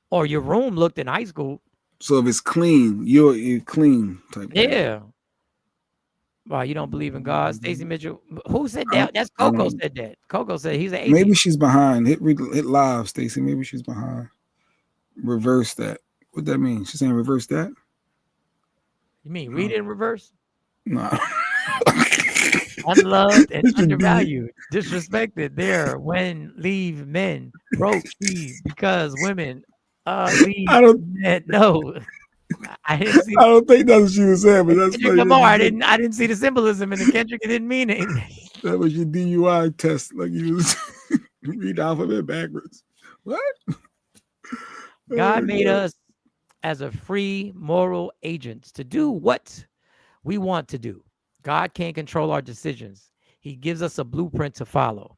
or your room looked in high school. So if it's clean, you're clean type. Yeah. Well, you don't believe in God, Stacey Mitchell. Who said that? That's Coco said that. Coco said he's an atheist. Maybe she's behind. Hit live, Stacey. Maybe she's behind. Reverse that. What that mean? She's saying reverse that? You mean read it in reverse? No. Unloved and undervalued, disrespected. There when leave men broke cheese because women leave men. No. I didn't see. I don't think that's what she was saying, but that's Kendrick Lamar. I didn't see the symbolism in the Kendrick. It didn't mean anything. That was your DUI test, like you was read the alphabet backwards. What? God made us as a free moral agents to do what we want to do. God can't control our decisions. He gives us a blueprint to follow.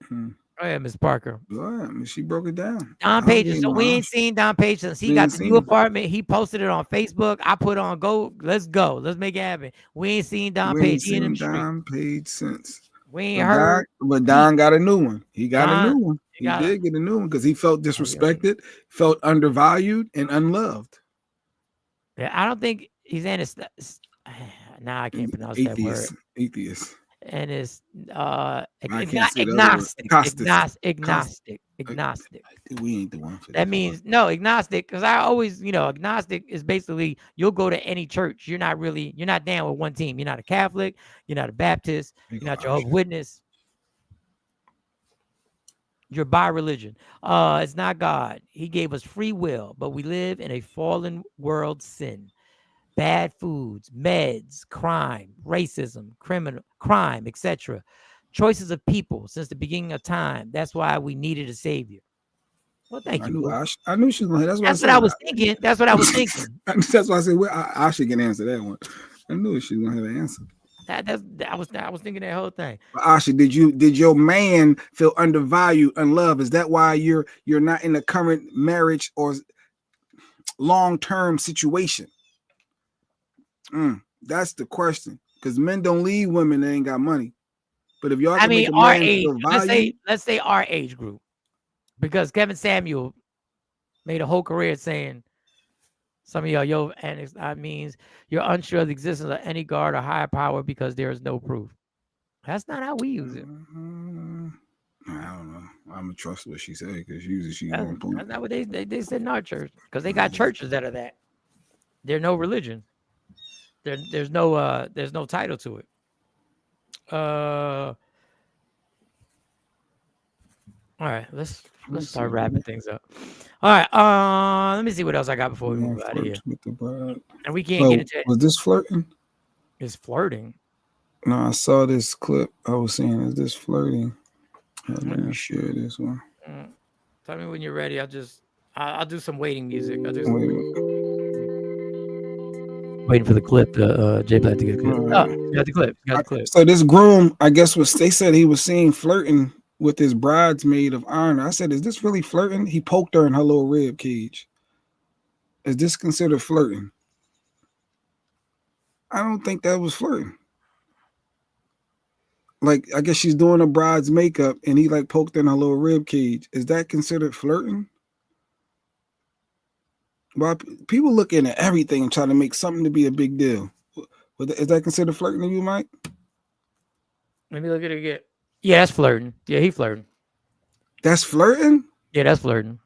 Go ahead, Ms. Parker. Go ahead. She broke it down. Don Page. So we ain't seen Don Page since he got the new apartment. He posted it on Facebook. I put on let's go. Let's make it happen. We ain't seen Don Page. He in them streets. Don Page since. We ain't heard. But Don got a new one. He got a new one. He did get a new one because he felt disrespected, felt undervalued, and unloved. Yeah, I don't think he's now I can't pronounce that word. Atheist. And it's agnostic. We ain't the one for that. That means no agnostic, because I always, agnostic is basically you'll go to any church. You're not down with one team. You're not a Catholic, you're not a Baptist, you're not Jehovah's Witness. You're by religion. It's not God. He gave us free will, but we live in a fallen world sin. Bad foods, meds, crime, racism, crime, etc. Choices of people since the beginning of time. That's why we needed a savior. Well, thank you. I knew she was going to. That's what I was thinking. That's what I was thinking. That's why I said, well, I should get an answer that one. I knew she was going to have an answer. I was thinking that whole thing. Asha, did your man feel undervalued, unloved? Is that why you're not in a current marriage or long-term situation? That's the question. Because men don't leave women that ain't got money. But if y'all, our age, let's say our age group, because Kevin Samuel made a whole career saying some of y'all, and that means you're unsure of the existence of any God or higher power because there is no proof. That's not how we use it. I don't know. I'm gonna trust what she said because usually she's that's, on point. That's not what they said in our church, because they got churches that are that. There's no religion. There's no title to it. All right, let's start wrapping things up. All right, let me see what else I got before we move out of here. And we can't get into it. Was this flirting? It's flirting. No, I saw this clip. I was saying, is this flirting? Let me share this one. Tell me when you're ready. I'll do some waiting music. Waiting for the clip. J Black to get the clip. You got the clip. You got the clip. So this groom, I guess, they said he was seen flirting with his bridesmaid of honor. I said, is this really flirting? He poked her in her little rib cage. Is this considered flirting? I don't think that was flirting. Like, I guess she's doing a bride's makeup and he like poked her in her little rib cage. Is that considered flirting? Well, people look into everything and try to make something to be a big deal. Is that considered flirting to you, Mike? Let me look at it again. Yeah, that's flirting. Yeah, he flirting. That's flirting? Yeah, that's flirting.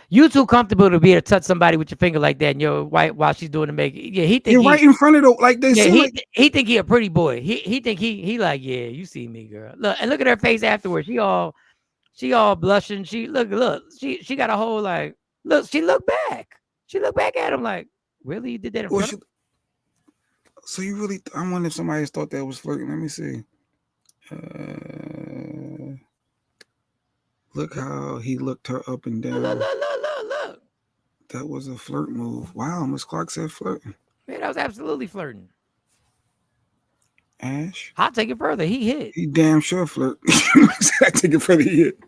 You too comfortable to be able to touch somebody with your finger like that, and your wife while she's doing the makeup. Yeah, he think you're right in front of the like they say. He think he a pretty boy. He think he like, yeah, you see me, girl. Look at her face afterwards. She all blushing. She look. She got a whole like. Look, she looked back. She looked back at him like, really? You did that in front of him? So you really? I wonder if somebody else thought that was flirting. Let me see. Look how he looked her up and down. Look. That was a flirt move. Wow, Miss Clark said flirting. Man, that was absolutely flirting. Ash? I'll take it further. He hit. He damn sure flirt. I take it further. He hit.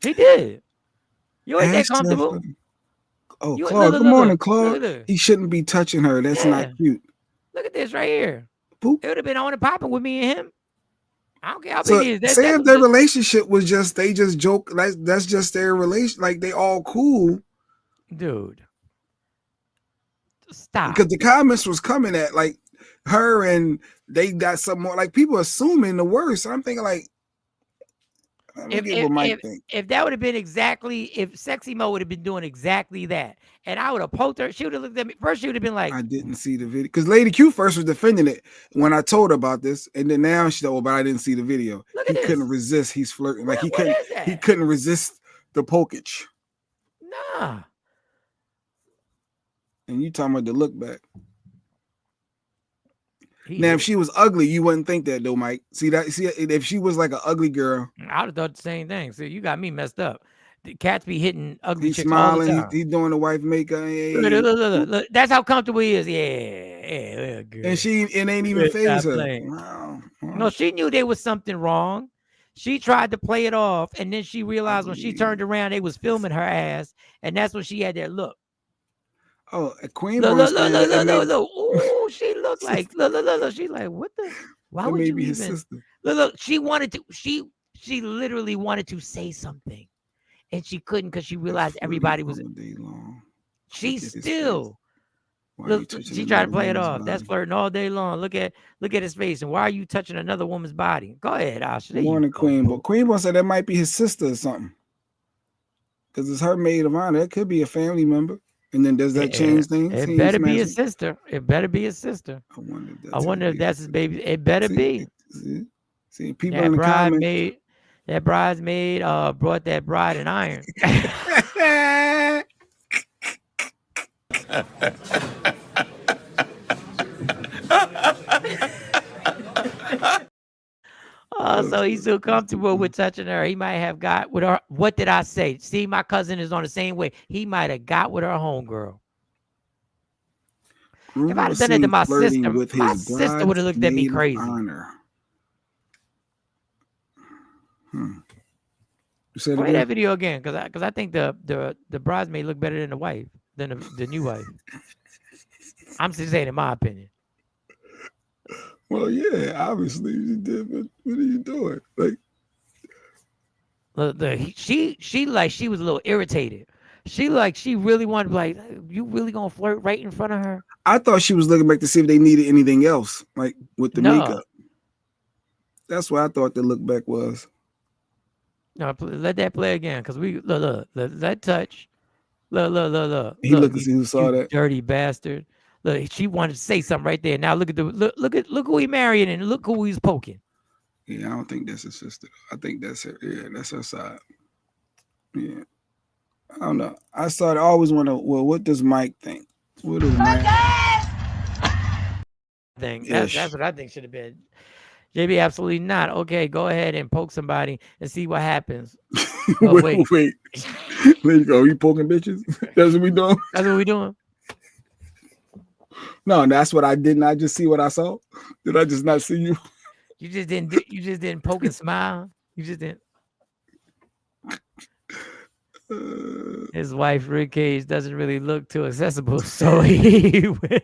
He did. You ain't that Ask comfortable. Stephanie. Oh, You Claude. Good morning, look Claude. at this. He shouldn't be touching her. That's not cute. Look at this right here. Boop. It would have been on and popping with me and him. I don't care how So big he is. say if their relationship was just they just joke, that's just their relation, like they all cool. Dude. Stop. Because the comments was coming at like her and they got some more like people assuming the worst. I'm thinking like if that would have been exactly if Sexy Mo would have been doing exactly that, and I would have poked her, she would have looked at me. First, she would have been like, I didn't see the video. Because Lady Q first was defending it when I told her about this, and then now she said, "Oh, but I didn't see the video." He couldn't resist. He's flirting. Like he couldn't resist the pokage. Nah. And you talking about the look back. Now, if she was ugly, you wouldn't think that though, Mike. See if she was like an ugly girl, I would have thought the same thing. See, you got me messed up. The cats be hitting ugly he's chicks all the smiling, time. he's doing the wife makeup. Hey. Look. That's how comfortable he is. Yeah, good. And it ain't even phase her. Wow. No, she knew there was something wrong. She tried to play it off, and then she realized when she turned around, they was filming her ass, and that's when she had that look. Oh, a queen. Look. Ooh, she looked like look. She's like, what the? Why would you even? Sister. Look. She wanted to. She literally wanted to say something, and she couldn't because she realized everybody was. She still. Look, she tried to play it off. That's flirting all day long. Look at his face. And why are you touching another woman's body? Go ahead, Asha. Morning, Queen. But Queen Bone said that might be his sister or something. Because it's her maid of honor. It could be a family member. And then does that change things? It better be his sister. It better be his sister. I wonder if that's his baby. It better be. See, people in the comments. That bridesmaid brought that bride in iron. So he's so comfortable with touching her. He might have got with her. What did I say? See, my cousin is on the same way. He might have got with her homegirl. If I'd have done it to my sister would have looked at me crazy. Play that video again, because I think the bridesmaid looked better than the wife, than the new wife. I'm just saying, in my opinion. Well, yeah, obviously you did, but what are you doing? Like, she was a little irritated. She really wanted to, like, you really gonna flirt right in front of her? I thought she was looking back to see if they needed anything else, like with the makeup. That's what I thought the look back was. No, let that play again, because we look, let touch. Look. He looked to see who saw that. Dirty bastard. Look, she wanted to say something right there. Now look at look who he married and look who he's poking. Yeah, I don't think that's his sister. I think that's her. Yeah, that's her side. Yeah. I don't know. I always want to. Well, what does Mike think? What does Mike think? That's what I think should have been. JB, absolutely not. Okay, go ahead and poke somebody and see what happens. Oh, wait. There you go. You poking bitches? That's what we doing? That's what we doing? No, that's what I did not just see what I saw. Did I just not see you? You just didn't poke and smile. You just didn't. His wife, Rick Cage, doesn't really look too accessible, so he What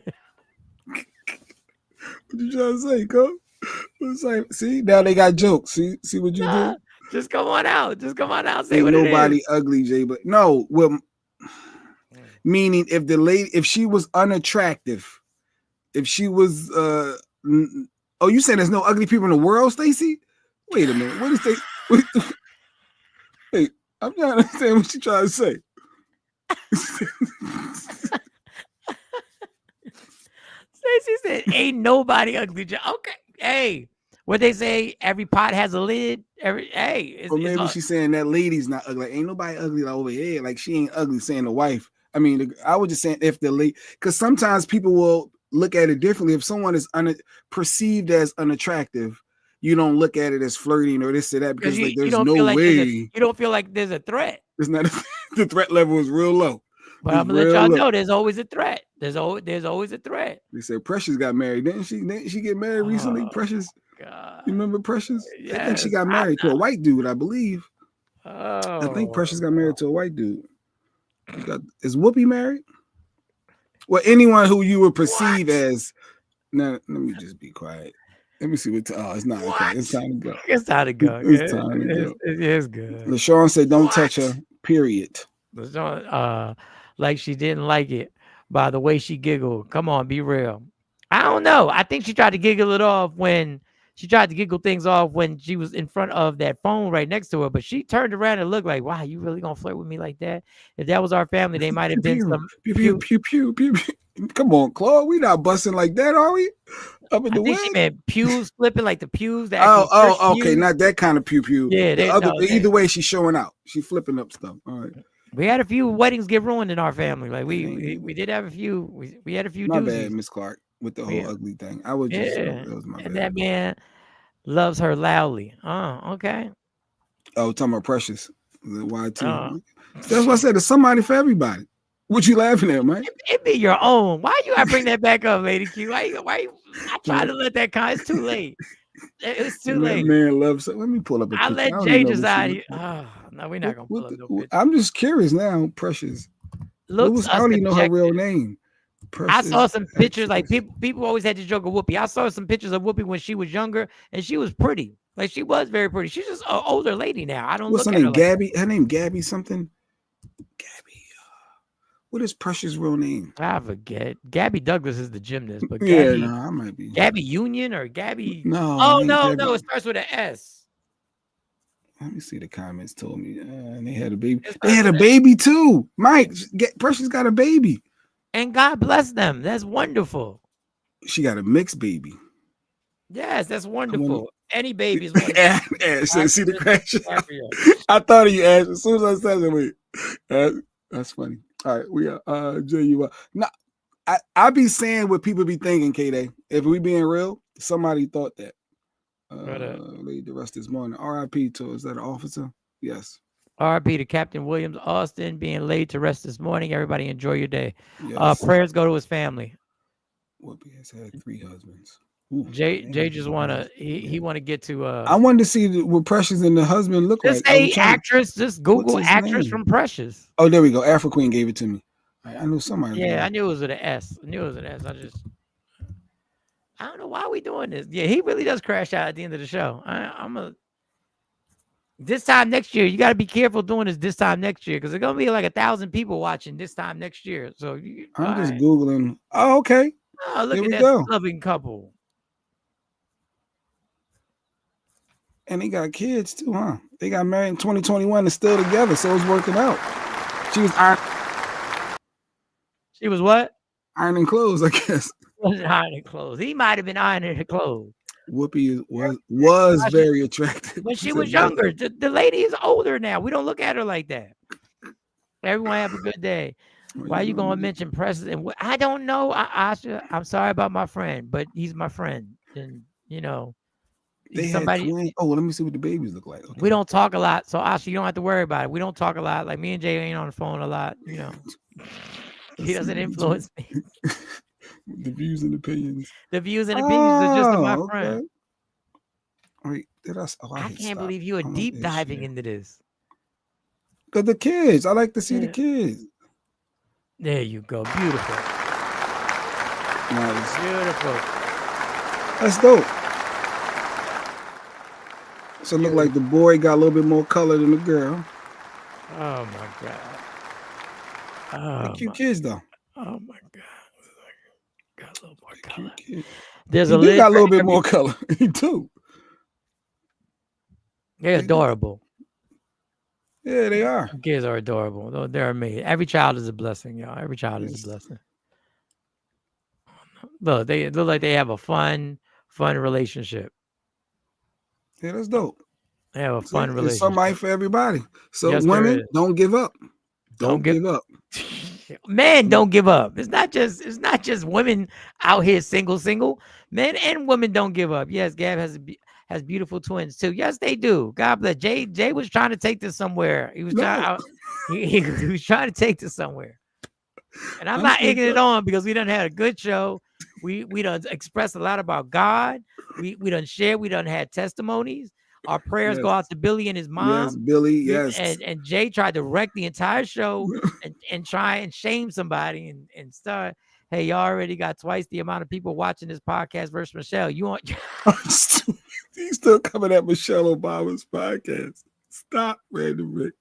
you trying to say, Cole? Like, see, now they got jokes. See what you do? Just come on out. Say Ain't what nobody it is. ugly, Jay. But no, well, meaning if she was unattractive, if she was oh, you saying there's no ugly people in the world, Stacy? Wait a minute. What is they? Wait, I'm trying to understand what you trying to say. Stacy said, "Ain't nobody ugly." Okay, hey, what they say? Every pot has a lid. Or maybe she's saying that lady's not ugly. Like, ain't nobody ugly like over here. Like she ain't ugly. Saying the wife. I mean, I was just saying if the lady, because sometimes people will look at it differently. If someone is perceived as unattractive, you don't look at it as flirting or this or that because like, there's no way. You don't feel like there's a threat. It's not. The threat level is real low. But I'm gonna let y'all know there's always a threat. There's always a threat. They say Precious got married, didn't she? Didn't she get married recently? Precious. God. You remember Precious? Yes, I think she got married to a white dude, I believe. Oh. I think Precious got married to a white dude. Is Whoopi married? Well, anyone who you would perceive as. Now, let me just be quiet. Let me see what. It's not okay. It's time to go. It's time to go. It's time to go. It is good. LaShawn said, "Don't touch her." Period. LaShawn, like she didn't like it by the way she giggled. Come on, be real. I don't know. I think she tried to giggle it off when she tried to giggle things off when she was in front of that phone right next to her. But she turned around and looked like, "Wow, you really gonna flirt with me like that?" If that was our family, they might have been some pew, pew, pew, pew, pew. Come on, Claude. We not busting like that, are we? Up in the way. She meant pews flipping like the pews. Okay, pews. Not that kind of pew pew. Yeah, either way, she's showing out. She's flipping up stuff. All right. We had a few weddings get ruined in our family. Like we did have a few. We had a few. My doozies. bad, Miss Clark, with the whole ugly thing. I was just that was my bad. That man loves her loudly. Oh, okay. Oh, talking about Precious. Why too? That's why I said there's somebody for everybody. What you laughing at, Mike? It be your own. Why you gotta bring that back up, Lady Q? Why you I tried to let that come. It's too late. It's too late. Man loves it. Let me pull up a I picture. let Jay decide. Oh, no, we're not gonna pull up no picture. I'm just curious now, Precious. I don't even know her real name. Precious, I saw some pictures, like people always had to joke of Whoopi. I saw some pictures of Whoopi when she was younger, and she was pretty. Like she was very pretty. She's just an older lady now. I don't. What's look her name? at Gabby. Her name Gabby something. Gabby. What is Precious' real name? I forget. Gabby Douglas is the gymnast, but Gabby, I might be Gabby Union or Gabby. No. Oh no, Gabby. No, it starts with an S. Let me see the comments. Told me, and they had a baby. They had a baby too. Mike, Precious got a baby. And God bless them. That's wonderful. She got a mixed baby. Yes, that's wonderful. Any baby is wonderful. See the crash. I thought of you, Ash. As soon as I said it, wait. That's funny. All right, we are JUR. Now, I be saying what people be thinking, K-Day. If we being real, somebody thought that. Laid to rest this morning. R.I.P. to, is that an officer? Yes. R.I.P. to Captain Williams Austin being laid to rest this morning. Everybody enjoy your day. Yes. Prayers go to his family. Whoopi has had 3 husbands. Jay just he want to get to I wanted to see what Precious and the husband look just like. Say actress, just Google actress from Precious. Oh, there we go. Afro Queen gave it to me. I knew somebody. Yeah, I knew it was with an S. I don't know why we doing this. Yeah, he really does crash out at the end of the show. This time next year, you got to be careful doing this time next year because there's gonna be like 1,000 people watching this time next year. So I'm just Googling. Oh, okay. Oh, look Here at that loving couple. And they got kids too, huh? They got married in 2021 and still together, so it's working out. She was She was what? Ironing clothes, I guess. Wasn't ironing clothes. He might have been ironing her clothes. Whoopi was very attractive when she was younger. The lady is older now. We don't look at her like that. Everyone have a good day. Why are you going to mention President? I don't know, Asha. I'm sorry about my friend, but he's my friend, and you know. They somebody. Let me see what the babies look like. Okay. We don't talk a lot, so Asha, you don't have to worry about it. We don't talk a lot. Like me and Jay ain't on the phone a lot. You know, he doesn't influence me. The views and opinions. The views and opinions are just of my friend. Wait, I can't believe you are deep diving into this. Cause the kids, I like to see the kids. There you go, beautiful. Nice, beautiful. That's dope. So it look like the boy got a little bit more color than the girl. Oh my god. They're cute kids though. Oh my god. Got a little more color. There's he got a little bit more color. He do. They're adorable. Yeah, they are. Kids are adorable. They're amazing. Every child is a blessing, y'all. Every child is a blessing. Look, they look like they have a fun relationship. Yeah, that's dope. They have a fun relationship. There's somebody for everybody. So yes, women, don't give up. Don't give up. Men don't give up. It's not just women out here single. Men and women don't give up. Yes, Gab has beautiful twins too. Yes, they do. God bless. Jay was trying to take this somewhere. He was he was trying to take this somewhere. And I'm not egging it on because we done had a good show. We done expressed a lot about God. We done shared. We done had testimonies. Our prayers go out to Billy and his mom. Yes, Billy. Yes. And Jay tried to wreck the entire show and try and shame somebody and start. Hey, y'all already got twice the amount of people watching this podcast versus Michelle. You want? He's still coming at Michelle Obama's podcast. Stop, Random Rick.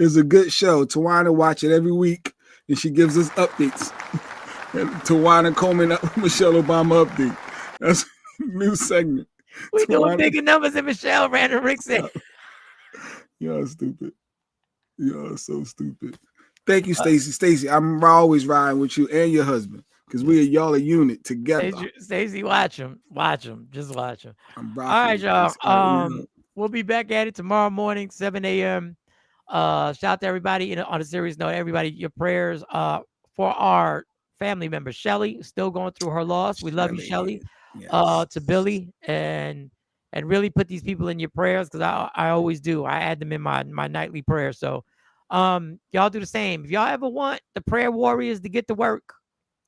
It's a good show. Tawana watch it every week, and she gives us updates. And Tawana Coleman up Michelle Obama update. That's a new segment. We doing bigger numbers than Michelle. Random Rick said. Y'all stupid. Y'all so stupid. Thank you, Stacy. Stacy, I'm always riding with you and your husband because y'all a unit together. Stacy, watch him. Just watch him. All right, y'all. We'll be back at it tomorrow morning, 7 a.m. Shout out to everybody. On a serious note, everybody, your prayers for our family member Shelly, still going through her loss. We love you, Shelly. Yes. To Billy and really put these people in your prayers because I always do. I add them in my nightly prayer. So. Y'all do the same. If y'all ever want the prayer warriors to get to work,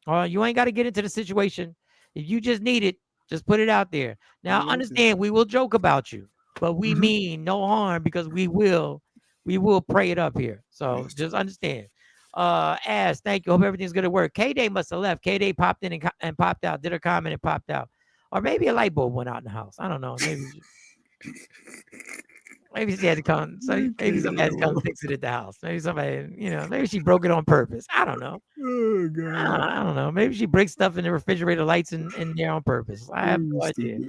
you ain't got to get into the situation. If you just need it, just put it out there. Now, understand we will joke about you, but we mean no harm because we will pray it up here. So just understand. As thank you. Hope everything's good at work. K-Day must have left. K-Day popped in and popped out. Did a comment and popped out, or maybe a light bulb went out in the house. I don't know. Maybe she had to come. So maybe somebody had to come fix it at the house. Maybe somebody, maybe she broke it on purpose. I don't know. Oh, God. I don't know. Maybe she breaks stuff in the refrigerator lights in there on purpose. I have no idea.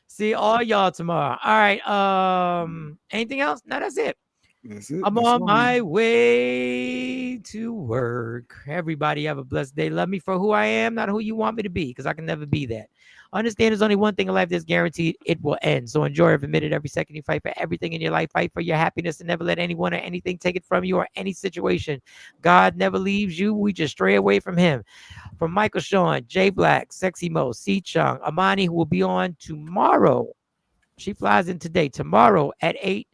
See all y'all tomorrow. All right. Anything else? No, that's it. That's it. I'm on my way to work. Everybody have a blessed day. Love me for who I am, not who you want me to be, because I can never be that. Understand there's only one thing in life that's guaranteed. It will end. So enjoy every minute, every second. You fight for everything in your life. Fight for your happiness and never let anyone or anything take it from you or any situation. God never leaves you. We just stray away from him. From Michael Sean, Jay Black, Sexy Mo, C Chung, Amani, who will be on tomorrow. She flies in today. Tomorrow at 8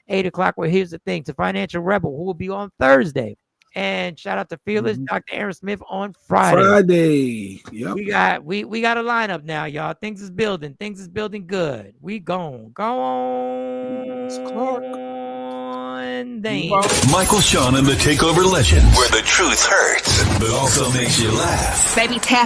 o'clock. Well, here's the thing. To Financial Rebel, who will be on Thursday. And shout out to Fearless, Dr. Aaron Smith on Friday. Yep. We got a lineup now, y'all. Things is building. Things is building good. We gone. Go on. Michael Sean and the Takeover Legend, where the truth hurts, but also makes you laugh. Baby, tap